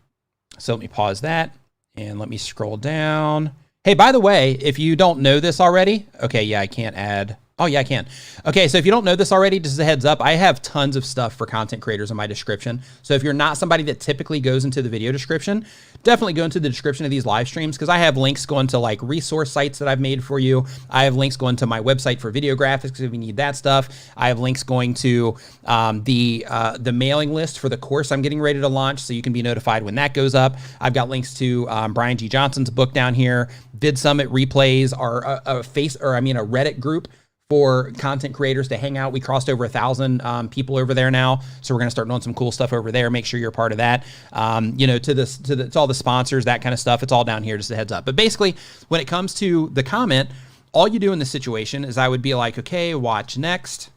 So let me pause that and let me scroll down. Hey, by the way, if you don't know this already, okay, yeah, I can't add. Oh yeah, I can. Okay, so if you don't know this already, just as a heads up, I have tons of stuff for content creators in my description. So if you're not somebody that typically goes into the video description, definitely go into the description of these live streams because I have links going to like resource sites that I've made for you. I have links going to my website for video graphics if you need that stuff. I have links going to the mailing list for the course I'm getting ready to launch so you can be notified when that goes up. I've got links to Brian G. Johnson's book down here. Vid Summit replays are a Reddit group for content creators to hang out. We crossed over 1,000 people over there now. So we're going to start doing some cool stuff over there. Make sure you're a part of that. To all the sponsors, that kind of stuff. It's all down here, just a heads up. But basically, when it comes to the comment, all you do in this situation is I would be like, okay, watch next.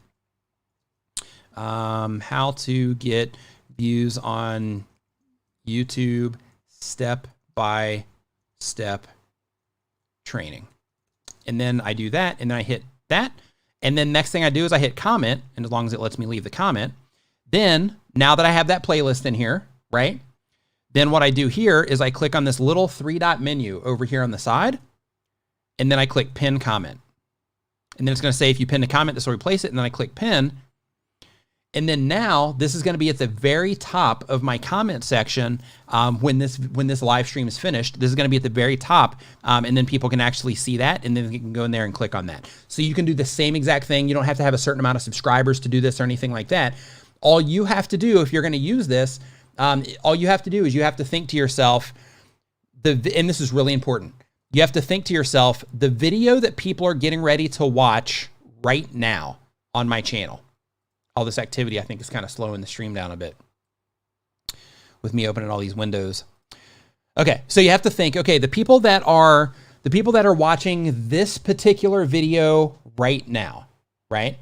How to get views on YouTube step by step training. And then I do that, and then I hit that. And then next thing I do is I hit comment, and as long as it lets me leave the comment, then now that I have that playlist in here, right? Then what I do here is I click on this little 3-dot menu over here on the side, and then I click pin comment. And then it's going to say if you pin a comment, this will replace it. And then I click pin. And then now this is going to be at the very top of my comment section when this live stream is finished. This is going to be at the very top, and then people can actually see that, and then you can go in there and click on that. So you can do the same exact thing. You don't have to have a certain amount of subscribers to do this or anything like that. All you have to do if you're going to use this, all you have to do is you have to think to yourself, and this is really important, you have to think to yourself, the video that people are getting ready to watch right now on my channel. All this activity, I think, is kind of slowing the stream down a bit with me opening all these windows. Okay, so you have to think, okay, the people that are watching this particular video right now, right?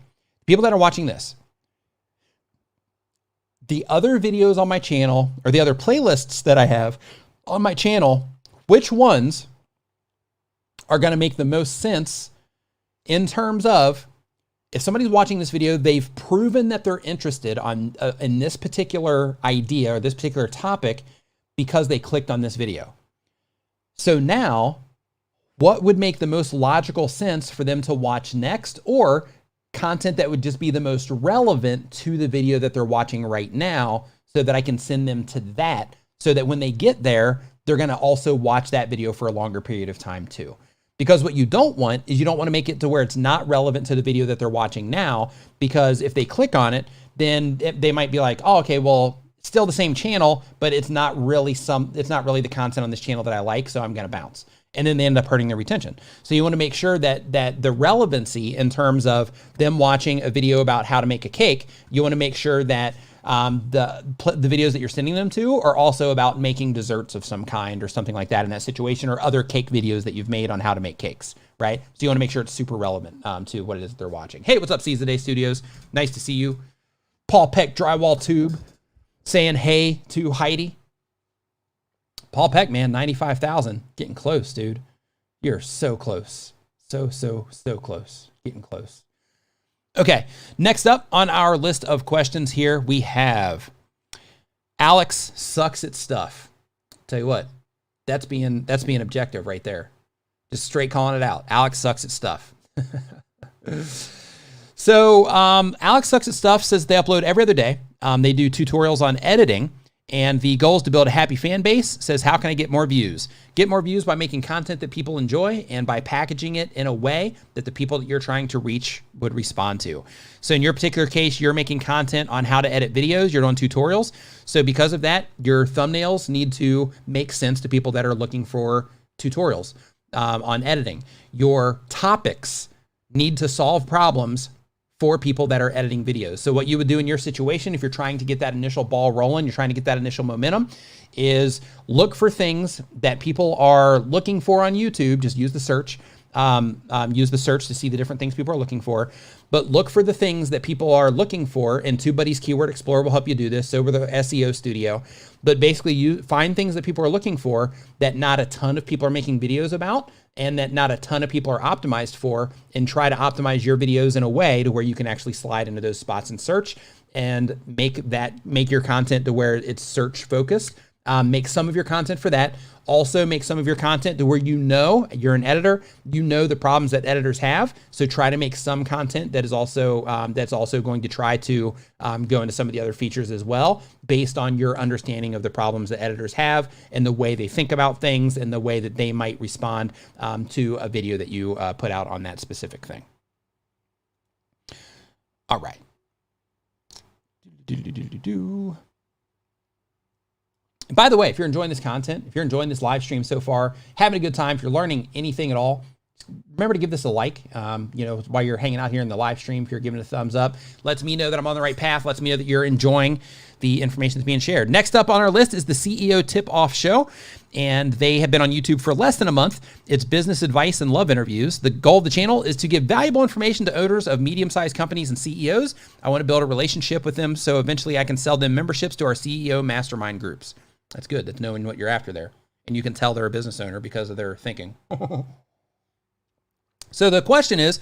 People that are watching this. The other videos on my channel, or the other playlists that I have on my channel, which ones are going to make the most sense in terms of, if somebody's watching this video, they've proven that they're interested in this particular idea or this particular topic because they clicked on this video. So now, what would make the most logical sense for them to watch next, or content that would just be the most relevant to the video that they're watching right now, so that I can send them to that, so that when they get there, they're going to also watch that video for a longer period of time too. Because what you don't want is you don't want to make it to where it's not relevant to the video that they're watching now, because if they click on it, then they might be like, oh, okay, well, still the same channel, but it's not really the content on this channel that I like, so I'm going to bounce. And then they end up hurting their retention. So you want to make sure that the relevancy in terms of them watching a video about how to make a cake, you want to make sure that the videos that you're sending them to are also about making desserts of some kind or something like that in that situation, or other cake videos that you've made on how to make cakes, right? So you want to make sure it's super relevant to what it is that they're watching. Hey, what's up, Seize the Day Studios? Nice to see you. Paul Peck Drywall Tube saying hey to Heidi. Paul Peck, man, 95,000. Getting close, dude. You're so close. So close. Getting close. Okay, next up on our list of questions here, we have Alex sucks at stuff. Tell you what, that's being objective right there. Just straight calling it out. Alex sucks at stuff. So Alex sucks at stuff says they upload every other day. They do tutorials on editing. And the goal is to build a happy fan base. Says, how can I get more views? Get more views by making content that people enjoy and by packaging it in a way that the people that you're trying to reach would respond to. So in your particular case, you're making content on how to edit videos. You're doing tutorials. So because of that, your thumbnails need to make sense to people that are looking for tutorials on editing. Your topics need to solve problems for people that are editing videos. So what you would do in your situation, if you're trying to get that initial ball rolling, you're trying to get that initial momentum, is look for things that people are looking for on YouTube. Just use the search. Use the search to see the different things people are looking for. But look for the things that people are looking for, and TubeBuddy's Keyword Explorer will help you do this over the SEO Studio. But basically, you find things that people are looking for that not a ton of people are making videos about, and that not a ton of people are optimized for, and try to optimize your videos in a way to where you can actually slide into those spots in search and make your content to where it's search focused. Make some of your content for that. Also make some of your content to where you're an editor, the problems that editors have. So try to make some content that is also that's also going to try to go into some of the other features as well, based on your understanding of the problems that editors have and the way they think about things and the way that they might respond to a video that you put out on that specific thing. All right. And by the way, if you're enjoying this content, if you're enjoying this live stream so far, having a good time, if you're learning anything at all, remember to give this a like, while you're hanging out here in the live stream. If you're giving it a thumbs up, lets me know that I'm on the right path, lets me know that you're enjoying the information that's being shared. Next up on our list is the CEO Tip-Off Show, and they have been on YouTube for less than a month. It's business advice and love interviews. The goal of the channel is to give valuable information to owners of medium-sized companies and CEOs. I want to build a relationship with them so eventually I can sell them memberships to our CEO mastermind groups. That's good. That's knowing what you're after there. And you can tell they're a business owner because of their thinking. So the question is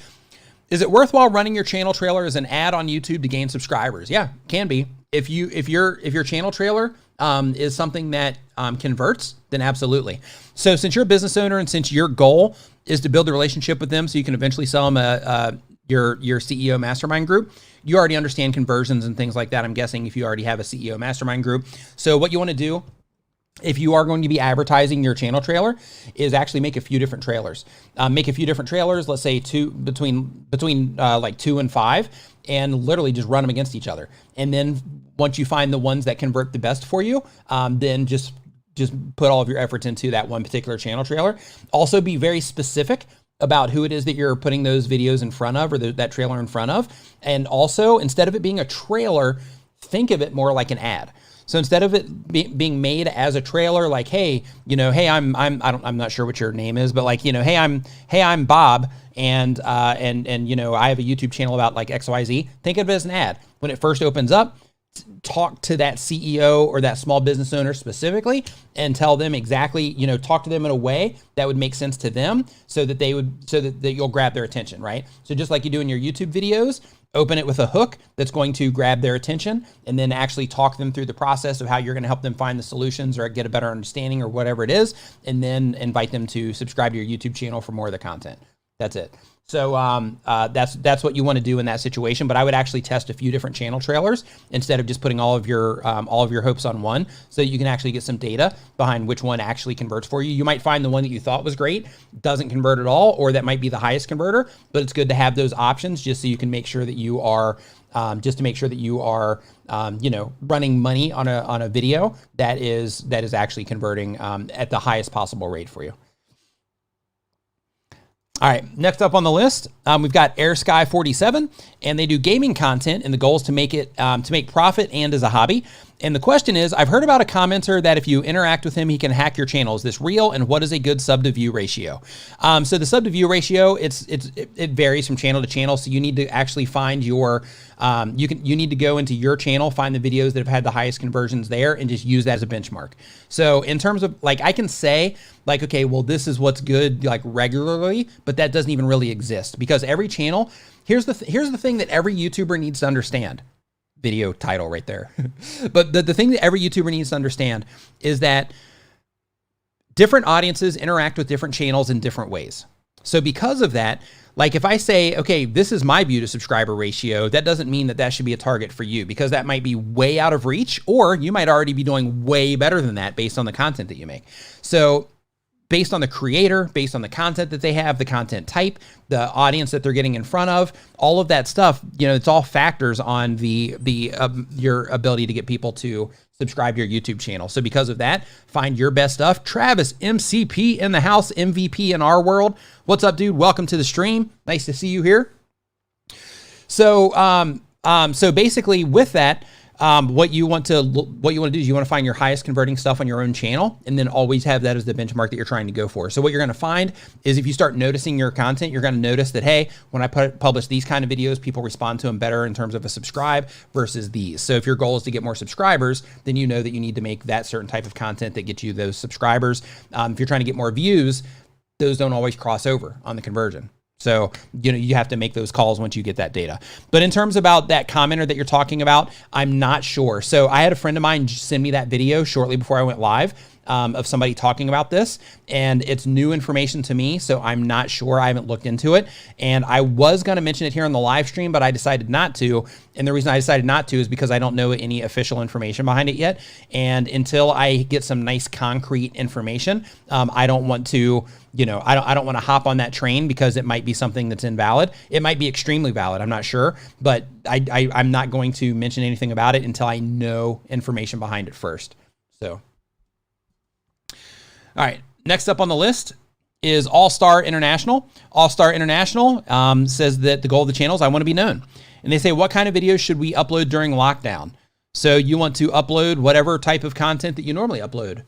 it worthwhile running your channel trailer as an ad on YouTube to gain subscribers? Yeah, can be. If your channel trailer is something that converts, then absolutely. So since you're a business owner and since your goal is to build a relationship with them so you can eventually sell them your CEO mastermind group, you already understand conversions and things like that. I'm guessing if you already have a CEO mastermind group. So what you want to do, if you are going to be advertising your channel trailer, is actually make a few different trailers. Let's say between like 2 and 5, and literally just run them against each other. And then once you find the ones that convert the best for you, then just put all of your efforts into that one particular channel trailer. Also be very specific about who it is that you're putting those videos in front of, or that trailer in front of. And also, instead of it being a trailer, think of it more like an ad. So instead of it being made as a trailer, like, hey, I'm not sure what your name is, but like, hey, I'm Bob, and I have a YouTube channel about like XYZ. Think of it as an ad. When it first opens up, talk to that CEO or that small business owner specifically and tell them exactly, talk to them in a way that would make sense to them so that you'll grab their attention, right? So just like you do in your YouTube videos, open it with a hook that's going to grab their attention, and then actually talk them through the process of how you're going to help them find the solutions or get a better understanding or whatever it is, and then invite them to subscribe to your YouTube channel for more of the content. That's it. So that's what you want to do in that situation. But I would actually test a few different channel trailers instead of just putting all of your hopes on one, so that you can actually get some data behind which one actually converts for you. You might find the one that you thought was great doesn't convert at all, or that might be the highest converter. But it's good to have those options just so you can make sure that you are running money on a video that is actually converting at the highest possible rate for you. All right, next up on the list, we've got AirSky47, and they do gaming content, and the goal is to make it to make profit and as a hobby. And the question is, I've heard about a commenter that if you interact with him, he can hack your channel. Is this real? And what is a good sub to view ratio? So the sub to view ratio, it varies from channel to channel. So you need to actually find your, you need to go into your channel, find the videos that have had the highest conversions there, and just use that as a benchmark. So in terms of like, I can say like, okay, well, this is what's good like regularly, but that doesn't even really exist, because every channel, here's the thing that every YouTuber needs to understand. Video title right there. But the thing that every YouTuber needs to understand is that different audiences interact with different channels in different ways. So because of that, like if I say, okay, this is my view to subscriber ratio, that doesn't mean that should be a target for you, because that might be way out of reach, or you might already be doing way better than that based on the content that you make. So based on the creator, based on the content that they have, the content type, the audience that they're getting in front of, all of that stuff, it's all factors on your ability to get people to subscribe to your YouTube channel. So because of that, find your best stuff. Travis, MCP in the house, MVP in our world. What's up, dude? Welcome to the stream. Nice to see you here. So, so basically with that, what you want to do is you want to find your highest converting stuff on your own channel, and then always have that as the benchmark that you're trying to go for. So what you're going to find is if you start noticing your content, you're going to notice that, hey, when I publish these kind of videos, people respond to them better in terms of a subscribe versus these. So if your goal is to get more subscribers, then you know that you need to make that certain type of content that gets you those subscribers. If you're trying to get more views, those don't always cross over on the conversion. So, you have to make those calls once you get that data. But in terms about that commenter that you're talking about, I'm not sure. So I had a friend of mine send me that video shortly before I went live of somebody talking about this, and it's new information to me, so I'm not sure. I haven't looked into it, and I was going to mention it here on the live stream, but I decided not to. And the reason I decided not to is because I don't know any official information behind it yet, and until I get some nice concrete information, I don't want to, I don't want to hop on that train, because it might be something that's invalid. It might be extremely valid, I'm not sure, but I'm not going to mention anything about it until I know information behind it first. So. All right, next up on the list is All-Star International. All-Star International says that the goal of the channel is I want to be known. And they say, what kind of videos should we upload during lockdown? So you want to upload whatever type of content that you normally upload.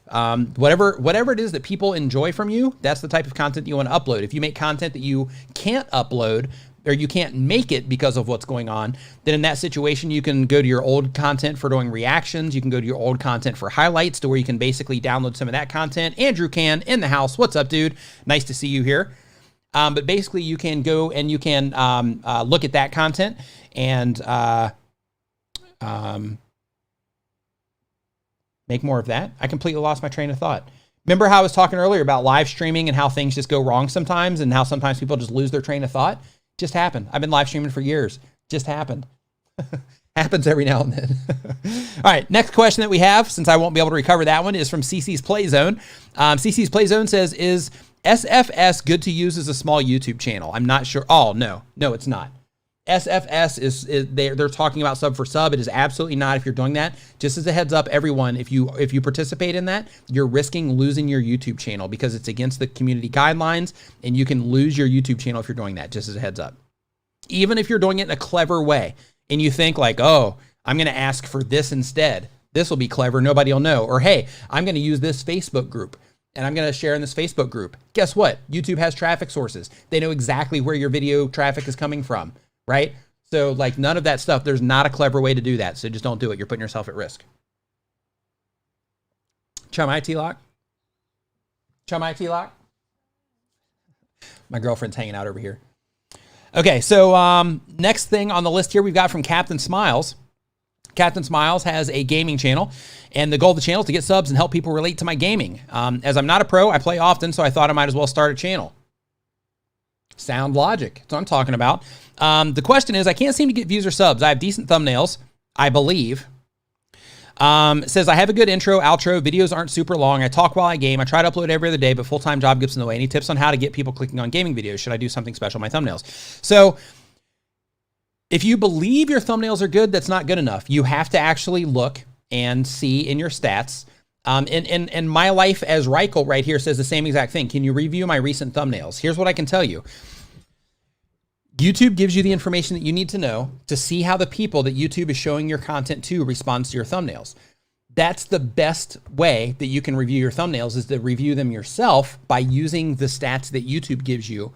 Whatever it is that people enjoy from you, that's the type of content that you want to upload. If you make content that you can't upload, or you can't make it because of what's going on, then in that situation, you can go to your old content for doing reactions. You can go to your old content for highlights, to where you can basically download some of that content. Andrew Can in the house. What's up, dude? Nice to see you here. But basically, you can go and you can look at that content and make more of that. I completely lost my train of thought. Remember how I was talking earlier about live streaming and how things just go wrong sometimes and how sometimes people just lose their train of thought? Just happened. I've been live streaming for years. Just happened. Happens every now and then. All right, next question that we have, since I won't be able to recover that one, is from CC's Playzone. CC's Playzone says, is SFS good to use as a small YouTube channel? I'm not sure. Oh, no, it's not. SFS is they're talking about sub for sub. It is absolutely not. If you're doing that, just as a heads up, everyone, if you participate in that, you're risking losing your YouTube channel because it's against the community guidelines, and you can lose your YouTube channel if you're doing that. Just as a heads up, even if you're doing it in a clever way, and you think like, oh, I'm going to ask for this instead. This will be clever. Nobody will know. Or hey, I'm going to use this Facebook group, and I'm going to share in this Facebook group. Guess what? YouTube has traffic sources. They know exactly where your video traffic is coming from. Right? So like none of that stuff, there's not a clever way to do that. So just don't do it. You're putting yourself at risk. Chum IT lock. Chum IT lock. My girlfriend's hanging out over here. Okay. So next thing on the list here, we've got from Captain Smiles. Captain Smiles has a gaming channel, and the goal of the channel is to get subs and help people relate to my gaming. As I'm not a pro, I play often, so I thought I might as well start a channel. Sound logic. That's what I'm talking about. The question is, I can't seem to get views or subs. I have decent thumbnails, I believe. It says, I have a good intro, outro. Videos aren't super long. I talk while I game. I try to upload every other day, but full-time job gets in the way. Any tips on how to get people clicking on gaming videos? Should I do something special with my thumbnails? So if you believe your thumbnails are good, that's not good enough. You have to actually look and see in your stats. And my life as Reichel right here says the same exact thing. Can you review my recent thumbnails? Here's what I can tell you. YouTube gives you the information that you need to know to see how the people that YouTube is showing your content to responds to your thumbnails. That's the best way that you can review your thumbnails, is to review them yourself by using the stats that YouTube gives you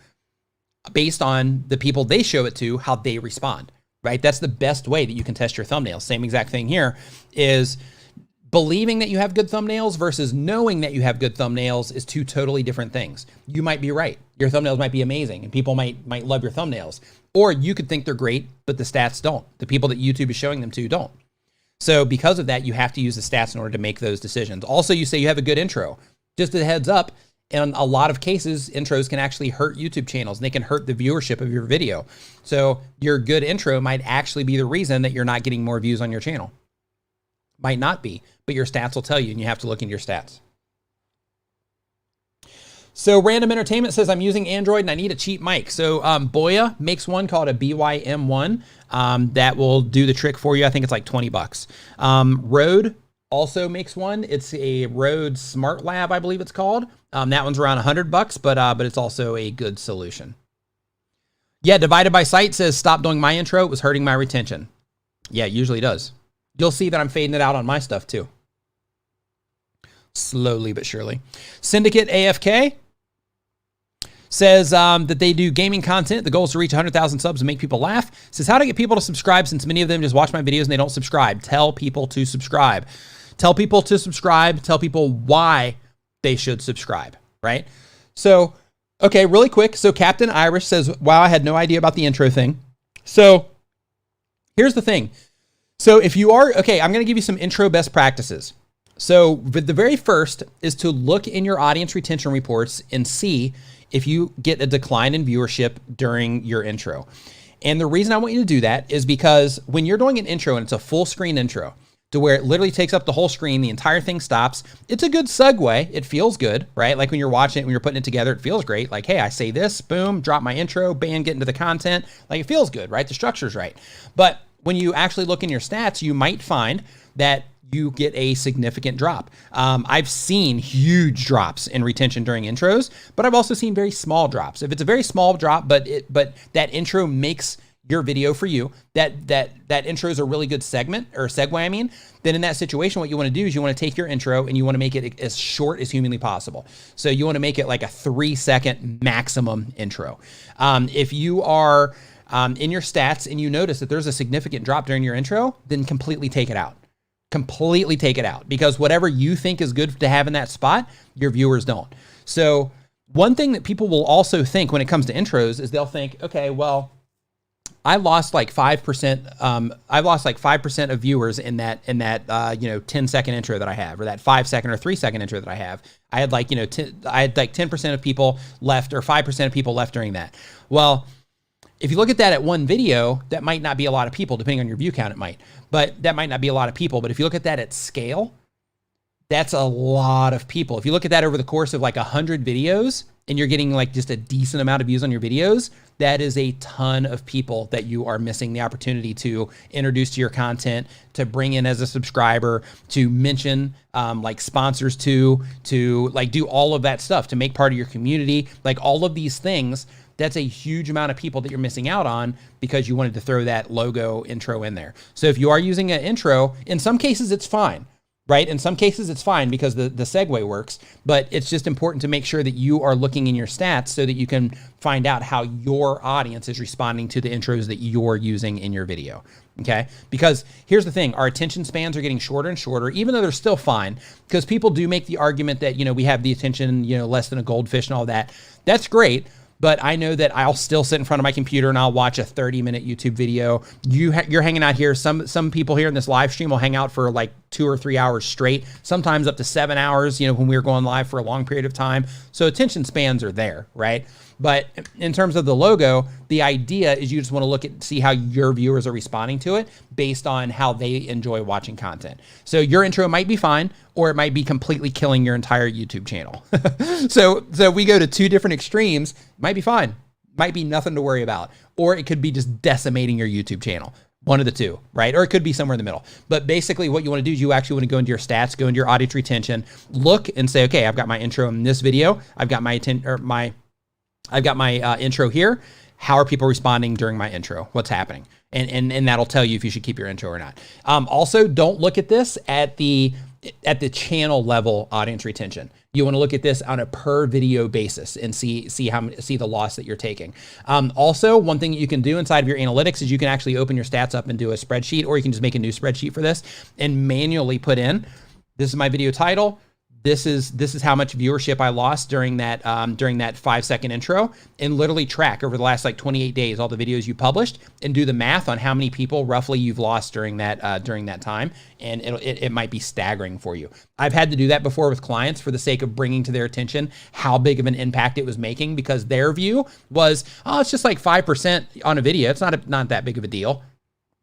based on the people they show it to, how they respond, right? That's the best way that you can test your thumbnails. Same exact thing here is believing that you have good thumbnails versus knowing that you have good thumbnails is two totally different things. You might be right. Your thumbnails might be amazing and people might love your thumbnails. Or you could think they're great, but the stats don't. The people that YouTube is showing them to don't. So because of that, you have to use the stats in order to make those decisions. Also, you say you have a good intro. Just a heads up, in a lot of cases, intros can actually hurt YouTube channels and they can hurt the viewership of your video. So your good intro might actually be the reason that you're not getting more views on your channel. Might not be, but your stats will tell you, and you have to look into your stats. So Random Entertainment says, I'm using Android and I need a cheap mic. So Boya makes one called a BYM1 that will do the trick for you. I think it's like 20 bucks. Rode also makes one. It's a Rode Smart Lab, I believe it's called. That one's around 100 bucks, but it's also a good solution. Yeah, Divided by Sight says, stop doing my intro. It was hurting my retention. Yeah, it usually does. You'll see that I'm fading it out on my stuff too. Slowly but surely. Syndicate AFK says that they do gaming content. The goal is to reach 100,000 subs and make people laugh. Says how to get people to subscribe since many of them just watch my videos and they don't subscribe. Tell people to subscribe. Tell people to subscribe. Tell people why they should subscribe, right? So, okay, really quick. So Captain Irish says, wow, I had no idea about the intro thing. So here's the thing. So if you are, okay, I'm going to give you some intro best practices. So the very first is to look in your audience retention reports and see if you get a decline in viewership during your intro. And the reason I want you to do that is because when you're doing an intro and it's a full screen intro to where it literally takes up the whole screen, the entire thing stops, it's a good segue. It feels good, right? Like when you're watching it, when you're putting it together, it feels great. Like, hey, I say this, boom, drop my intro, bam, get into the content. Like it feels good, right? The structure's right. But when you actually look in your stats, you might find that you get a significant drop. I've seen huge drops in retention during intros, but I've also seen very small drops. If it's a very small drop, but that intro makes your video for you, that intro is a really good segment or segue, I mean, then in that situation, what you want to do is you want to take your intro and you want to make it as short as humanly possible. So you want to make it like a 3-second maximum intro. If you are in your stats and you notice that there's a significant drop during your intro, then completely take it out. Completely take it out, because whatever you think is good to have in that spot, your viewers don't. So One thing that people will also think when it comes to intros is they'll think, okay, well, I lost like 5%. I've lost like 5% of viewers in that 10-second intro that I have, or that 5-second or 3-second intro that I have. I had like, I had like 10% of people left, or 5% of people left during that. Well, if you look at that at one video, that might not be a lot of people, depending on your view count, it might, but that might not be a lot of people. But if you look at that at scale, that's a lot of people. If you look at that over the course of like 100 videos and you're getting like just a decent amount of views on your videos, that is a ton of people that you are missing the opportunity to introduce to your content, to bring in as a subscriber, to mention like sponsors to like do all of that stuff, to make part of your community, like all of these things. That's a huge amount of people that you're missing out on because you wanted to throw that logo intro in there. So if you are using an intro, in some cases it's fine. Right? In some cases, it's fine because the segue works, but it's just important to make sure that you are looking in your stats so that you can find out how your audience is responding to the intros that you're using in your video. Okay? Because here's the thing, our attention spans are getting shorter and shorter, even though they're still fine, because people do make the argument that, we have the attention, less than a goldfish and all that. That's great. But I know that I'll still sit in front of my computer and I'll watch a 30-minute YouTube video. You're hanging out here. Some people here in this live stream will hang out for like 2 or 3 hours straight, sometimes up to 7 hours, when we were going live for a long period of time. So attention spans are there, right? But in terms of the logo, the idea is you just want to look at, see how your viewers are responding to it based on how they enjoy watching content. So your intro might be fine, or it might be completely killing your entire YouTube channel. So we go to two different extremes. Might be fine, might be nothing to worry about, or it could be just decimating your YouTube channel. One of the two, right? Or it could be somewhere in the middle. But basically what you want to do is you actually want to go into your stats, go into your audience retention, look and say, okay, I've got my intro in this video. I've got my intro here. How are people responding during my intro? What's happening? And that'll tell you if you should keep your intro or not. Also, don't look at this at the channel level audience retention. You want to look at this on a per video basis and see the loss that you're taking. Also, one thing that you can do inside of your analytics is you can actually open your stats up and do a spreadsheet, or you can just make a new spreadsheet for this and manually put in, this is my video title. This is how much viewership I lost during that 5-second intro, and literally track over the last like 28 days all the videos you published and do the math on how many people roughly you've lost during that time, and it might be staggering for you. I've had to do that before with clients for the sake of bringing to their attention how big of an impact it was making, because their view was, oh, it's just like 5% on a video. It's not that big of a deal.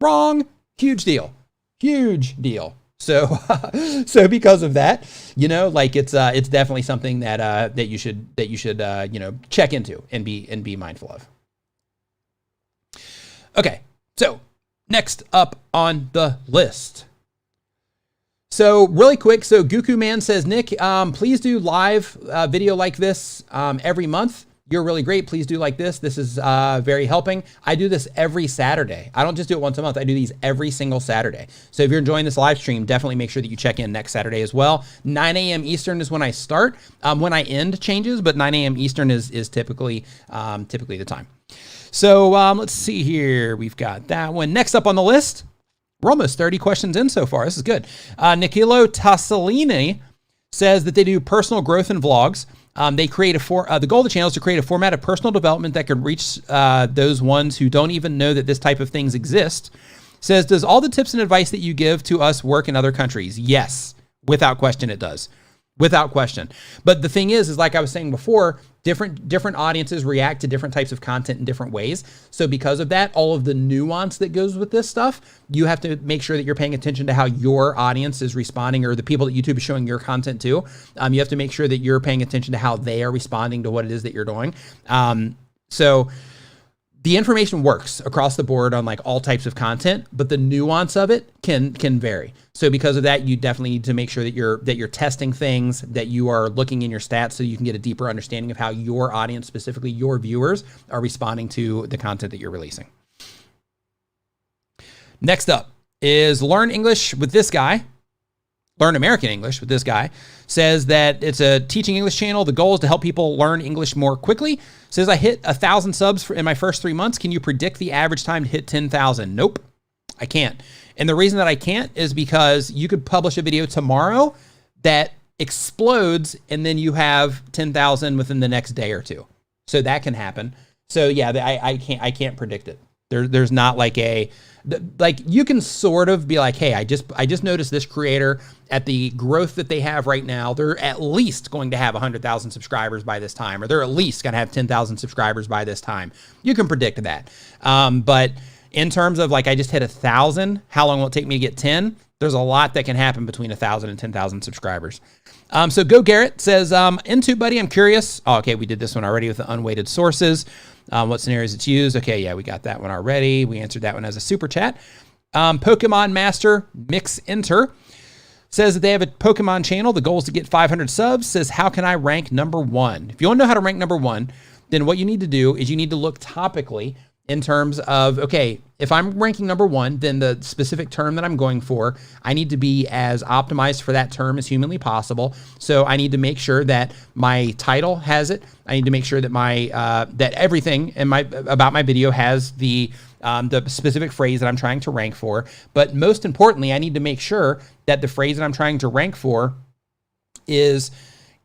Wrong. Huge deal. Huge deal. So because of that, it's definitely something that you should check into and be mindful of. Okay, so next up on the list. So really quick, so Guku Man says, Nick, please do live video like this every month. You're really great. Please do like this. This is very helping. I do this every Saturday. I don't just do it once a month. I do these every single Saturday. So if you're enjoying this live stream, definitely make sure that you check in next Saturday as well. 9 a.m. Eastern is when I start. When I end changes, but 9 a.m. Eastern is typically the time. So let's see here. We've got that one. Next up on the list, we're almost 30 questions in so far. This is good. Nikhilo Tassolini says that they do personal growth and vlogs. They create the goal of the channel is to create a format of personal development that can reach those ones who don't even know that this type of things exist. Says, does all the tips and advice that you give to us work in other countries? Yes, without question it does. Without question. But the thing is like I was saying before, different audiences react to different types of content in different ways. So because of that, all of the nuance that goes with this stuff, you have to make sure that you're paying attention to how your audience is responding, or the people that YouTube is showing your content to. You have to make sure that you're paying attention to how they are responding to what it is that you're doing. So the information works across the board on like all types of content, but the nuance of it can vary. So because of that, you definitely need to make sure that you're testing things, that you are looking in your stats so you can get a deeper understanding of how your audience, specifically your viewers, are responding to the content that you're releasing. Next up is Learn English with this guy. Learn American English with this guy. Says that it's a teaching English channel. The goal is to help people learn English more quickly. Says I hit 1,000 subs in my first 3 months. Can you predict the average time to hit 10,000? Nope, I can't. And the reason that I can't is because you could publish a video tomorrow that explodes, and then you have 10,000 within the next day or two. So that can happen. So yeah, I can't predict it. There's not like you can sort of be like, hey, I just noticed this creator at the growth that they have right now, they're at least going to have 100,000 subscribers by this time, or they're at least going to have 10,000 subscribers by this time. You can predict that. But in terms of like, I just hit 1,000, how long will it take me to get 10? There's a lot that can happen between 1,000 and 10,000 subscribers. So Go Garrett says, in TubeBuddy, I'm curious. Oh, okay, we did this one already with the unweighted sources. What scenarios it's used. Okay, yeah, we got that one already. We answered that one as a super chat. Pokemon Master Mix Enter says that they have a Pokemon channel. The goal is to get 500 subs. Says, how can I rank #1? If you want to know how to rank #1, then what you need to do is you need to look topically in terms of, okay, if I'm ranking #1, then the specific term that I'm going for, I need to be as optimized for that term as humanly possible. So I need to make sure that my title has it. I need to make sure that my that everything in about my video has the specific phrase that I'm trying to rank for. But most importantly, I need to make sure that the phrase that I'm trying to rank for is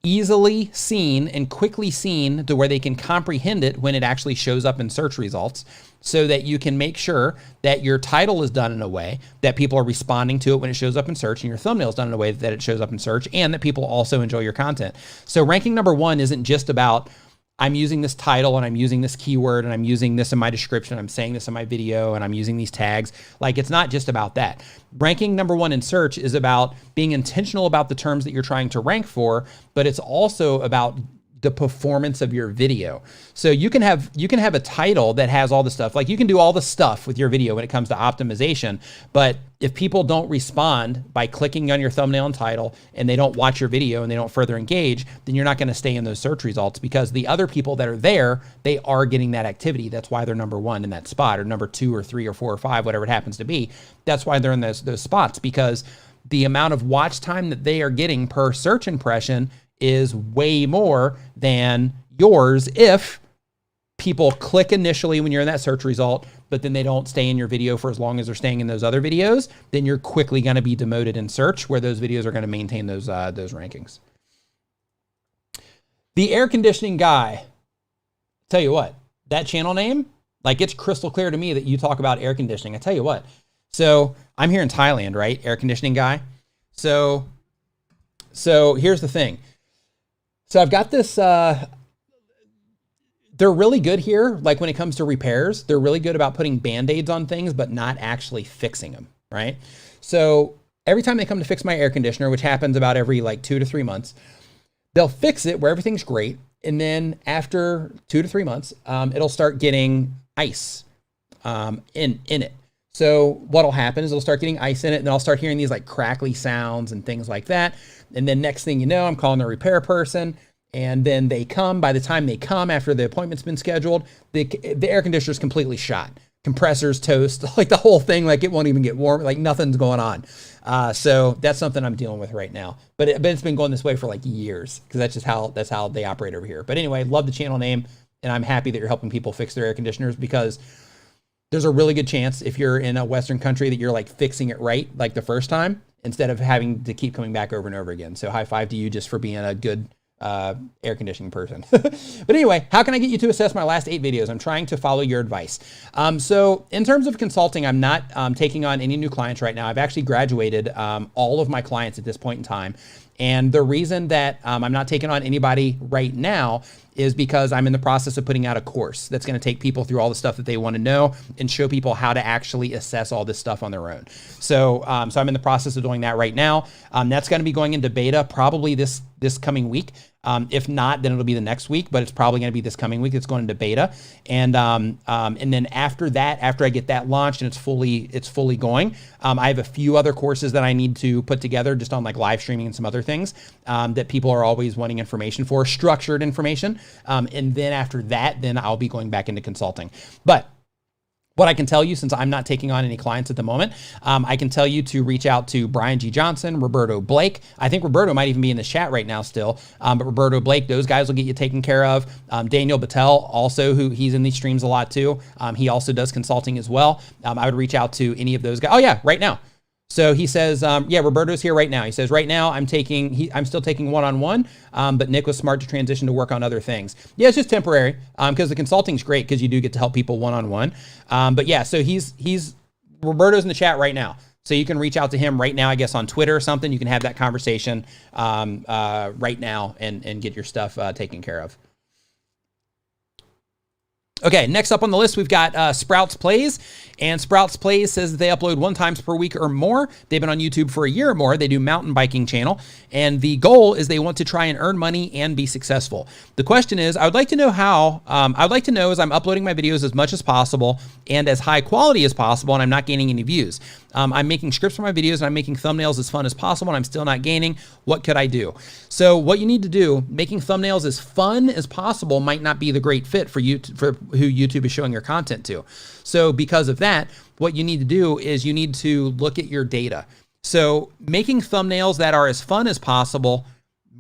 easily seen and quickly seen to where they can comprehend it when it actually shows up in search results, so that you can make sure that your title is done in a way that people are responding to it when it shows up in search, and your thumbnail is done in a way that it shows up in search, and that people also enjoy your content. So ranking #1 isn't just about, I'm using this title and I'm using this keyword and I'm using this in my description, I'm saying this in my video, and I'm using these tags. Like, it's not just about that. Ranking #1 in search is about being intentional about the terms that you're trying to rank for, but it's also about the performance of your video. So you can have a title that has all the stuff. Like, you can do all the stuff with your video when it comes to optimization, but if people don't respond by clicking on your thumbnail and title, and they don't watch your video and they don't further engage, then you're not going to stay in those search results, because the other people that are there, they are getting that activity. That's why they're #1 in that spot, or #2 or 3 or 4 or 5, whatever it happens to be. That's why they're in those spots, because the amount of watch time that they are getting per search impression is way more than yours if people click initially when you're in that search result, but then they don't stay in your video for as long as they're staying in those other videos. Then you're quickly going to be demoted in search, where those videos are going to maintain those rankings. The air conditioning guy, tell you what, that channel name, like, it's crystal clear to me that you talk about air conditioning. I tell you what, so I'm here in Thailand, right? Air conditioning guy. So here's the thing. So I've got this, they're really good here. Like, when it comes to repairs, they're really good about putting Band-Aids on things, but not actually fixing them, right? So every time they come to fix my air conditioner, which happens about every like 2 to 3 months, they'll fix it where everything's great. And then after 2 to 3 months, it'll start getting ice in it. So what'll happen is it'll start getting ice in it, and then I'll start hearing these like crackly sounds and things like that. And then next thing you know, I'm calling the repair person, and then they come. By the time they come, after the appointment's been scheduled, the air conditioner's completely shot. Compressors toast, like the whole thing, like it won't even get warm, like nothing's going on. So that's something I'm dealing with right now. But it's been going this way for like years, because that's how they operate over here. But anyway, love the channel name, and I'm happy that you're helping people fix their air conditioners, because there's a really good chance, if you're in a Western country, that you're like fixing it right like the first time, instead of having to keep coming back over and over again. So high five to you just for being a good air conditioning person. But anyway, how can I get you to assess my last 8 videos? I'm trying to follow your advice. So in terms of consulting, I'm not taking on any new clients right now. I've actually graduated all of my clients at this point in time. And the reason that I'm not taking on anybody right now is because I'm in the process of putting out a course that's going to take people through all the stuff that they want to know and show people how to actually assess all this stuff on their own. So I'm in the process of doing that right now. That's going to be going into beta probably this coming week. If not, then it'll be the next week, but it's probably going to be this coming week. It's going into beta. And then after that, after I get that launched and it's fully going, I have a few other courses that I need to put together just on like live streaming and some other things that people are always wanting information for, structured information. And then after that, then I'll be going back into consulting. But what I can tell you, since I'm not taking on any clients at the moment, I can tell you to reach out to Brian G. Johnson, Roberto Blake. I think Roberto might even be in the chat right now still, but Roberto Blake, those guys will get you taken care of. Daniel Battelle, also, he's in these streams a lot too. He also does consulting as well. I would reach out to any of those guys. Oh yeah, right now. So he says, yeah, Roberto's here right now. He says, right now I'm still taking one-on-one, but Nick was smart to transition to work on other things. Yeah, it's just temporary because the consulting's great because you do get to help people one-on-one. But yeah, so Roberto's in the chat right now. So you can reach out to him right now, I guess, on Twitter or something. You can have that conversation right now and get your stuff taken care of. Okay, next up on the list, we've got Sprouts Plays. And Sprouts Plays says that they upload 1 time per week or more. They've been on YouTube for a year or more. They do mountain biking channel. And the goal is they want to try and earn money and be successful. The question is, I would like to know how. I would like to know as I'm uploading my videos as much as possible and as high quality as possible, and I'm not gaining any views. I'm making scripts for my videos and I'm making thumbnails as fun as possible and I'm still not gaining. What could I do? So what you need to do, making thumbnails as fun as possible might not be the great fit for you, for who YouTube is showing your content to. So because of that, what you need to do is you need to look at your data. So making thumbnails that are as fun as possible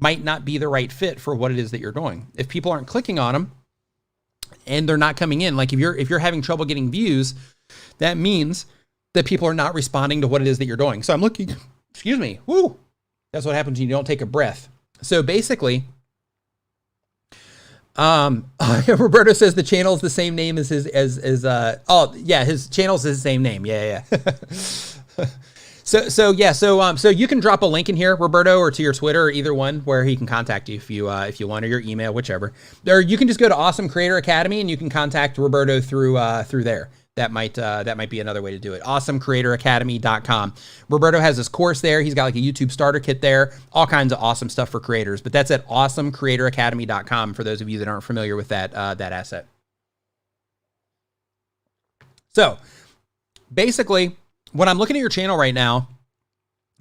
might not be the right fit for what it is that you're doing. If people aren't clicking on them and they're not coming in, like if you're having trouble getting views, that means that people are not responding to what it is that you're doing. So I'm looking, excuse me, woo. That's what happens when you don't take a breath. So basically, Roberto says the channel is the same name as his, oh yeah, his channel is the same name. Yeah. So you can drop a link in here, Roberto, or to your Twitter, or either one, where he can contact you if you want, or your email, whichever. Or you can just go to Awesome Creator Academy and you can contact Roberto through there. That might be another way to do it. AwesomeCreatorAcademy.com. Roberto has his course there. He's got like a YouTube starter kit there, all kinds of awesome stuff for creators. But that's at AwesomeCreatorAcademy.com for those of you that aren't familiar with that asset. So basically, when I'm looking at your channel right now,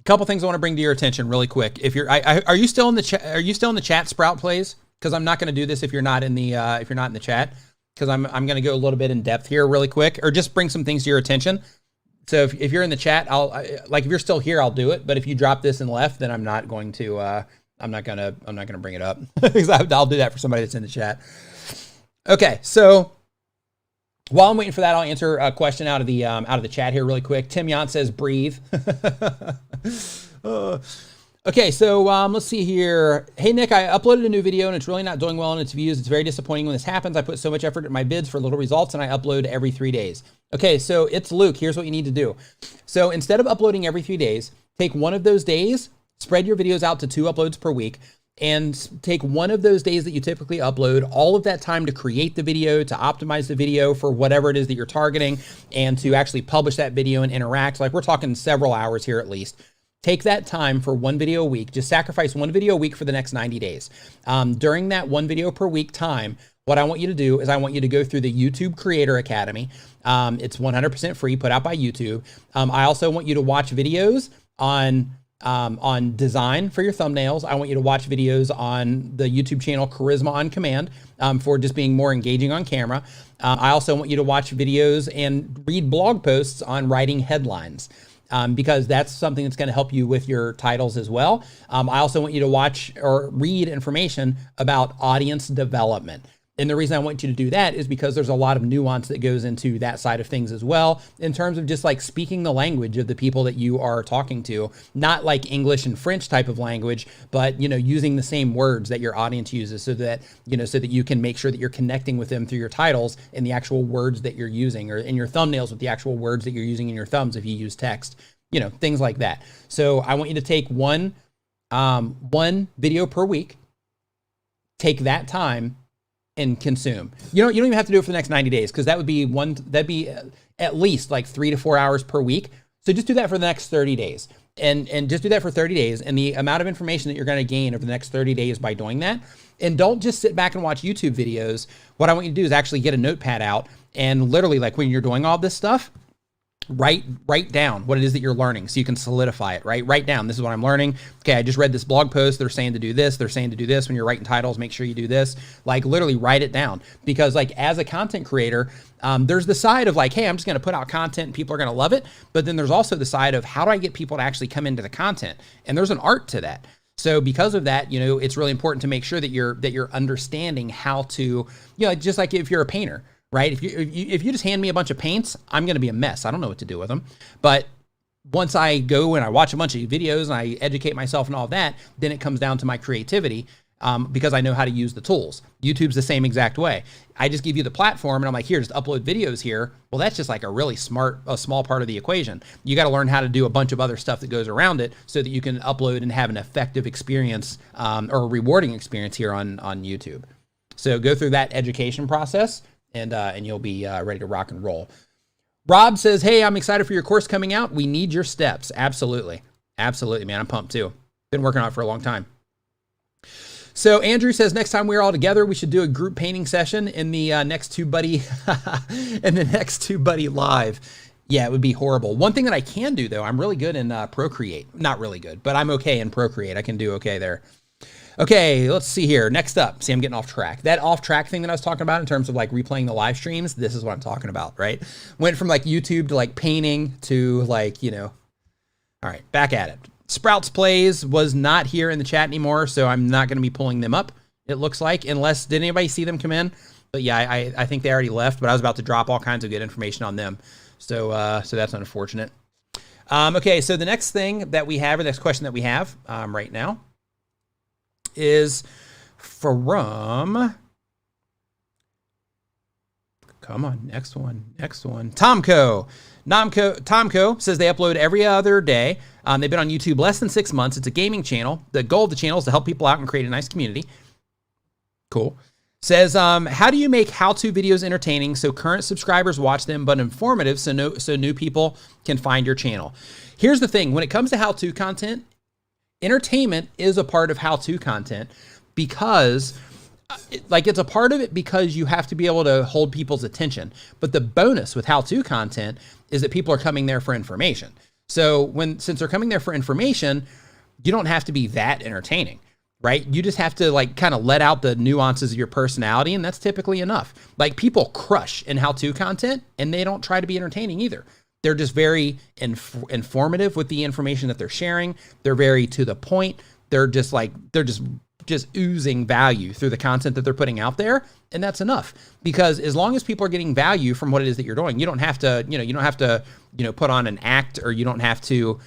a couple things I want to bring to your attention really quick. If you're, are you still in the chat? Are you still in the chat, Sprout Plays? Because I'm not going to do this if you're not in the chat. Because I'm going to go a little bit in depth here really quick, or just bring some things to your attention. So if you're in the chat, if you're still here, I'll do it. But if you drop this and left, then I'm not going to bring it up. Because I'll do that for somebody that's in the chat. Okay, so while I'm waiting for that, I'll answer a question out of the chat here really quick. Tim Yant says, breathe. Okay, so let's see here. Hey, Nick, I uploaded a new video and it's really not doing well in its views. It's very disappointing when this happens. I put so much effort in my bids for little results and I upload every 3 days. Okay, so it's Luke. Here's what you need to do. So instead of uploading every 3 days, take one of those days, spread your videos out to 2 uploads per week, and take one of those days that you typically upload, all of that time to create the video, to optimize the video for whatever it is that you're targeting, and to actually publish that video and interact. Like we're talking several hours here at least. Take that time for 1 video a week. Just sacrifice 1 video a week for the next 90 days. During that 1 video per week time, what I want you to do is I want you to go through the YouTube Creator Academy. It's 100% free, put out by YouTube. I also want you to watch videos on design for your thumbnails. I want you to watch videos on the YouTube channel Charisma on Command for just being more engaging on camera. I also want you to watch videos and read blog posts on writing headlines. Because that's something that's going to help you with your titles as well. I also want you to watch or read information about audience development. And the reason I want you to do that is because there's a lot of nuance that goes into that side of things as well, in terms of just like speaking the language of the people that you are talking to, not like English and French type of language, but, you know, using the same words that your audience uses so that, you know, so that you can make sure that you're connecting with them through your titles and the actual words that you're using, or in your thumbnails with the actual words that you're using in your thumbs if you use text, you know, things like that. So I want you to take one video per week, take that time and consume. You don't even have to do it for the next 90 days, because that'd be at least like 3 to 4 hours per week. So just do that for the next 30 days and just do that for 30 days. And the amount of information that you're going to gain over the next 30 days by doing that. And don't just sit back and watch YouTube videos. What I want you to do is actually get a notepad out and literally, like when you're doing all this stuff, write down what it is that you're learning so you can solidify it, right? Write down, this is what I'm learning. Okay, I just read this blog post. They're saying to do this. They're saying to do this. When you're writing titles, make sure you do this. Like literally write it down, because like as a content creator, there's the side of like, hey, I'm just going to put out content and people are going to love it. But then there's also the side of how do I get people to actually come into the content? And there's an art to that. So because of that, you know, it's really important to make sure that you're understanding how to, you know, just like if you're a painter, right? If you just hand me a bunch of paints, I'm going to be a mess. I don't know what to do with them. But once I go and I watch a bunch of videos and I educate myself and all that, then it comes down to my creativity. Because I know how to use the tools. YouTube's the same exact way. I just give you the platform and I'm like, here, just upload videos here. Well, that's just like a small part of the equation. You got to learn how to do a bunch of other stuff that goes around it so that you can upload and have an effective experience or a rewarding experience here on YouTube. So go through that education process and you'll be ready to rock and roll. Rob says, hey, I'm excited for your course coming out. We need your steps. Absolutely. Absolutely, man. I'm pumped too. Been working on it for a long time. So Andrew says, next time we're all together, we should do a group painting session in the next TubeBuddy in the next TubeBuddy live. Yeah, it would be horrible. One thing that I can do though, I'm really good in Procreate. Not really good, but I'm okay in Procreate. I can do okay there. Okay, let's see here. Next up, see, I'm getting off track. That off track thing that I was talking about in terms of like replaying the live streams, this is what I'm talking about, right? Went from like YouTube to like painting to like, you know, all right, back at it. Sprouts Plays was not here in the chat anymore, so I'm not going to be pulling them up, it looks like, unless, did anybody see them come in? But yeah, I think they already left, but I was about to drop all kinds of good information on them. So so that's unfortunate. Okay, so the next thing that we have, or the next question that we have right now is from, come on, next one. Tomco says they upload every other day. They've been on YouTube less than 6 months. It's a gaming channel. The goal of the channel is to help people out and create a nice community. Cool. Says, how do you make how-to videos entertaining so current subscribers watch them, but informative so new people can find your channel? Here's the thing. When it comes to how-to content, entertainment is a part of how-to content because it's a part of it because you have to be able to hold people's attention. But the bonus with how-to content is that people are coming there for information. So since they're coming there for information, you don't have to be that entertaining, right? You just have to like kind of let out the nuances of your personality, and that's typically enough. Like people crush in how-to content and they don't try to be entertaining either. They're just very informative with the information that they're sharing. They're very to the point. They're just oozing value through the content that they're putting out there. And that's enough, because as long as people are getting value from what it is that you're doing, you don't have to, put on an act, or you don't have to,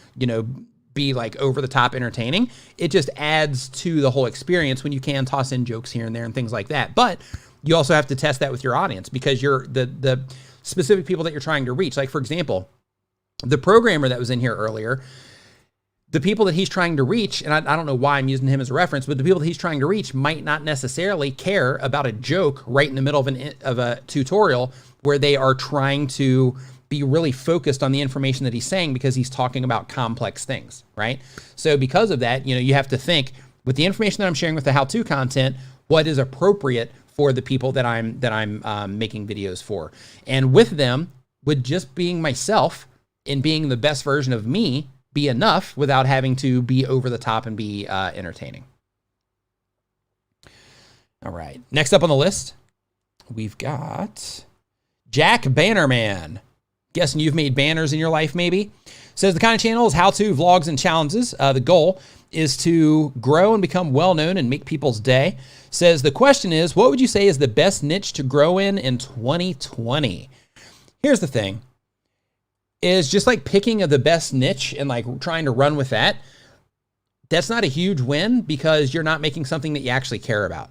be like over the top entertaining. It just adds to the whole experience when you can toss in jokes here and there and things like that. But you also have to test that with your audience, because you're the specific people that you're trying to reach. Like for example, the programmer that was in here earlier, the people that he's trying to reach, and I don't know why I'm using him as a reference, but the people that he's trying to reach might not necessarily care about a joke right in the middle of a tutorial where they are trying to be really focused on the information that he's saying, because he's talking about complex things, right? So because of that, you have to think with the information that I'm sharing with the how-to content, what is appropriate for the people that I'm making videos for. And with them, with just being myself and being the best version of me, be enough without having to be over the top and be entertaining. All right. Next up on the list, we've got Jack Bannerman. Guessing you've made banners in your life, maybe. Says the kind of channel is how-to, vlogs, and challenges. The goal is to grow and become well-known and make people's day. Says the question is, what would you say is the best niche to grow in 2020? Here's the thing. Is just like picking the best niche and like trying to run with that. That's not a huge win, because you're not making something that you actually care about,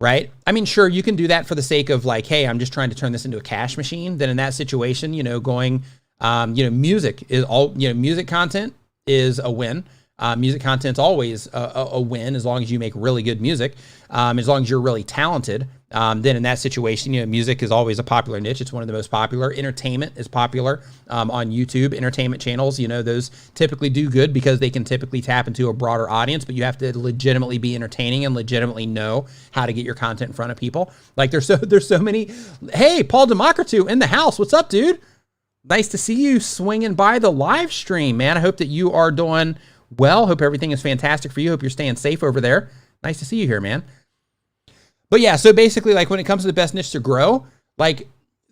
right? I mean, sure, you can do that for the sake of like, hey, I'm just trying to turn this into a cash machine. Then in that situation, going, music is all, music content is a win. Music content's always a win as long as you make really good music. As long as you're really talented, then in that situation, music is always a popular niche. It's one of the most popular. Entertainment is popular on YouTube. Entertainment channels, those typically do good because they can typically tap into a broader audience, but you have to legitimately be entertaining and legitimately know how to get your content in front of people. Like there's so many. Hey, Paul Democritu in the house. What's up, dude? Nice to see you swinging by the live stream, man. I hope that you are doing well. Hope everything is fantastic for you. Hope you're staying safe over there. Nice to see you here, man. But yeah, so basically, like when it comes to the best niche to grow, like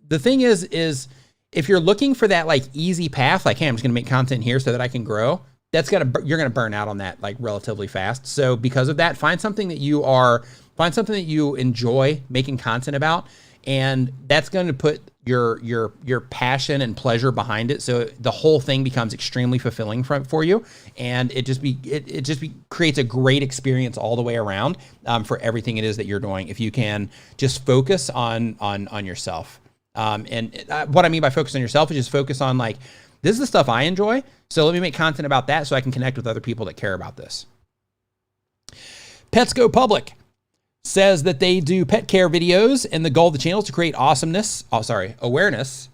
the thing is if you're looking for that like easy path, like, hey, I'm just gonna make content here so that I can grow, you're gonna burn out on that like relatively fast. So because of that, find something that you enjoy making content about, and that's going to put your passion and pleasure behind it. So the whole thing becomes extremely fulfilling for you. And it just creates a great experience all the way around for everything it is that you're doing. If you can just focus on yourself. What I mean by focus on yourself is just focus on like, this is the stuff I enjoy. So let me make content about that so I can connect with other people that care about this. Pets Go Public says that they do pet care videos, and the goal of the channel is to create awareness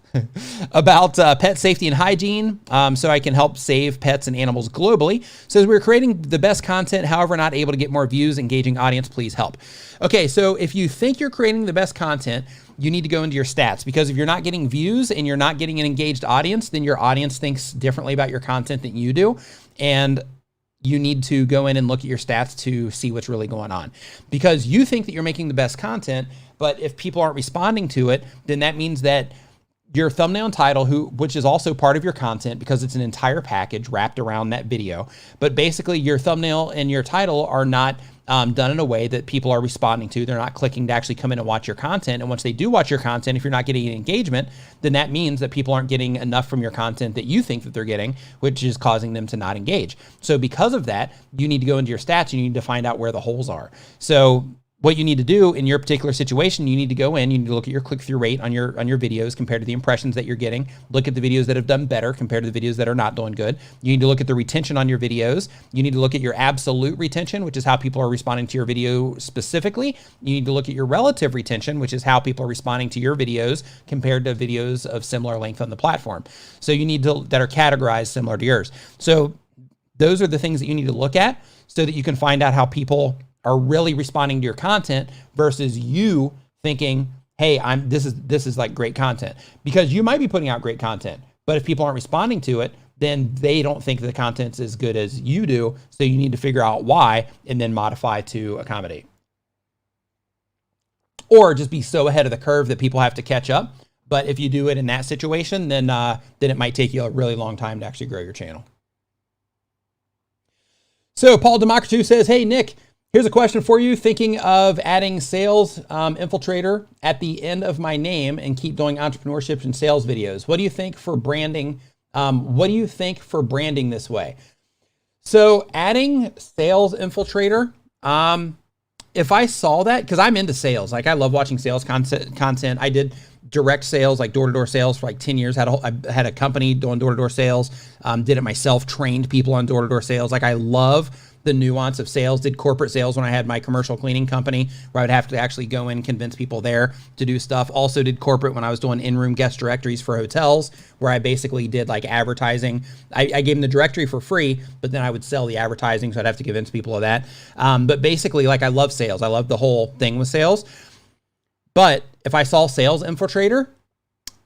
about pet safety and hygiene, so I can help save pets and animals globally. Says we're creating the best content, however, not able to get more views, engaging audience, please help. Okay, so if you think you're creating the best content, you need to go into your stats, because if you're not getting views and you're not getting an engaged audience, then your audience thinks differently about your content than you do. And you need to go in and look at your stats to see what's really going on, because you think that you're making the best content, but if people aren't responding to it, then that means that your thumbnail and title, which is also part of your content because it's an entire package wrapped around that video, but basically your thumbnail and your title are not done in a way that people are responding to. They're not clicking to actually come in and watch your content. And once they do watch your content, if you're not getting engagement, then that means that people aren't getting enough from your content that you think that they're getting, which is causing them to not engage. So because of that, you need to go into your stats. You need to find out where the holes are. So what you need to do in your particular situation, you need to go in, you need to look at your click-through rate on your videos compared to the impressions that you're getting. Look at the videos that have done better compared to the videos that are not doing good. You need to look at the retention on your videos. You need to look at your absolute retention, which is how people are responding to your video specifically. You need to look at your relative retention, which is how people are responding to your videos compared to videos of similar length on the platform. So you need to, that are categorized similar to yours. So those are the things that you need to look at so that you can find out how people are really responding to your content versus you thinking, hey, this is like great content, because you might be putting out great content, but if people aren't responding to it, then they don't think the content's as good as you do. So you need to figure out why and then modify to accommodate, or just be so ahead of the curve that people have to catch up. But if you do it in that situation, then it might take you a really long time to actually grow your channel. So Paul Democritou says, hey, Nick, here's a question for you. Thinking of adding sales infiltrator at the end of my name and keep doing entrepreneurship and sales videos. What do you think for branding? This way? So adding sales infiltrator, if I saw that, because I'm into sales, like I love watching sales content. I did direct sales, like door-to-door sales for like 10 years. I had a company doing door-to-door sales, did it myself, trained people on door-to-door sales. Like I love the nuance of sales. Did corporate sales when I had my commercial cleaning company, where I would have to actually go in and convince people there to do stuff. Also did corporate when I was doing in-room guest directories for hotels, where I basically did like advertising. I gave them the directory for free, but then I would sell the advertising, so I'd have to convince people of that. But basically, like I love sales. I love the whole thing with sales. But if I saw sales infiltrator,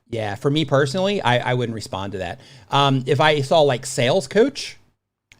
yeah, for me personally, I wouldn't respond to that. If I saw like sales coach,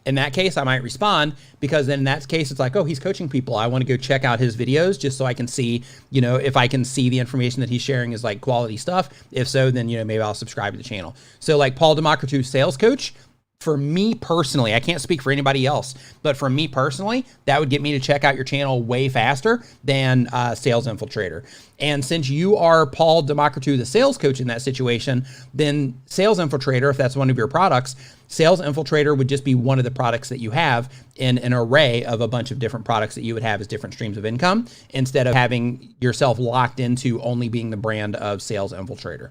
in that case, I might respond, because then in that case, it's like, oh, he's coaching people. I want to go check out his videos just so I can see, if I can see the information that he's sharing is like quality stuff. If so, then, maybe I'll subscribe to the channel. So like Paul Democritou, sales coach, for me personally, I can't speak for anybody else, but for me personally, that would get me to check out your channel way faster than sales infiltrator. And since you are Paul Democritou, the sales coach in that situation, then sales infiltrator, if that's one of your products, sales infiltrator would just be one of the products that you have in an array of a bunch of different products that you would have as different streams of income, instead of having yourself locked into only being the brand of sales infiltrator.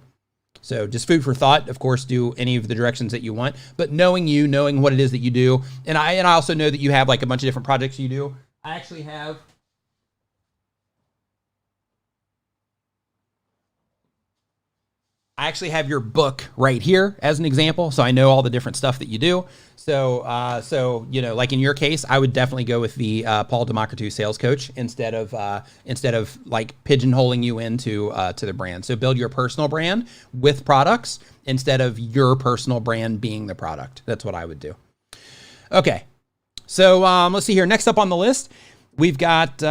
So just food for thought. Of course, do any of the directions that you want, but knowing what it is that you do. And I also know that you have like a bunch of different projects you do. I actually have your book right here as an example. So I know all the different stuff that you do. So, like in your case, I would definitely go with the Paul Democritou sales coach instead of like pigeonholing you into to the brand. So build your personal brand with products instead of your personal brand being the product. That's what I would do. Okay. So let's see here. Next up on the list, we've got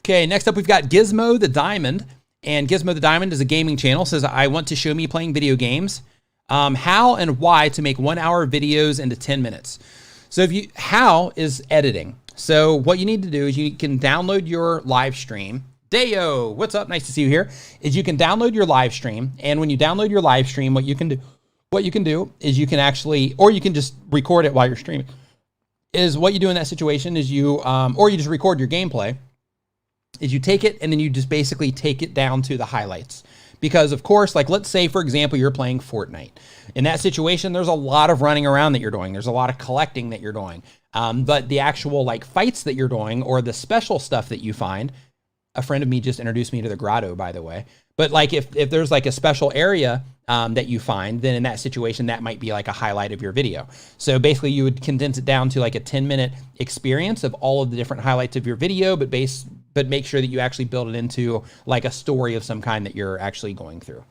Okay, next up we've got Gizmo the Diamond. And Gizmo the Diamond is a gaming channel. Says, I want to show me playing video games. How and why to make 1 hour videos into 10 minutes. So how is editing. So what you need to do is you can download your live stream. Dayo, what's up? Nice to see you here. Is you can download your live stream, and when you download your live stream, what you can do is you can actually, or you can just record it while you're streaming. Is what you do in that situation is you, or you just record your gameplay. Is you take it and then you just basically take it down to the highlights. Because of course, like let's say for example, you're playing Fortnite. In that situation, there's a lot of running around that you're doing. There's a lot of collecting that you're doing. But the actual like fights that you're doing or the special stuff that you find, a friend of me just introduced me to the grotto, by the way. But like if there's like a special area that you find, then in that situation, that might be like a highlight of your video. So basically you would condense it down to like a 10-minute experience of all of the different highlights of your video, but make sure that you actually build it into like a story of some kind that you're actually going through.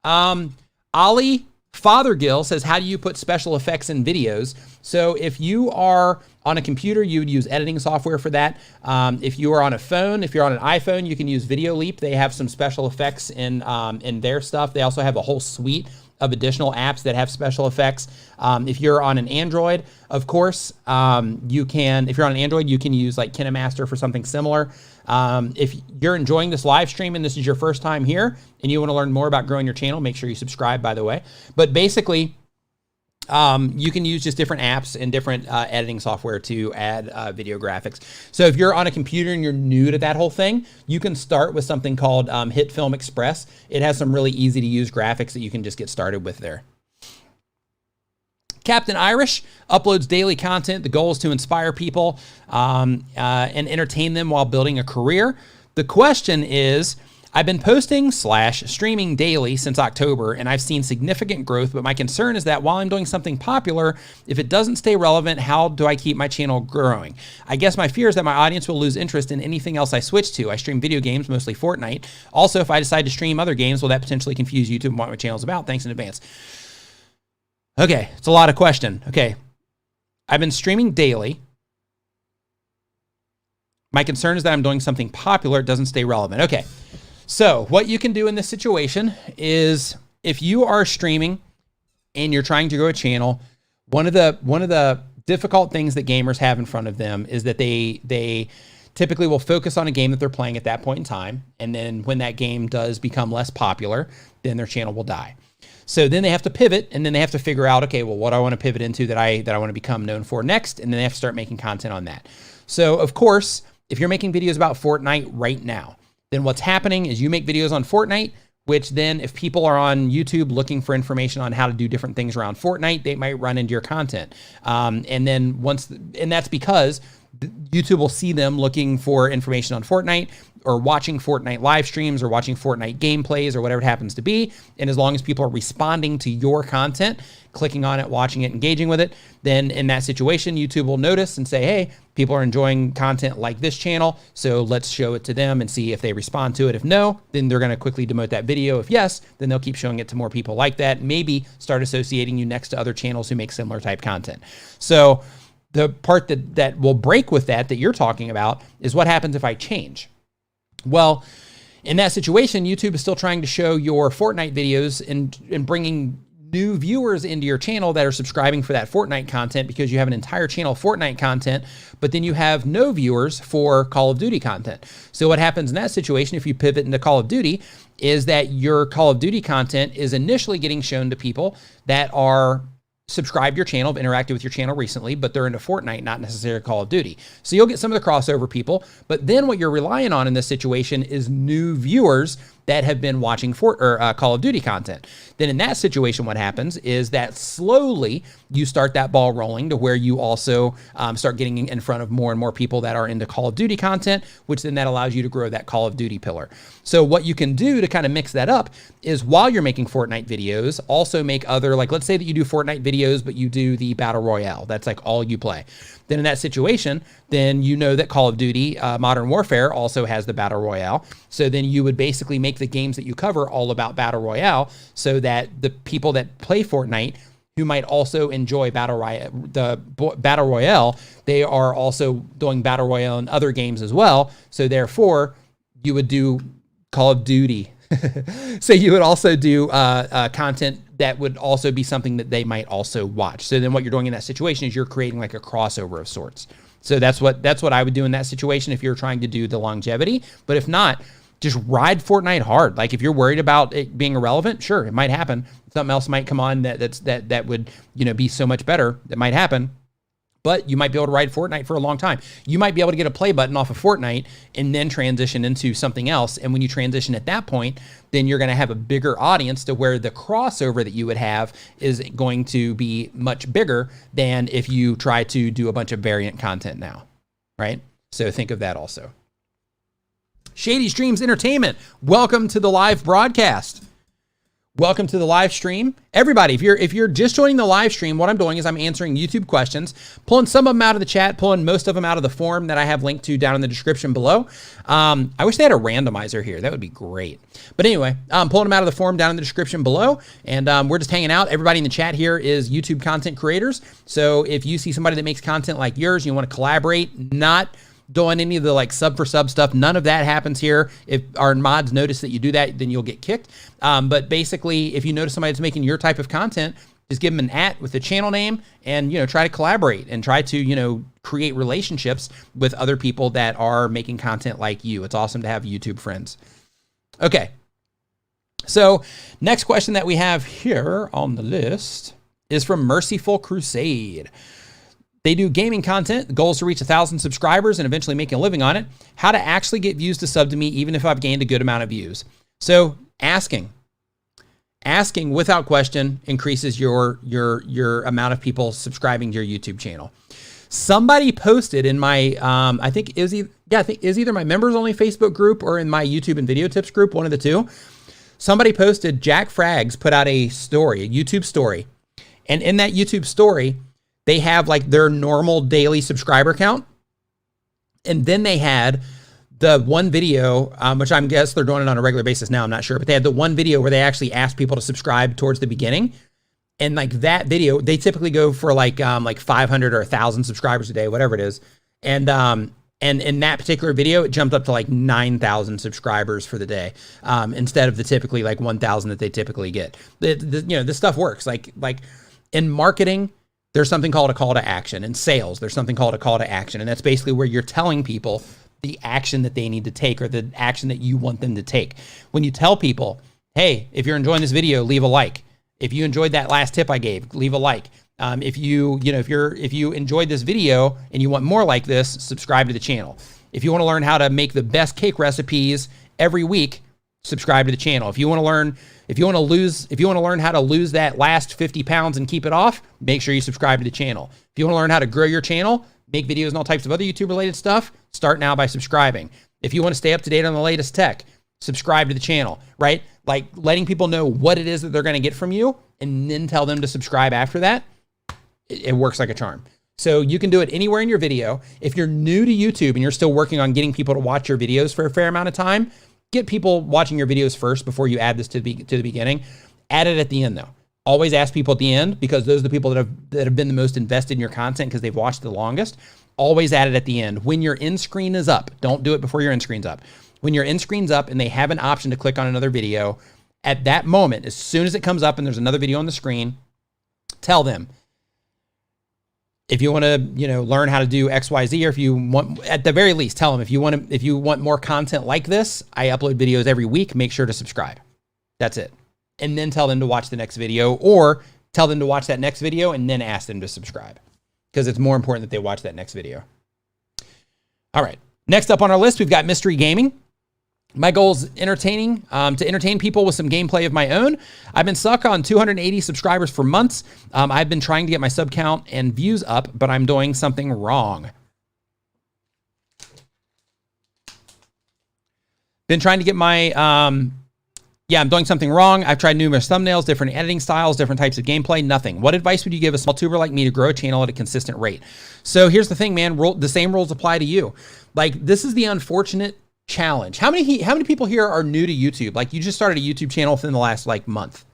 Ollie Fothergill says, how do you put special effects in videos? So if you are on a computer, you would use editing software for that. If you are on a phone, if you're on an iPhone, you can use Video Leap. They have some special effects in their stuff. They also have a whole suite of additional apps that have special effects. If you're on an Android, of course, if you're on an Android, you can use like KineMaster for something similar. If you're enjoying this live stream and this is your first time here and you want to learn more about growing your channel, make sure you subscribe, by the way. But basically, you can use just different apps and different editing software to add video graphics. So if you're on a computer and you're new to that whole thing, you can start with something called Hit Film Express. It has some really easy to use graphics that you can just get started with there. Captain Irish uploads daily content. The goal is to inspire people and entertain them while building a career. The question is, I've been posting / streaming daily since October, and I've seen significant growth, but my concern is that while I'm doing something popular, if it doesn't stay relevant, how do I keep my channel growing? I guess my fear is that my audience will lose interest in anything else I switch to. I stream video games, mostly Fortnite. Also, if I decide to stream other games, will that potentially confuse YouTube and what my channel is about? Thanks in advance. Okay, it's a lot of question. Okay, I've been streaming daily. My concern is that I'm doing something popular, it doesn't stay relevant. Okay. So what you can do in this situation is if you are streaming and you're trying to grow a channel, one of the difficult things that gamers have in front of them is that they typically will focus on a game that they're playing at that point in time. And then when that game does become less popular, then their channel will die. So then they have to pivot, and then they have to figure out, okay, well, what do I want to pivot into that I want to become known for next? And then they have to start making content on that. So of course, if you're making videos about Fortnite right now, then what's happening is you make videos on Fortnite, which then if people are on YouTube looking for information on how to do different things around Fortnite, they might run into your content. And that's because YouTube will see them looking for information on Fortnite or watching Fortnite live streams or watching Fortnite gameplays or whatever it happens to be. And as long as people are responding to your content, clicking on it, watching it, engaging with it, then in that situation, YouTube will notice and say, hey, people are enjoying content like this channel, so let's show it to them and see if they respond to it. If no, then they're gonna quickly demote that video. If yes, then they'll keep showing it to more people like that, maybe start associating you next to other channels who make similar type content. So the part that will break with that you're talking about is what happens if I change. Well, in that situation, YouTube is still trying to show your Fortnite videos and bringing new viewers into your channel that are subscribing for that Fortnite content because you have an entire channel of Fortnite content, but then you have no viewers for Call of Duty content. So what happens in that situation if you pivot into Call of Duty is that your Call of Duty content is initially getting shown to people that are subscribed to your channel, have interacted with your channel recently, but they're into Fortnite, not necessarily Call of Duty. So you'll get some of the crossover people, but then what you're relying on in this situation is new viewers that have been watching Call of Duty content. Then in that situation, what happens is that slowly you start that ball rolling to where you also start getting in front of more and more people that are into Call of Duty content, which then that allows you to grow that Call of Duty pillar. So what you can do to kind of mix that up is while you're making Fortnite videos, also make other, like let's say that you do Fortnite videos, but you do the Battle Royale. That's like all you play. Then in that situation, then you know that Call of Duty Modern Warfare also has the Battle Royale. So then you would basically make the games that you cover all about Battle Royale so that the people that play Fortnite who might also enjoy Battle Royale, they are also doing Battle Royale in other games as well. So therefore, you would do Call of Duty. So you would also do content that would also be something that they might also watch. So then what you're doing in that situation is you're creating like a crossover of sorts. Does So that's what I would do in that situation if you're trying to do the longevity. But if not, just ride Fortnite hard. Like if you're worried about it being irrelevant, sure, it might happen. Something else might come on that would, be so much better. That might happen. But you might be able to ride Fortnite for a long time. You might be able to get a play button off of Fortnite and then transition into something else. And when you transition at that point, then you're going to have a bigger audience to where the crossover that you would have is going to be much bigger than if you try to do a bunch of variant content now, right? So think of that also. Shady Streams Entertainment, welcome to the live broadcast. Welcome to the live stream. Everybody, if you're just joining the live stream, what I'm doing is I'm answering YouTube questions, pulling some of them out of the chat, pulling most of them out of the form that I have linked to down in the description below. I wish they had a randomizer here. That would be great. But anyway, I'm pulling them out of the form down in the description below, and we're just hanging out. Everybody in the chat here is YouTube content creators. So if you see somebody that makes content like yours, you want to collaborate, not doing any of the like sub for sub stuff. None of that happens here. If our mods notice that you do that, then you'll get kicked. But basically, if you notice somebody that's making your type of content, just give them an @ with the channel name and, try to collaborate and try to, create relationships with other people that are making content like you. It's awesome to have YouTube friends. Okay. So next question that we have here on the list is from Merciful Crusade. They do gaming content. The goal is to reach 1,000 subscribers and eventually make a living on it. How to actually get views to sub to me, even if I've gained a good amount of views. So asking without question increases your amount of people subscribing to your YouTube channel. Somebody posted in my, I think it was either my members only Facebook group or in my YouTube and video tips group, one of the two. Somebody posted, Jack Frags put out a YouTube story. And in that YouTube story, they have like their normal daily subscriber count. And then they had the one video, which I guess they're doing it on a regular basis now, I'm not sure, but they had the one video where they actually asked people to subscribe towards the beginning. And like that video, they typically go for like 500 or 1,000 subscribers a day, whatever it is. And in that particular video, it jumped up to like 9,000 subscribers for the day, instead of the typically like 1,000 that they typically get. This stuff works. Like in marketing, there's something called a call to action. In sales, there's something called a call to action. And that's basically where you're telling people the action that they need to take or the action that you want them to take. When you tell people, hey, if you're enjoying this video, leave a like. If you enjoyed that last tip I gave, leave a like. If you enjoyed this video and you want more like this, subscribe to the channel. If you want to learn how to make the best cake recipes every week, subscribe to the channel. If you want to learn how to lose that last 50 pounds and keep it off, make sure you subscribe to the channel. If you want to learn how to grow your channel, make videos and all types of other YouTube related stuff, start now by subscribing. If you want to stay up to date on the latest tech, subscribe to the channel, right? Like letting people know what it is that they're going to get from you and then tell them to subscribe after that. It works like a charm. So you can do it anywhere in your video. If you're new to YouTube and you're still working on getting people to watch your videos for a fair amount of time, get people watching your videos first before you add this to the beginning. Add it at the end though. Always ask people at the end because those are the people that have been the most invested in your content because they've watched the longest. Always add it at the end. When your end screen is up, don't do it before your end screen's up. When your end screen's up and they have an option to click on another video, at that moment, as soon as it comes up and there's another video on the screen, tell them, if you want to, learn how to do X, Y, Z, or if you want, at the very least, tell them if you want more content like this, I upload videos every week. Make sure to subscribe. That's it. And then tell them to watch the next video, or tell them to watch that next video and then ask them to subscribe because it's more important that they watch that next video. All right. Next up on our list, we've got mystery gaming. My goal is to entertain people with some gameplay of my own. I've been stuck on 280 subscribers for months. I've been trying to get my sub count and views up, but I'm doing something wrong. Been trying to get my, I'm doing something wrong. I've tried numerous thumbnails, different editing styles, different types of gameplay, nothing. What advice would you give a small tuber like me to grow a channel at a consistent rate? So here's the thing, man. The same rules apply to you. Like, this is the unfortunate challenge. How many people here are new to YouTube? Like, you just started a YouTube channel within the last month.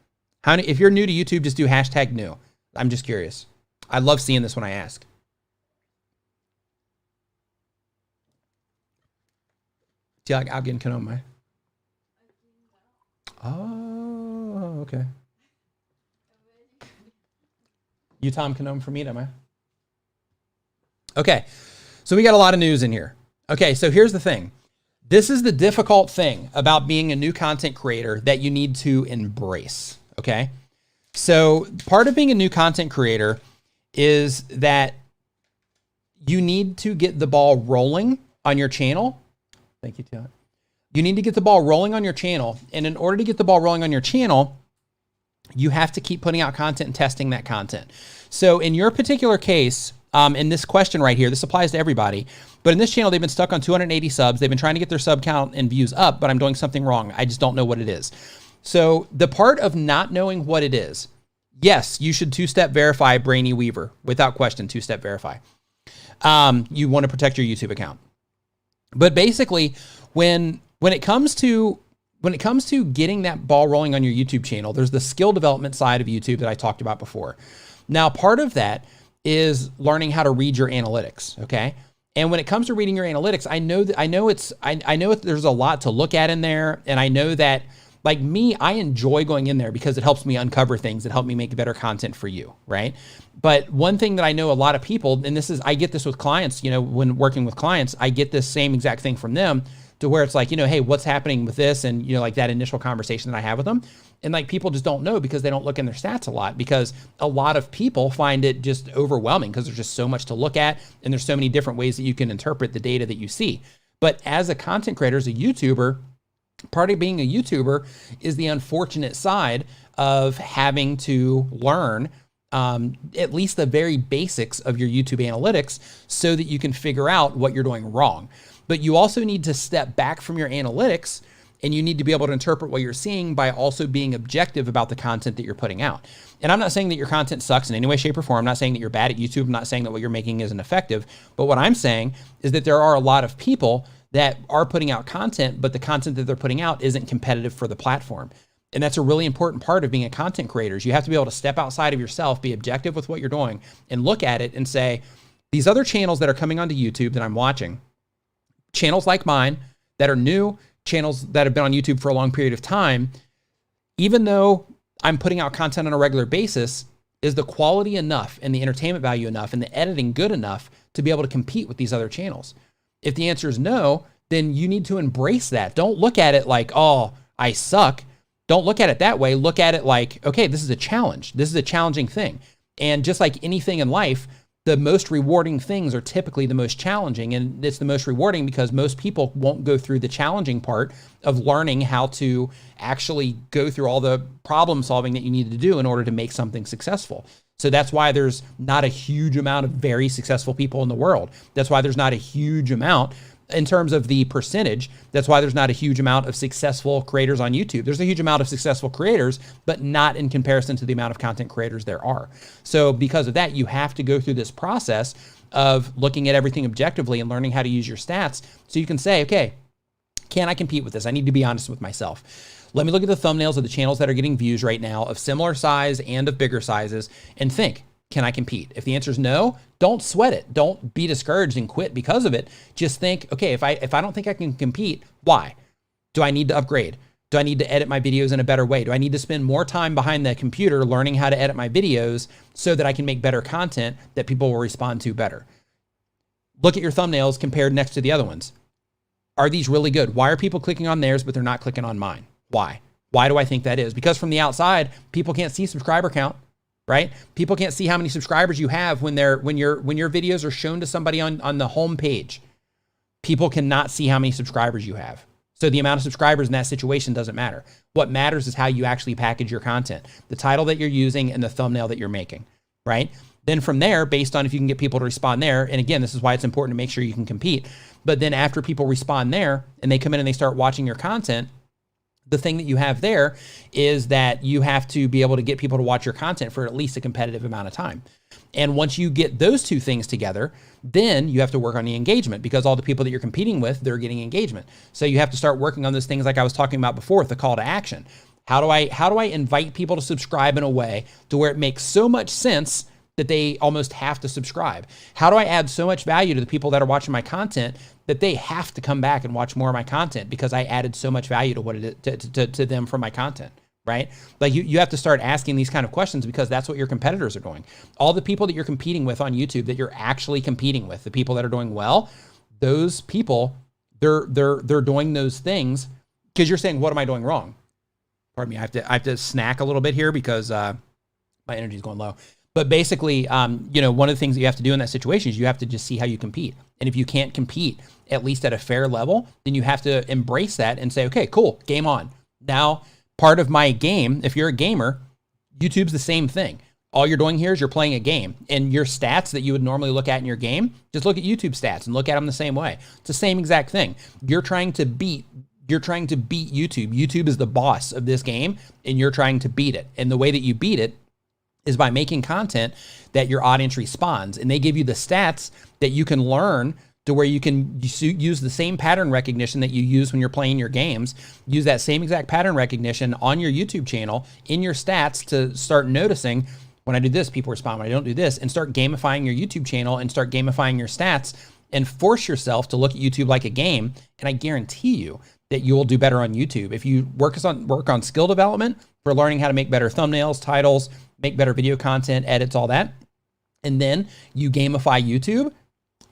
If you're new to YouTube, just do #new. I'm just curious. I love seeing this when I ask. See, like, I'll get Kanoma. Oh, okay. You Tom Kanoma for me, am I? Okay. So we got a lot of news in here. Okay, so here's the thing. This is the difficult thing about being a new content creator that you need to embrace, okay? So part of being a new content creator is that you need to get the ball rolling on your channel. Thank you, Taylor. You need to get the ball rolling on your channel. And in order to get the ball rolling on your channel, you have to keep putting out content and testing that content. So in your particular case, in this question right here, this applies to everybody, but in this channel, they've been stuck on 280 subs. They've been trying to get their sub count and views up, but I'm doing something wrong. I just don't know what it is. So the part of not knowing what it is, yes, you should two-step verify Brainy Weaver, without question, two-step verify. You want to protect your YouTube account. But basically, when it comes to getting that ball rolling on your YouTube channel, there's the skill development side of YouTube that I talked about before. Now, part of that is learning how to read your analytics, okay? And when it comes to reading your analytics, I know there's a lot to look at in there, and I know that, like me, I enjoy going in there because it helps me uncover things that help me make better content for you, right? But one thing that I know a lot of people, and I get this with clients, when working with clients, I get this same exact thing from them, to where it's like, hey, what's happening with this? And, like that initial conversation that I have with them. And like, people just don't know because they don't look in their stats a lot, because a lot of people find it just overwhelming because there's just so much to look at. And there's so many different ways that you can interpret the data that you see. But as a content creator, as a YouTuber, part of being a YouTuber is the unfortunate side of having to learn at least the very basics of your YouTube analytics so that you can figure out what you're doing wrong. But you also need to step back from your analytics, and you need to be able to interpret what you're seeing by also being objective about the content that you're putting out. And I'm not saying that your content sucks in any way, shape, or form. I'm not saying that you're bad at YouTube. I'm not saying that what you're making isn't effective. But what I'm saying is that there are a lot of people that are putting out content, but the content that they're putting out isn't competitive for the platform. And that's a really important part of being a content creator. You have to be able to step outside of yourself, be objective with what you're doing, and look at it and say, these other channels that are coming onto YouTube that I'm watching, channels like mine that are new, channels that have been on YouTube for a long period of time, even though I'm putting out content on a regular basis, is the quality enough and the entertainment value enough and the editing good enough to be able to compete with these other channels? If the answer is no, then you need to embrace that. Don't look at it like, oh, I suck. Don't look at it that way. Look at it like, okay, this is a challenge. This is a challenging thing. And just like anything in life, the most rewarding things are typically the most challenging. And it's the most rewarding because most people won't go through the challenging part of learning how to actually go through all the problem solving that you need to do in order to make something successful. So that's why there's not a huge amount of very successful people in the world. That's why there's not a huge amount in terms of the percentage. That's why there's not a huge amount of successful creators on YouTube. There's a huge amount of successful creators, but not in comparison to the amount of content creators there are. So because of that, you have to go through this process of looking at everything objectively and learning how to use your stats so you can say, okay, can I compete with this? I need to be honest with myself. Let me look at the thumbnails of the channels that are getting views right now of similar size and of bigger sizes and think, can I compete? If the answer is no, don't sweat it. Don't be discouraged and quit because of it. Just think, okay, if I don't think I can compete, why? Do I need to upgrade? Do I need to edit my videos in a better way? Do I need to spend more time behind the computer learning how to edit my videos so that I can make better content that people will respond to better? Look at your thumbnails compared next to the other ones. Are these really good? Why are people clicking on theirs, but they're not clicking on mine? Why? Why do I think that is? Because from the outside, people can't see subscriber count, right? People can't see how many subscribers you have when your videos are shown to somebody on the home page. People cannot see how many subscribers you have. So the amount of subscribers in that situation doesn't matter. What matters is how you actually package your content, the title that you're using and the thumbnail that you're making, right? Then from there, based on if you can get people to respond there, and again, this is why it's important to make sure you can compete. But then after people respond there and they come in and they start watching your content, the thing that you have there is that you have to be able to get people to watch your content for at least a competitive amount of time. And once you get those two things together, then you have to work on the engagement because all the people that you're competing with, they're getting engagement. So you have to start working on those things like I was talking about before with the call to action. How do I invite people to subscribe in a way to where it makes so much sense that they almost have to subscribe? How do I add so much value to the people that are watching my content that they have to come back and watch more of my content because I added so much value to what to them from my content, right? Like you have to start asking these kind of questions because that's what your competitors are doing. All the people that you're competing with on YouTube that you're actually competing with, the people that are doing well, those people, they're doing those things because you're saying, what am I doing wrong? Pardon me, I have to snack a little bit here because my energy's going low. But basically, one of the things that you have to do in that situation is you have to just see how you compete. And if you can't compete, at least at a fair level, then you have to embrace that and say, okay, cool, game on. Now, part of my game, if you're a gamer, YouTube's the same thing. All you're doing here is you're playing a game, and your stats that you would normally look at in your game, just look at YouTube stats and look at them the same way. It's the same exact thing. You're trying to beat YouTube. YouTube is the boss of this game, and you're trying to beat it. And the way that you beat it is by making content that your audience responds, and they give you the stats that you can learn to where you can use the same pattern recognition that you use when you're playing your games, use that same exact pattern recognition on your YouTube channel in your stats to start noticing when I do this, people respond, when I don't do this, and start gamifying your YouTube channel and start gamifying your stats and force yourself to look at YouTube like a game. And I guarantee you that you will do better on YouTube. If you work on skill development for learning how to make better thumbnails, titles, make better video content, edits, all that, and then you gamify YouTube,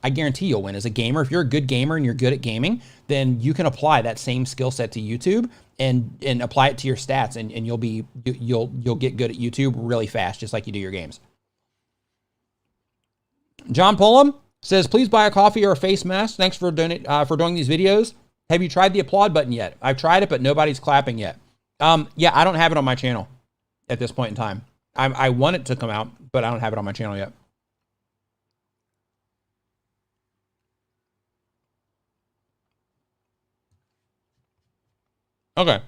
I guarantee you'll win as a gamer. If you're a good gamer and you're good at gaming, then you can apply that same skill set to YouTube and apply it to your stats, and you'll get good at YouTube really fast, just like you do your games. John Pullum says, please buy a coffee or a face mask. Thanks for doing these videos. Have you tried the applaud button yet? I've tried it, but nobody's clapping yet. Yeah, I don't have it on my channel at this point in time. I want it to come out, but I don't have it on my channel yet. Okay.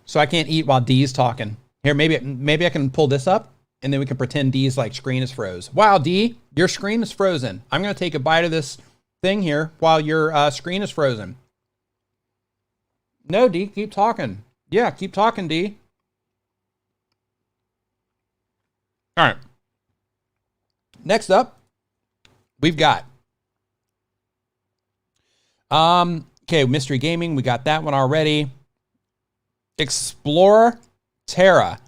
So I can't eat while Dee's talking. Here, maybe I can pull this up, and then we can pretend Dee's like screen is froze. Wow, Dee, your screen is frozen. I'm going to take a bite of this thing here while your screen is frozen. No, Dee, keep talking. Yeah, keep talking, Dee. All right. Next up, we've got okay, Mystery Gaming, we got that one already. Explorer Terra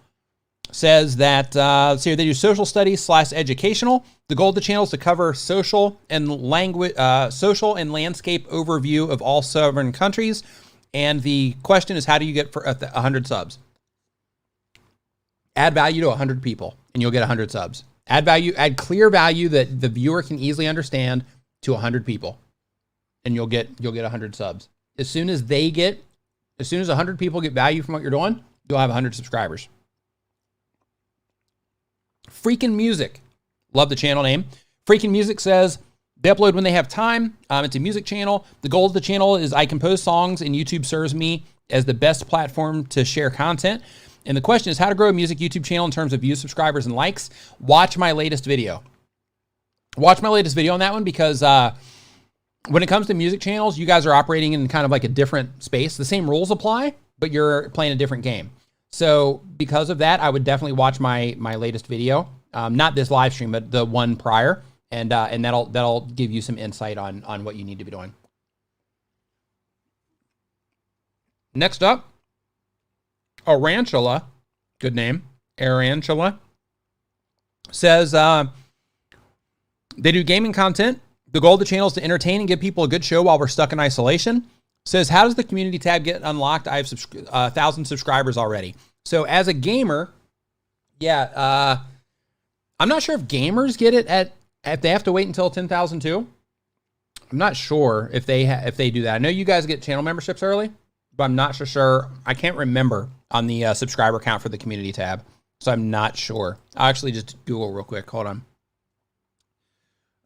says that let's see, they do social studies / educational. The goal of the channel is to cover social and landscape overview of all sovereign countries. And the question is, how do you get for 100 subs? Add value to 100 people, and you'll get 100 subs. Add clear value that the viewer can easily understand to 100 people, and you'll get 100 subs. As soon as 100 people get value from what you're doing, you'll have 100 subscribers. Freaking Music. Love the channel name. Freaking Music says they upload when they have time. It's a music channel. The goal of the channel is I compose songs, and YouTube serves me as the best platform to share content. And the question is how to grow a music YouTube channel in terms of views, subscribers, and likes. Watch my latest video. Watch my latest video on that one because when it comes to music channels, you guys are operating in kind of like a different space. The same rules apply, but you're playing a different game. So because of that, I would definitely watch my latest video. Not this live stream, but the one prior. And that'll give you some insight on what you need to be doing. Next up, Arantula, good name, Arantula, says they do gaming content. The goal of the channel is to entertain and give people a good show while we're stuck in isolation. Says, how does the community tab get unlocked? I have 1,000 subscribers already. So as a gamer, yeah, I'm not sure if gamers get it if they have to wait until 10,000 too. I'm not sure if they do that. I know you guys get channel memberships early, but I'm not so sure. I can't remember on the subscriber count for the community tab, so I'm not sure. I'll actually just Google real quick. Hold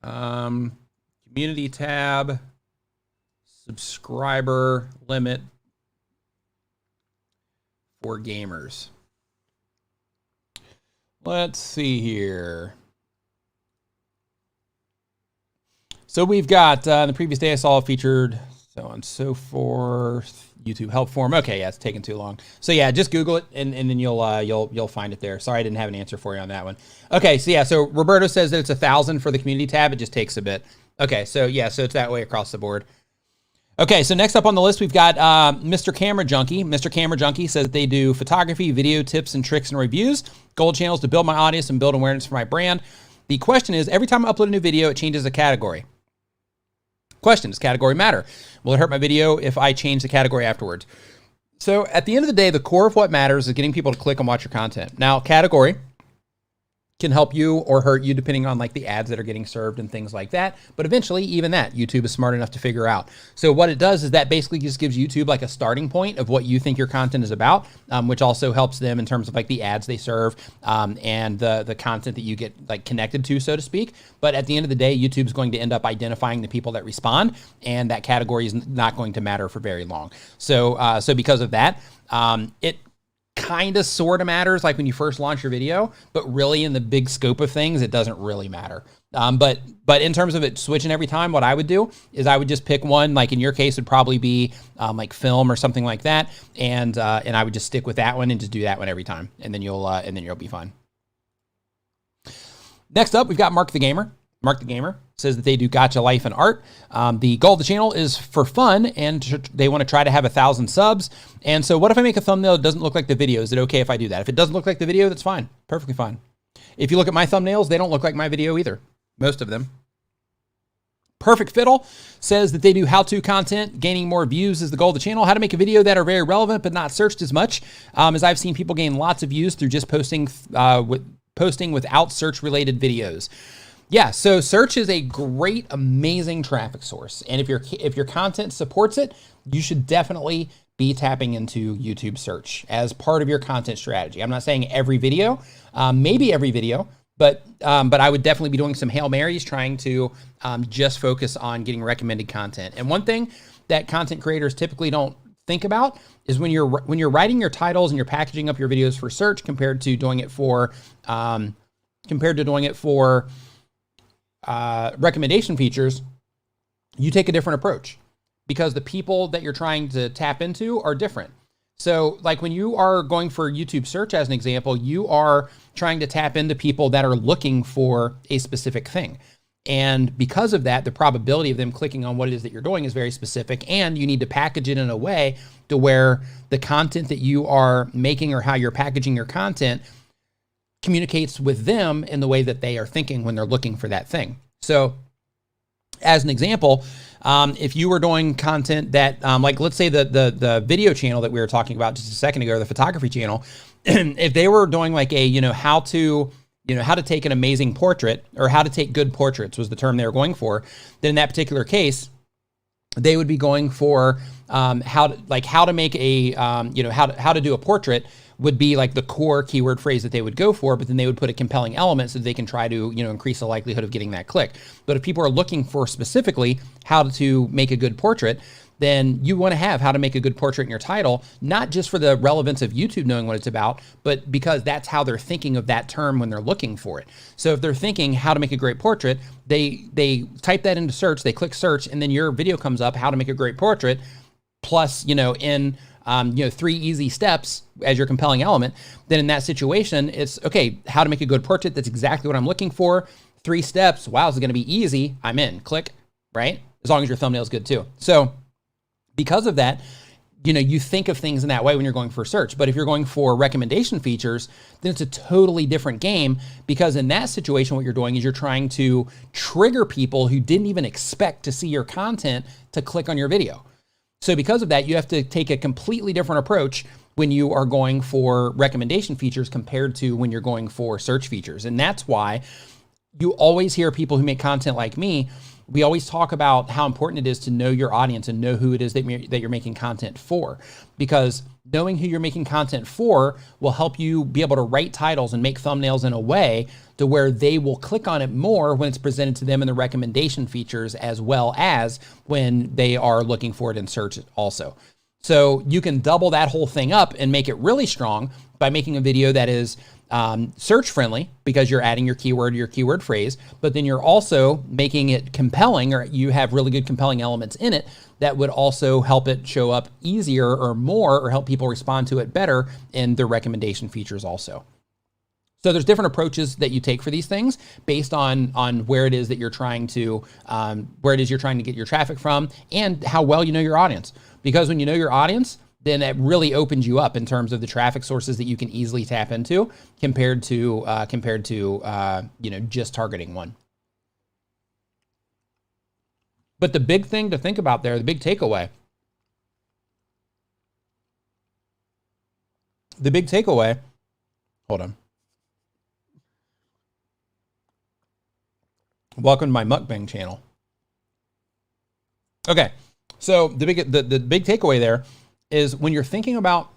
on. Community tab, subscriber limit for gamers. Let's see here. So we've got, in the previous day I saw featured, so on and so forth, YouTube help form. Okay, yeah, it's taking too long. So yeah, just Google it and then you'll find it there. Sorry, I didn't have an answer for you on that one. Okay, so yeah, so Roberto says that it's 1,000 for the community tab. It just takes a bit. Okay, so yeah, so it's that way across the board. Okay, so next up on the list, we've got Mr. Camera Junkie. Mr. Camera Junkie says that they do photography, video tips, and tricks and reviews. Gold channels to build my audience and build awareness for my brand. The question is, every time I upload a new video, it changes the category. Question, does category matter? Will it hurt my video if I change the category afterwards? So at the end of the day, the core of what matters is getting people to click and watch your content. Now, category can help you or hurt you depending on like the ads that are getting served and things like that. But eventually, even that, YouTube is smart enough to figure out. So what it does is that basically just gives YouTube like a starting point of what you think your content is about, which also helps them in terms of like the ads they serve and the content that you get like connected to, so to speak. But at the end of the day, YouTube's going to end up identifying the people that respond, and that category is not going to matter for very long. So, so because of that, it kind of sort of matters like when you first launch your video, but really in the big scope of things, it doesn't really matter. But in terms of it switching every time, what I would do is I would just pick one, like in your case would probably be like film or something like that. And I would just stick with that one and just do that one every time. And then you'll be fine. Next up, we've got Mark the Gamer. Mark the Gamer says that they do gotcha life and art. The goal of the channel is for fun, and they want to try to have 1,000 subs. And so what if I make a thumbnail that doesn't look like the video? Is it okay if I do that? If it doesn't look like the video, that's fine. Perfectly fine. If you look at my thumbnails, they don't look like my video either. Most of them. Perfect Fiddle says that they do how-to content. Gaining more views is the goal of the channel. How to make a video that are very relevant but not searched as much. As I've seen people gain lots of views through just posting without search-related videos. Yeah, so search is a great, amazing traffic source. And if your content supports it, you should definitely be tapping into YouTube search as part of your content strategy. I'm not saying every video, maybe every video, but I would definitely be doing some Hail Marys, trying to just focus on getting recommended content. And one thing that content creators typically don't think about is when you're writing your titles and you're packaging up your videos for search compared to doing it for recommendation features, you take a different approach because the people that you're trying to tap into are different. So like when you are going for YouTube search, as an example, you are trying to tap into people that are looking for a specific thing. And because of that, the probability of them clicking on what it is that you're doing is very specific, and you need to package it in a way to where the content that you are making or how you're packaging your content communicates with them in the way that they are thinking when they're looking for that thing. So as an example, if you were doing content that, like let's say the video channel that we were talking about just a second ago, the photography channel, if they were doing like a, how to take an amazing portrait, or how to take good portraits was the term they were going for, then in that particular case, they would be going for how to make a, how to do a portrait would be like the core keyword phrase that they would go for, but then they would put a compelling element so that they can try to, increase the likelihood of getting that click. But if people are looking for specifically how to make a good portrait, then you want to have how to make a good portrait in your title, not just for the relevance of YouTube knowing what it's about, but because that's how they're thinking of that term when they're looking for it. So if they're thinking how to make a great portrait, they type that into search, they click search, and then your video comes up, how to make a great portrait, plus, in 3 easy steps as your compelling element. Then in that situation, it's okay, how to make a good portrait. That's exactly what I'm looking for. 3 steps. Wow, this is going to be easy. I'm in. Click, right? As long as your thumbnail is good too. So because of that, you think of things in that way when you're going for search. But if you're going for recommendation features, then it's a totally different game, because in that situation, what you're doing is you're trying to trigger people who didn't even expect to see your content to click on your video. So because of that, you have to take a completely different approach when you are going for recommendation features compared to when you're going for search features. And that's why you always hear people who make content like me, we always talk about how important it is to know your audience and know who it is that you're making content for. Because knowing who you're making content for will help you be able to write titles and make thumbnails in a way to where they will click on it more when it's presented to them in the recommendation features, as well as when they are looking for it in search also. So you can double that whole thing up and make it really strong by making a video that is search friendly, because you're adding your keyword phrase, but then you're also making it compelling, or you have really good compelling elements in it that would also help it show up easier or more, or help people respond to it better in the recommendation features also. So there's different approaches that you take for these things based on where it is that you're trying to get your traffic from and how well you know your audience. Because when you know your audience, then it really opens you up in terms of the traffic sources that you can easily tap into compared to just targeting one. But the big thing to think about there, the big takeaway, hold on. Welcome to my mukbang channel. Okay, so the big takeaway there is when you're thinking about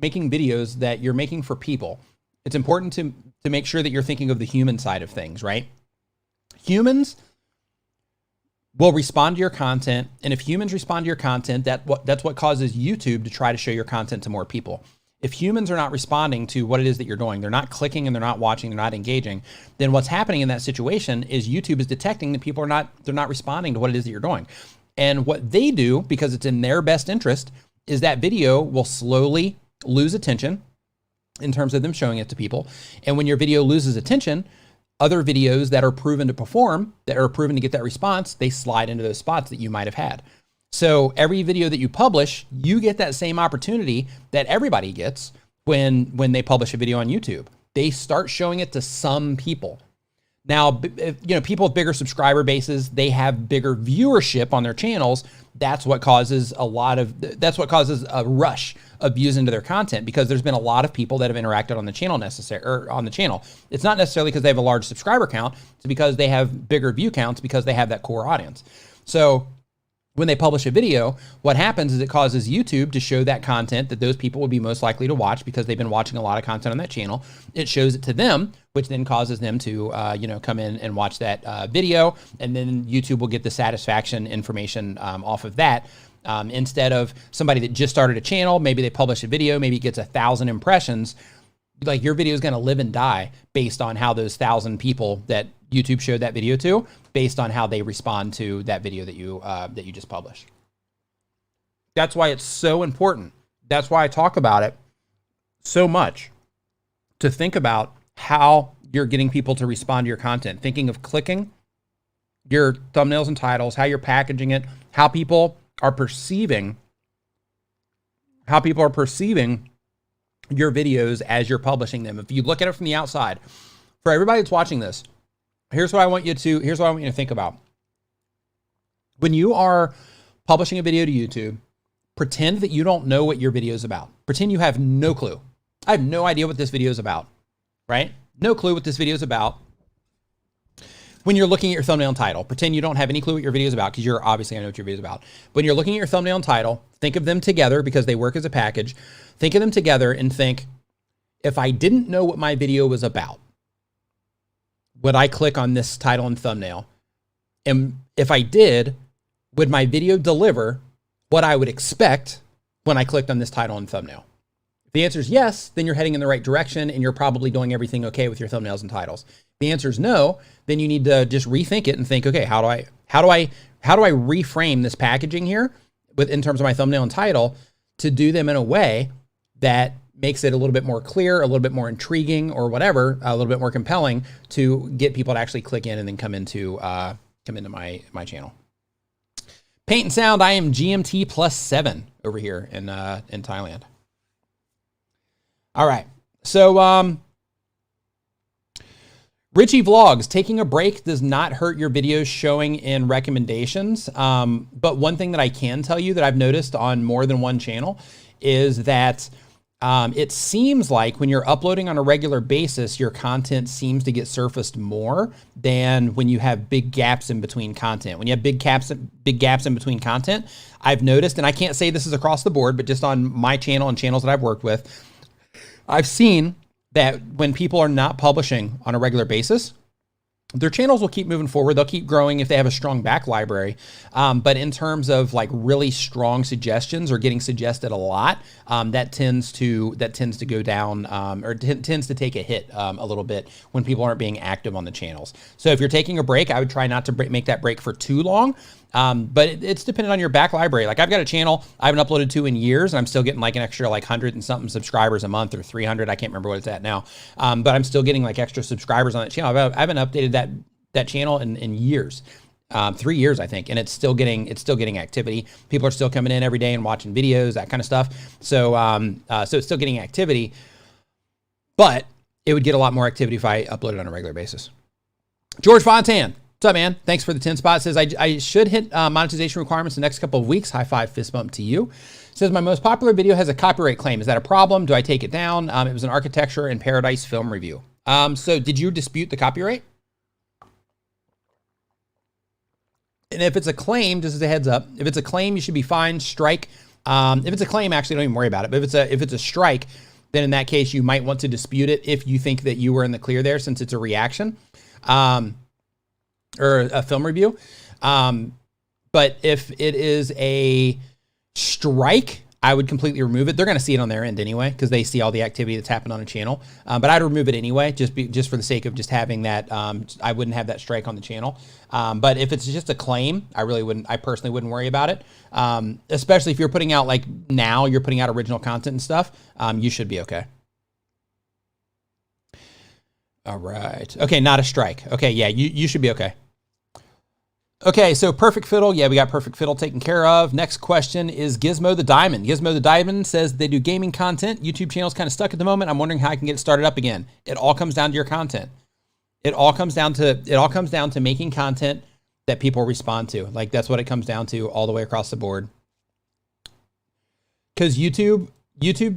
making videos that you're making for people, it's important to make sure that you're thinking of the human side of things, right? Humans will respond to your content, and if humans respond to your content, that's what causes YouTube to try to show your content to more people. If humans are not responding to what it is that you're doing, they're not clicking and they're not watching, they're not engaging, then what's happening in that situation is YouTube is detecting that people they're not responding to what it is that you're doing. And what they do, because it's in their best interest, is that video will slowly lose attention in terms of them showing it to people. And when your video loses attention, other videos that are proven to perform, that are proven to get that response, they slide into those spots that you might have had. So every video that you publish, you get that same opportunity that everybody gets when they publish a video on YouTube. They start showing it to some people. Now, people with bigger subscriber bases, they have bigger viewership on their channels. That's what causes a rush of views into their content, because there's been a lot of people that have interacted on the channel It's not necessarily because they have a large subscriber count. It's because they have bigger view counts because they have that core audience. So when they publish a video, what happens is it causes YouTube to show that content that those people would be most likely to watch because they've been watching a lot of content on that channel. It shows it to them, which then causes them to, come in and watch that video. And then YouTube will get the satisfaction information off of that. Instead of somebody that just started a channel, maybe they publish a video, maybe it gets 1,000 impressions. Like, your video is going to live and die based on how those 1,000 people that YouTube showed that video to, based on how they respond to that video that you just published. That's why it's so important. That's why I talk about it so much, to think about how you're getting people to respond to your content, thinking of clicking your thumbnails and titles, how you're packaging it, how people are perceiving your videos as you're publishing them. If you look at it from the outside, for everybody that's watching this, here's what I want you to think about. When you are publishing a video to YouTube, pretend that you don't know what your video is about. Pretend you have no clue. I have no idea what this video is about, right? No clue what this video is about. When you're looking at your thumbnail and title, pretend you don't have any clue what your video is about, because you're obviously going to know what your video is about. When you're looking at your thumbnail and title, think of them together because they work as a package. Think of them together and think, if I didn't know what my video was about, would I click on this title and thumbnail? And if I did, would my video deliver what I would expect when I clicked on this title and thumbnail? If the answer is yes, then you're heading in the right direction and you're probably doing everything okay with your thumbnails and titles. If the answer is no, then you need to just rethink it and think, okay, how do I reframe this packaging here in terms of my thumbnail and title to do them in a way that makes it a little bit more clear, a little bit more intriguing, or whatever, a little bit more compelling to get people to actually click in and then come into my channel. Paint and sound, I am GMT +7 over here in Thailand. All right, so Richie Vlogs, taking a break does not hurt your videos showing in recommendations. But one thing that I can tell you that I've noticed on more than one channel is that it seems like when you're uploading on a regular basis, your content seems to get surfaced more than when you have big gaps in between content. When you have big gaps in between content, I've noticed, and I can't say this is across the board, but just on my channel and channels that I've worked with, I've seen that when people are not publishing on a regular basis, their channels will keep moving forward. They'll keep growing if they have a strong back library. But in terms of like really strong suggestions or getting suggested a lot, that tends to go down or tends to take a hit a little bit when people aren't being active on the channels. So if you're taking a break, I would try not to make that break for too long. But it's dependent on your back library. Like I've got a channel I haven't uploaded to in years, and I'm still getting like an extra like 100 and something subscribers a month, or 300. I can't remember what it's at now. But I'm still getting like extra subscribers on that channel. I haven't updated that channel in years. 3 years, I think, and it's still getting activity. People are still coming in every day and watching videos, that kind of stuff. So, so it's still getting activity, but it would get a lot more activity if I uploaded on a regular basis. George Fontan, what's up, man? Thanks for the 10 spot. Says I should hit monetization requirements the next couple of weeks. High five, fist bump to you. Says my most popular video has a copyright claim. Is that a problem? Do I take it down? It was an architecture and paradise film review. So did you dispute the copyright? And if it's a claim, just as a heads up, if it's a claim, you should be fined, strike. If it's a claim, actually, don't even worry about it. But if it's a strike, then in that case, you might want to dispute it if you think that you were in the clear there, since it's a reaction or a film review. But if it is a strike, I would completely remove it. They're going to see it on their end anyway, because they see all the activity that's happened on a channel. But I'd remove it anyway, just for the sake of just having that. I wouldn't have that strike on the channel. But if it's just a claim, I personally wouldn't worry about it. Especially if you're putting out, like now you're putting out original content and stuff, you should be okay. All right. Okay. Not a strike. Okay. Yeah. You should be okay. Okay, so Perfect Fiddle. Yeah, we got Perfect Fiddle taken care of. Next question is Gizmo the Diamond. Gizmo the Diamond says they do gaming content. YouTube channel's kind of stuck at the moment. I'm wondering how I can get it started up again. It all comes down to your content. It all comes down to making content that people respond to. Like that's what it comes down to all the way across the board. Because YouTube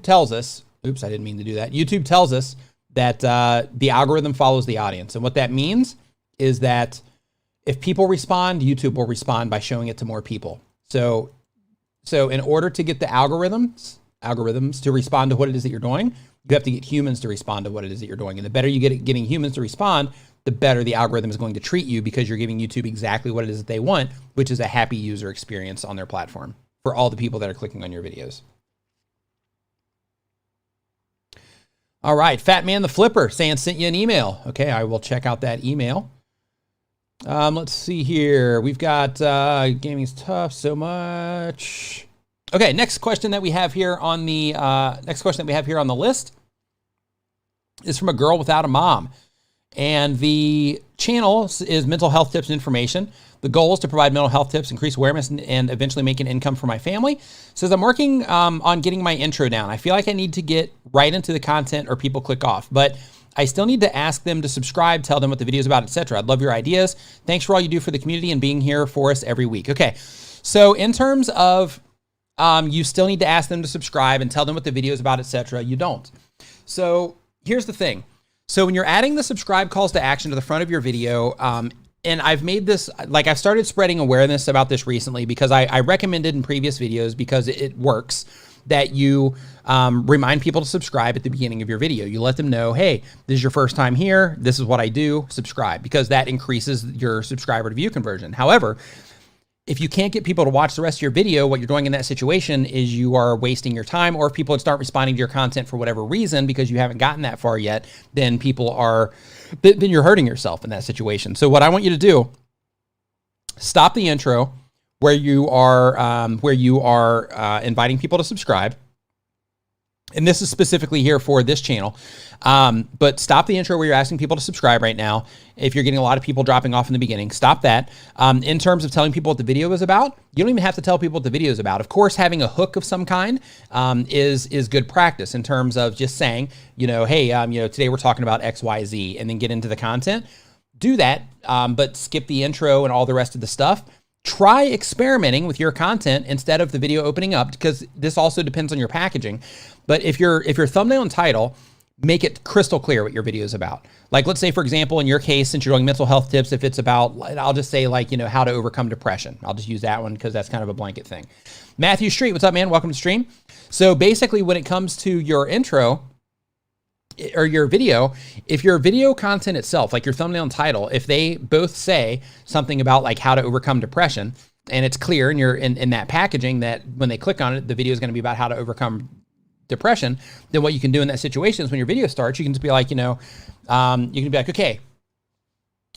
tells us, oops, I didn't mean to do that. YouTube tells us that the algorithm follows the audience. And what that means is that if people respond, YouTube will respond by showing it to more people. So in order to get the algorithms to respond to what it is that you're doing, you have to get humans to respond to what it is that you're doing. And the better you get at getting humans to respond, the better the algorithm is going to treat you, because you're giving YouTube exactly what it is that they want, which is a happy user experience on their platform for all the people that are clicking on your videos. All right, Fat Man the Flipper saying sent you an email. Okay, I will check out that email. Let's see here. We've got gaming's tough so much. Okay, next question that we have here on the list is from a girl without a mom, and the channel is mental health tips and information. The goal is to provide mental health tips, increase awareness, and eventually make an income for my family. It says I'm working on getting my intro down. I feel like I need to get right into the content or people click off, but I still need to ask them to subscribe, tell them what the video is about, etc. I'd love your ideas. Thanks for all you do for the community and being here for us every week. Okay, so in terms of you still need to ask them to subscribe and tell them what the video is about, etc. You don't. So here's the thing. So when you're adding the subscribe calls to action to the front of your video, and I've made this, like I've started spreading awareness about this recently because I recommended in previous videos, because it works, that you remind people to subscribe at the beginning of your video. You let them know, hey, this is your first time here. This is what I do. Subscribe, because that increases your subscriber to view conversion. However, if you can't get people to watch the rest of your video, what you're doing in that situation is you are wasting your time. Or if people start responding to your content for whatever reason, because you haven't gotten that far yet, then then you're hurting yourself in that situation. So what I want you to do, stop the intro where you are inviting people to subscribe. And this is specifically here for this channel. But stop the intro where you're asking people to subscribe right now. If you're getting a lot of people dropping off in the beginning, stop that. In terms of telling people what the video is about, you don't even have to tell people what the video is about. Of course, having a hook of some kind is good practice in terms of just saying, hey, today we're talking about X, Y, Z, and then get into the content. Do that, but skip the intro and all the rest of the stuff. Try experimenting with your content instead of the video opening up, because this also depends on your packaging. But if your thumbnail and title, make it crystal clear what your video is about. Like, let's say, for example, in your case, since you're doing mental health tips, if it's about, I'll just say how to overcome depression. I'll just use that one because that's kind of a blanket thing. Matthew Street, what's up, man? Welcome to stream. So basically, when it comes to your intro or your video, if your video content itself, like your thumbnail and title, if they both say something about like how to overcome depression, and it's clear and you're in that packaging that when they click on it, the video is going to be about how to overcome depression, then what you can do in that situation is when your video starts, you can just be like, you can be like, okay,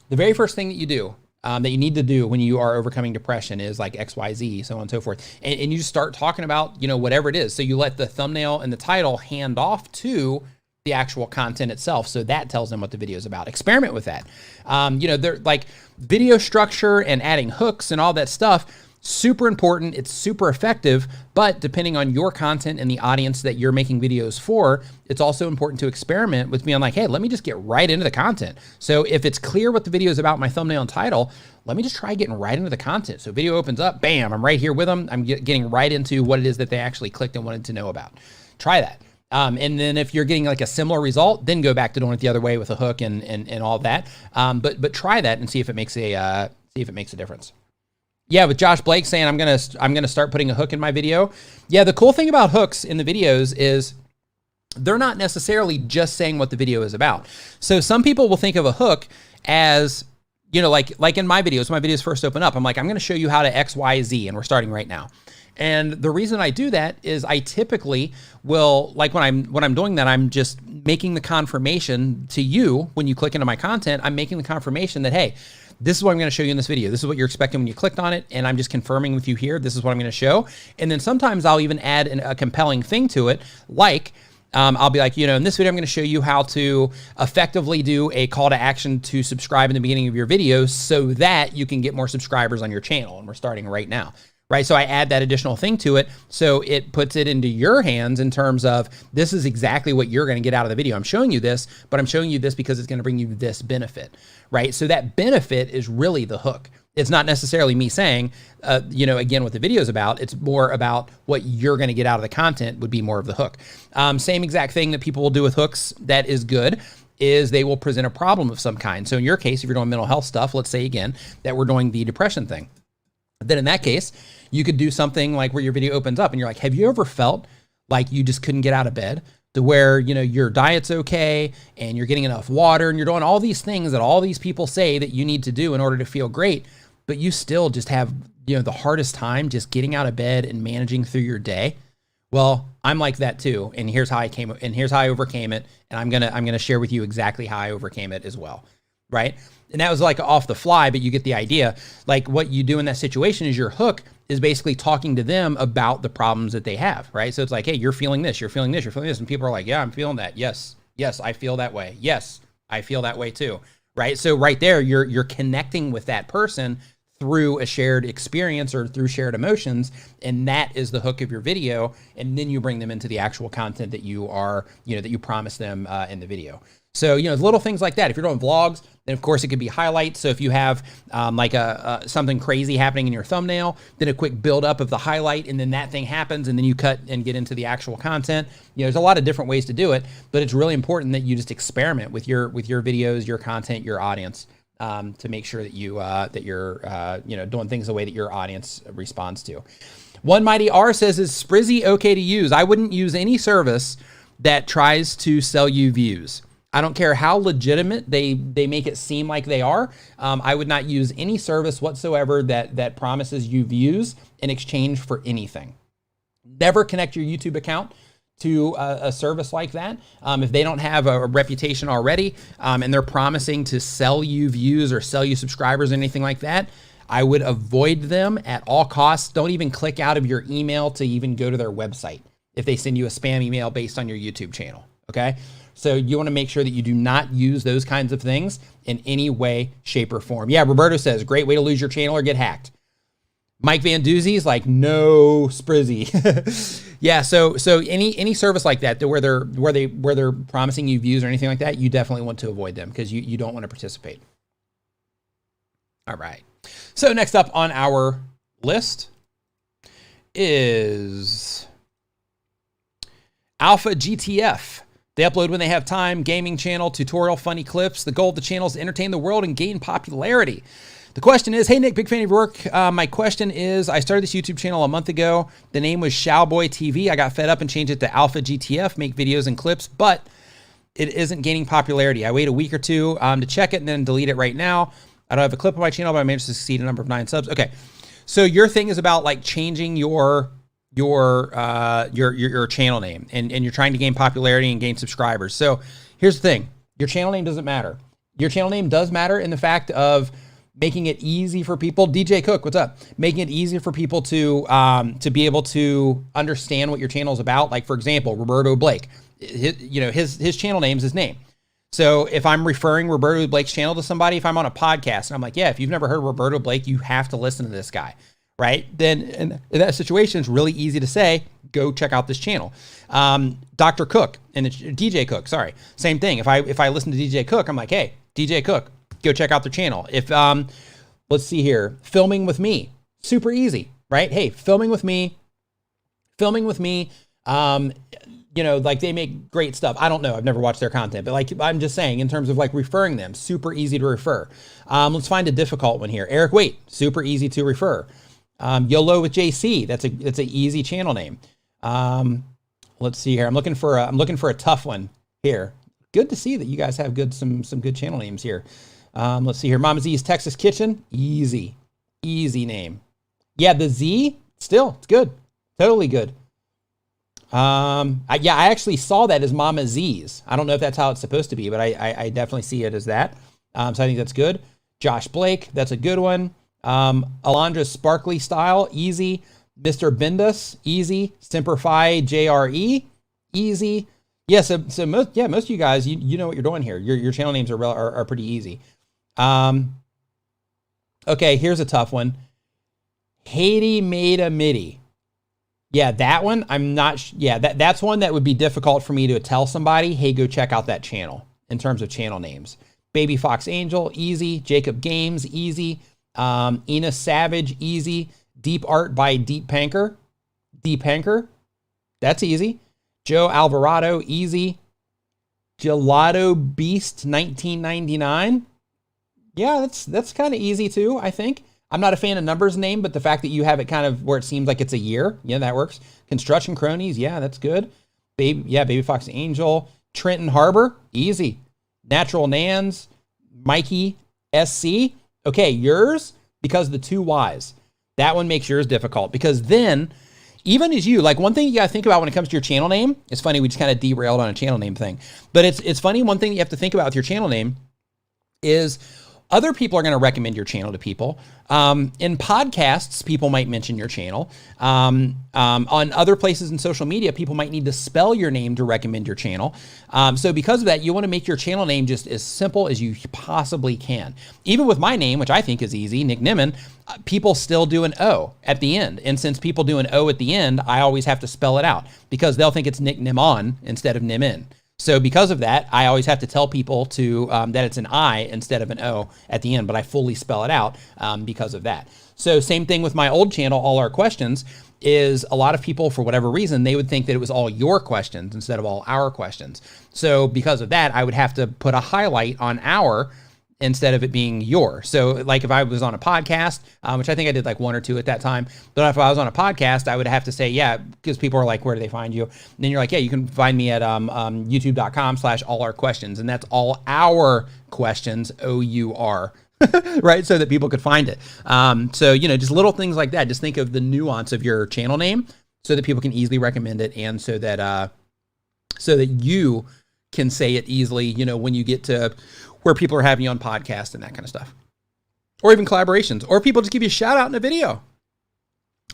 the very first thing that you do, that you need to do when you are overcoming depression is like XYZ, so on and so forth. And you just start talking about, you know, whatever it is. So you let the thumbnail and the title hand off to the actual content itself. So that tells them what the video is about. Experiment with that. You know, they're like video structure and adding hooks and all that stuff. Super important. It's super effective, but depending on your content and the audience that you're making videos for, it's also important to experiment with being like, hey, let me just get right into the content. So if it's clear what the video is about, my thumbnail and title, let me just try getting right into the content. So video opens up, bam, I'm right here with them. I'm getting right into what it is that they actually clicked and wanted to know about. Try that. And then if you're getting like a similar result, then go back to doing it the other way with a hook and all that. But try that and see if it makes a difference. Yeah, with Josh Blake saying I'm gonna start putting a hook in my video. Yeah, the cool thing about hooks in the videos is they're not necessarily just saying what the video is about. So some people will think of a hook as, you know, like in my videos, when my videos first open up, I'm like, I'm gonna show you how to X, Y, Z, and we're starting right now. And the reason I do that is I typically will, like when I'm doing that, I'm just making the confirmation to you when you click into my content. I'm making the confirmation that, hey, this is what I'm going to show you in this video. This is what you're expecting when you clicked on it. And I'm just confirming with you here, this is what I'm going to show. And then sometimes I'll even add a compelling thing to it. Like, I'll be like, you know, in this video, I'm going to show you how to effectively do a call to action to subscribe in the beginning of your video so that you can get more subscribers on your channel. And we're starting right now. Right. So I add that additional thing to it. So it puts it into your hands in terms of this is exactly what you're going to get out of the video. I'm showing you this, but I'm showing you this because it's going to bring you this benefit. Right. So that benefit is really the hook. It's not necessarily me saying, you know, again, what the video is about. It's more about what you're going to get out of the content would be more of the hook. Same exact thing that people will do with hooks that is good is they will present a problem of some kind. So in your case, if you're doing mental health stuff, let's say again that we're doing the depression thing. Then in that case, you could do something like where your video opens up and you're like, have you ever felt like you just couldn't get out of bed to where, you know, your diet's okay and you're getting enough water and you're doing all these things that all these people say that you need to do in order to feel great, but you still just have, you know, the hardest time just getting out of bed and managing through your day? Well, I'm like that too. And here's how I overcame it. And I'm going to share with you exactly how I overcame it as well. Right. And that was like off the fly, but you get the idea. Like what you do in that situation is your hook is basically talking to them about the problems that they have. Right. So it's like, hey, you're feeling this, you're feeling this, you're feeling this. And people are like, yeah, I'm feeling that. Yes. Yes. I feel that way. Yes. I feel that way too. Right. So right there, you're connecting with that person through a shared experience or through shared emotions. And that is the hook of your video. And then you bring them into the actual content that you are, you know, that you promise them in the video. So, you know, little things like that. If you're doing vlogs, then of course it could be highlights. So if you have like something crazy happening in your thumbnail, then a quick build up of the highlight, and then that thing happens, and then you cut and get into the actual content. You know, there's a lot of different ways to do it, but it's really important that you just experiment with your videos, your content, your audience, to make sure that you're you know, doing things the way that your audience responds to. One Mighty R says, is Sprizzy okay to use? I wouldn't use any service that tries to sell you views. I don't care how legitimate they make it seem like they are. I would not use any service whatsoever that promises you views in exchange for anything. Never connect your YouTube account to a service like that. If they don't have a reputation already and they're promising to sell you views or sell you subscribers or anything like that, I would avoid them at all costs. Don't even click out of your email to even go to their website if they send you a spam email based on your YouTube channel, okay? So you want to make sure that you do not use those kinds of things in any way, shape, or form. Yeah, Roberto says, great way to lose your channel or get hacked. Mike Van Doozy is like, no, Sprizzy. Yeah, so any service like that where they're promising you views or anything like that, you definitely want to avoid them because you don't want to participate. All right. So next up on our list is Alpha GTF. They upload when they have time, gaming channel, tutorial, funny clips. The goal of the channel is to entertain the world and gain popularity. The question is, hey Nick, big fan of your work. My question is, I started this YouTube channel a month ago. The name was Showboy TV. I got fed up and changed it to Alpha GTF, make videos and clips, but it isn't gaining popularity. I wait a week or two to check it and then delete it right now. I don't have a clip on my channel, but I managed to succeed a number of 9 subs. Okay, so your thing is about like changing your channel name and you're trying to gain popularity and gain subscribers. So here's the thing. Your channel name doesn't matter. Your channel name does matter in the fact of making it easy for people. DJ Cook, what's up? Making it easier for people to be able to understand what your channel is about. Like, for example, Roberto Blake, his channel name is his name. So if I'm referring Roberto Blake's channel to somebody, if I'm on a podcast and I'm like, yeah, if you've never heard of Roberto Blake, you have to listen to this guy, right? Then in that situation, it's really easy to say, go check out this channel. Dr. Cook and it's DJ Cook, sorry. Same thing. If I listen to DJ Cook, I'm like, hey, DJ Cook, go check out their channel. If, let's see here, filming with me, super easy, right? Hey, filming with me, like they make great stuff. I don't know. I've never watched their content, but like, I'm just saying in terms of like referring them, super easy to refer. Let's find a difficult one here. Eric Waite, super easy to refer. YOLO with JC. That's an easy channel name. Let's see here. I'm looking for a tough one here. Good to see that you guys have some good channel names here. Let's see here. Mama Z's Texas Kitchen. Easy name. Yeah. The Z still, it's good. Totally good. I actually saw that as Mama Z's. I don't know if that's how it's supposed to be, but I definitely see it as that. So I think that's good. Josh Blake, that's a good one. Alondra Sparkly Style, easy. Mr. Bendus, easy. Simplify JRE, easy. Yeah, so most of you guys, you know what you're doing here. Your channel names are pretty easy. Okay, here's a tough one. Haiti made a MIDI. Yeah, that one, I'm not, that's one that would be difficult for me to tell somebody, hey, go check out that channel in terms of channel names. Baby Fox Angel, easy. Jacob Games, easy. Ina Savage, easy. Deep Art by Deep Panker, that's easy. Joe Alvarado, easy. Gelato Beast, 1999. Yeah, that's kind of easy too, I think. I'm not a fan of numbers name, but the fact that you have it kind of where it seems like it's a year, yeah, that works. Construction Cronies, yeah, that's good. Baby Fox Angel. Trenton Harbor, easy. Natural Nans, Mikey SC. Okay, yours, because the 2 Ys. That one makes yours difficult because then, even as you, like one thing you got to think about when it comes to your channel name, it's funny, we just kind of derailed on a channel name thing, but it's funny, one thing you have to think about with your channel name is other people are going to recommend your channel to people. In podcasts, people might mention your channel. On other places in social media, people might need to spell your name to recommend your channel. So because of that, you want to make your channel name just as simple as you possibly can. Even with my name, which I think is easy, Nick Nimmin, people still do an O at the end. And since people do an O at the end, I always have to spell it out because they'll think it's Nick Nimon instead of Nimmin. So because of that, I always have to tell people to that it's an I instead of an O at the end, but I fully spell it out because of that. So same thing with my old channel, All Our Questions, is a lot of people, for whatever reason, they would think that it was all your questions instead of all our questions. So because of that, I would have to put a highlight on our instead of it being your. So like if I was on a podcast, which I think I did like 1 or 2 at that time, but if I was on a podcast, I would have to say, yeah, because people are like, where do they find you? And then you're like, yeah, you can find me at youtube.com/allaourquestions. And that's all our questions, OUR, right? So that people could find it. So, just little things like that. Just think of the nuance of your channel name so that people can easily recommend it. And so that you can say it easily, when you get to where people are having you on podcasts and that kind of stuff. Or even collaborations. Or people just give you a shout out in a video.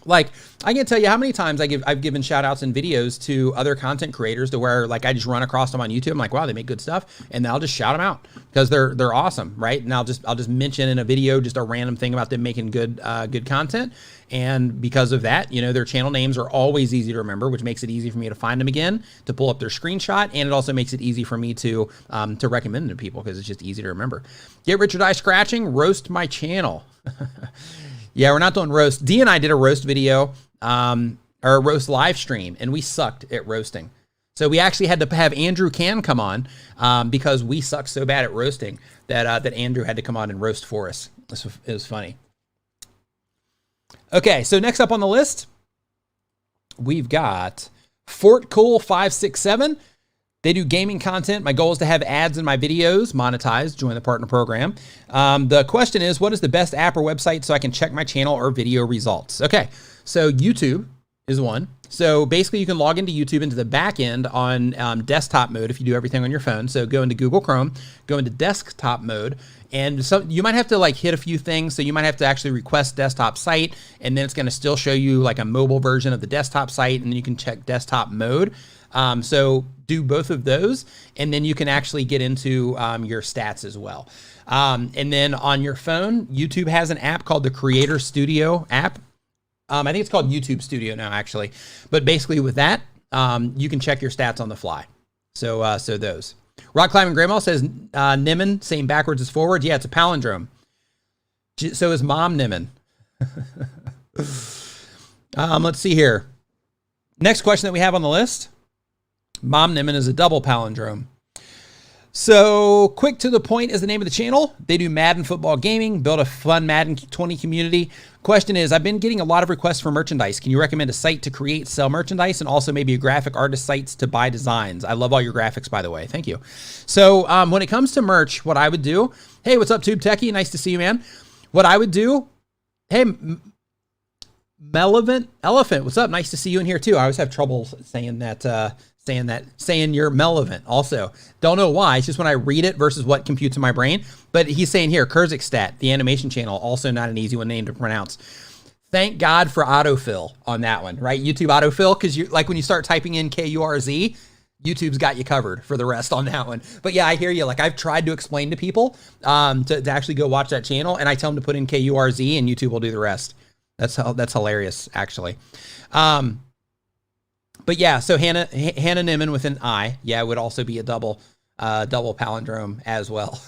Like, I can't tell you how many times I've given shout outs in videos to other content creators to where like I just run across them on YouTube. I'm like, wow, they make good stuff. And then I'll just shout them out because they're awesome, right? And I'll just mention in a video just a random thing about them making good content. And because of that, their channel names are always easy to remember, which makes it easy for me to find them again, to pull up their screenshot. And it also makes it easy for me to recommend them to people because it's just easy to remember. Get Rich or Die Scratching, roast my channel. Yeah, we're not doing roast. Dee and I did a roast video, or a roast live stream, and we sucked at roasting. So we actually had to have Andrew Can come on because we sucked so bad at roasting that Andrew had to come on and roast for us. It was funny. Okay, so next up on the list, we've got Fort Cool 567. They do gaming content. My goal is to have ads in my videos monetized. Join the partner program. The question is, what is the best app or website so I can check my channel or video results? Okay, so YouTube is one. So basically you can log into YouTube into the back end on desktop mode if you do everything on your phone. So go into Google Chrome, go into desktop mode, and so you might have to like hit a few things. So you might have to actually request desktop site, and then it's going to still show you like a mobile version of the desktop site, and then you can check desktop mode. So do both of those, and then you can actually get into your stats as well. And then on your phone, YouTube has an app called the Creator Studio app. I think it's called YouTube Studio now, actually. But basically with that, you can check your stats on the fly. So those. Rock Climbing Grandma says, Nimmin, same backwards as forwards. Yeah, it's a palindrome. So is Mom Nimmin. Let's see here. Next question that we have on the list. Mom Nimmin is a double palindrome. So quick to the point is the name of the channel. They do Madden football gaming, build a fun Madden 20 community. Question is, I've been getting a lot of requests for merchandise. Can you recommend a site to create, sell merchandise, and also maybe a graphic artist sites to buy designs? I love all your graphics, by the way. Thank you. So when it comes to merch, what I would do, hey, what's up, Tube Techie? Nice to see you, man. What I would do, hey, Melevant Elephant, what's up? Nice to see you in here too. I always have trouble saying that, saying you're Melevant also. Don't know why. It's just when I read it versus what computes in my brain. But he's saying here, Kurzixstat, the animation channel, also not an easy one name to pronounce. Thank God for autofill on that one, right? YouTube autofill, because you like when you start typing in KURZ, YouTube's got you covered for the rest on that one. But yeah, I hear you. Like I've tried to explain to people to actually go watch that channel, and I tell them to put in KURZ, and YouTube will do the rest. That's hilarious, actually. But yeah, so Hannah Nimmin with an I, yeah, would also be a double palindrome as well.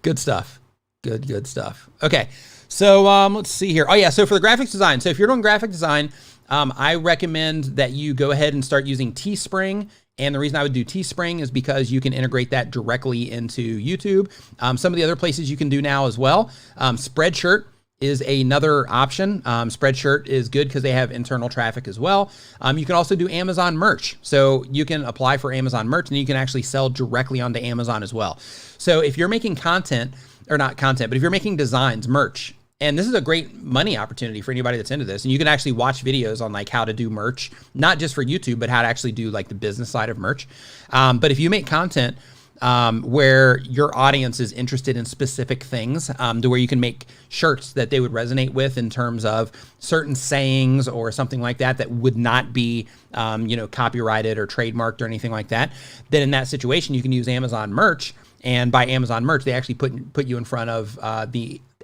Good stuff. Good stuff. Okay, so let's see here. Oh yeah, so for the graphics design, so if you're doing graphic design, I recommend that you go ahead and start using Teespring. And the reason I would do Teespring is because you can integrate that directly into YouTube. Some of the other places you can do now as well. Spreadshirt is another option. Spreadshirt is good because they have internal traffic as well. You can also do Amazon merch. So you can apply for Amazon merch and you can actually sell directly onto Amazon as well. So if you're making content, or not content, but if you're making designs, merch, and this is a great money opportunity for anybody that's into this. And you can actually watch videos on like how to do merch, not just for YouTube, but how to actually do like the business side of merch. But if you make content where your audience is interested in specific things, to where you can make shirts that they would resonate with in terms of certain sayings or something like that, that would not be, copyrighted or trademarked or anything like that, then in that situation, you can use Amazon merch. And by Amazon merch, they actually put you in front of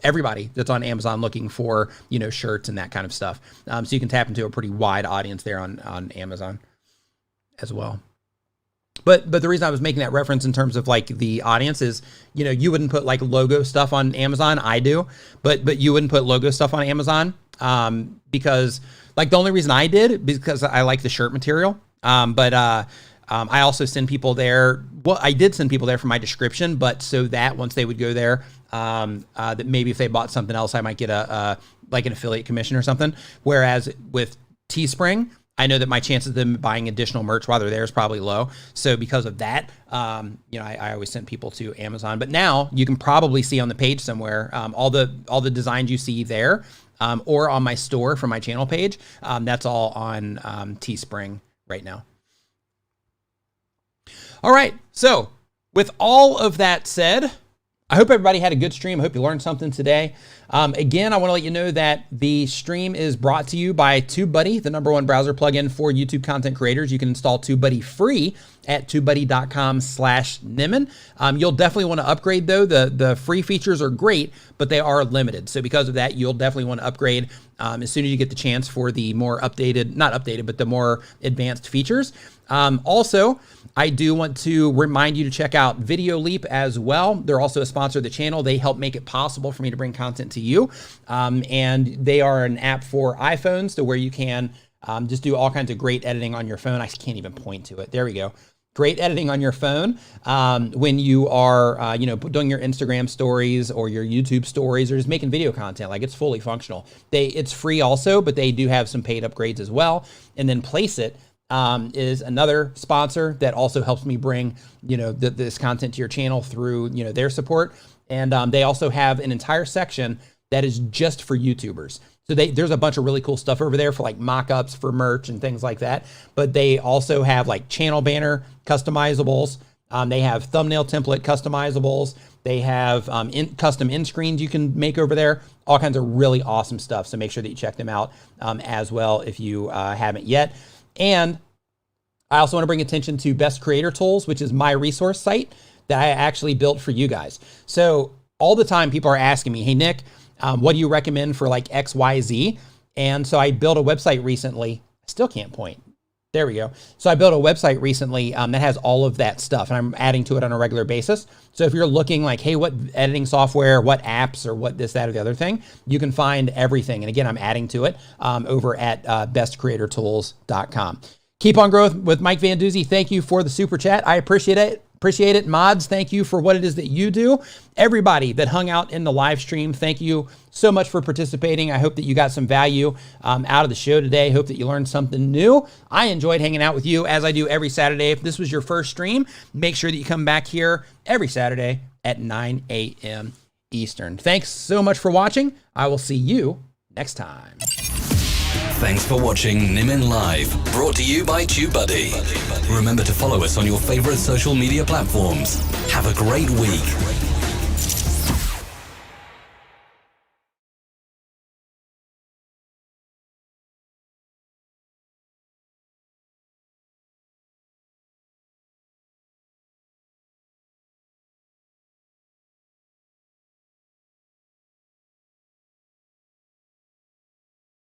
everybody that's on Amazon looking for, shirts and that kind of stuff. So you can tap into a pretty wide audience there on Amazon as well. But the reason I was making that reference in terms of like the audience is, you wouldn't put like logo stuff on Amazon. I do, but you wouldn't put logo stuff on Amazon because like the only reason I did because I like the shirt material. I also send people there. Well, I did send people there for my description, but so that once they would go there, that maybe if they bought something else, I might get like an affiliate commission or something. Whereas with Teespring, I know that my chances of them buying additional merch while they're there is probably low. So because of that, I always send people to Amazon. But now you can probably see on the page somewhere all the designs you see there, or on my store from my channel page. That's all on Teespring right now. All right. So with all of that said, I hope everybody had a good stream. I hope you learned something today. Again, I want to let you know that the stream is brought to you by TubeBuddy, the #1 browser plugin for YouTube content creators. You can install TubeBuddy free at tubebuddy.com/Nimmin. You'll definitely want to upgrade though. The free features are great, but they are limited. So because of that, you'll definitely want to upgrade as soon as you get the chance for the more not updated, but the more advanced features. Also, I do want to remind you to check out Video Leap as well. They're also a sponsor of the channel. They help make it possible for me to bring content to you. And they are an app for iPhones to where you can just do all kinds of great editing on your phone. I can't even point to it. There we go. Great editing on your phone when you are, doing your Instagram stories or your YouTube stories or just making video content. Like it's fully functional. It's free also, but they do have some paid upgrades as well. And then Place It is another sponsor that also helps me bring, this content to your channel through, their support. And they also have an entire section that is just for YouTubers. So there's a bunch of really cool stuff over there for like mock-ups for merch and things like that. But they also have like channel banner customizables. They have thumbnail template customizables. They have custom end screens you can make over there. All kinds of really awesome stuff. So make sure that you check them out as well if you haven't yet. And I also want to bring attention to Best Creator Tools, which is my resource site that I actually built for you guys. So all the time people are asking me, hey, Nick, what do you recommend for like X, Y, Z? And so I built a website recently. I still can't point. There we go. So I built a website recently that has all of that stuff, and I'm adding to it on a regular basis. So if you're looking like, hey, what editing software, what apps, or what this, that, or the other thing, you can find everything. And again, I'm adding to it over at bestcreatortools.com. Keep on growth with Mike Van Doozy. Thank you for the super chat. I appreciate it. Appreciate it. Mods, thank you for what it is that you do. Everybody that hung out in the live stream, thank you so much for participating. I hope that you got some value out of the show today. Hope that you learned something new. I enjoyed hanging out with you as I do every Saturday. If this was your first stream, make sure that you come back here every Saturday at 9 a.m. Eastern. Thanks so much for watching. I will see you next time. Thanks for watching Nimmin Live, brought to you by TubeBuddy. Remember to follow us on your favorite social media platforms. Have a great week.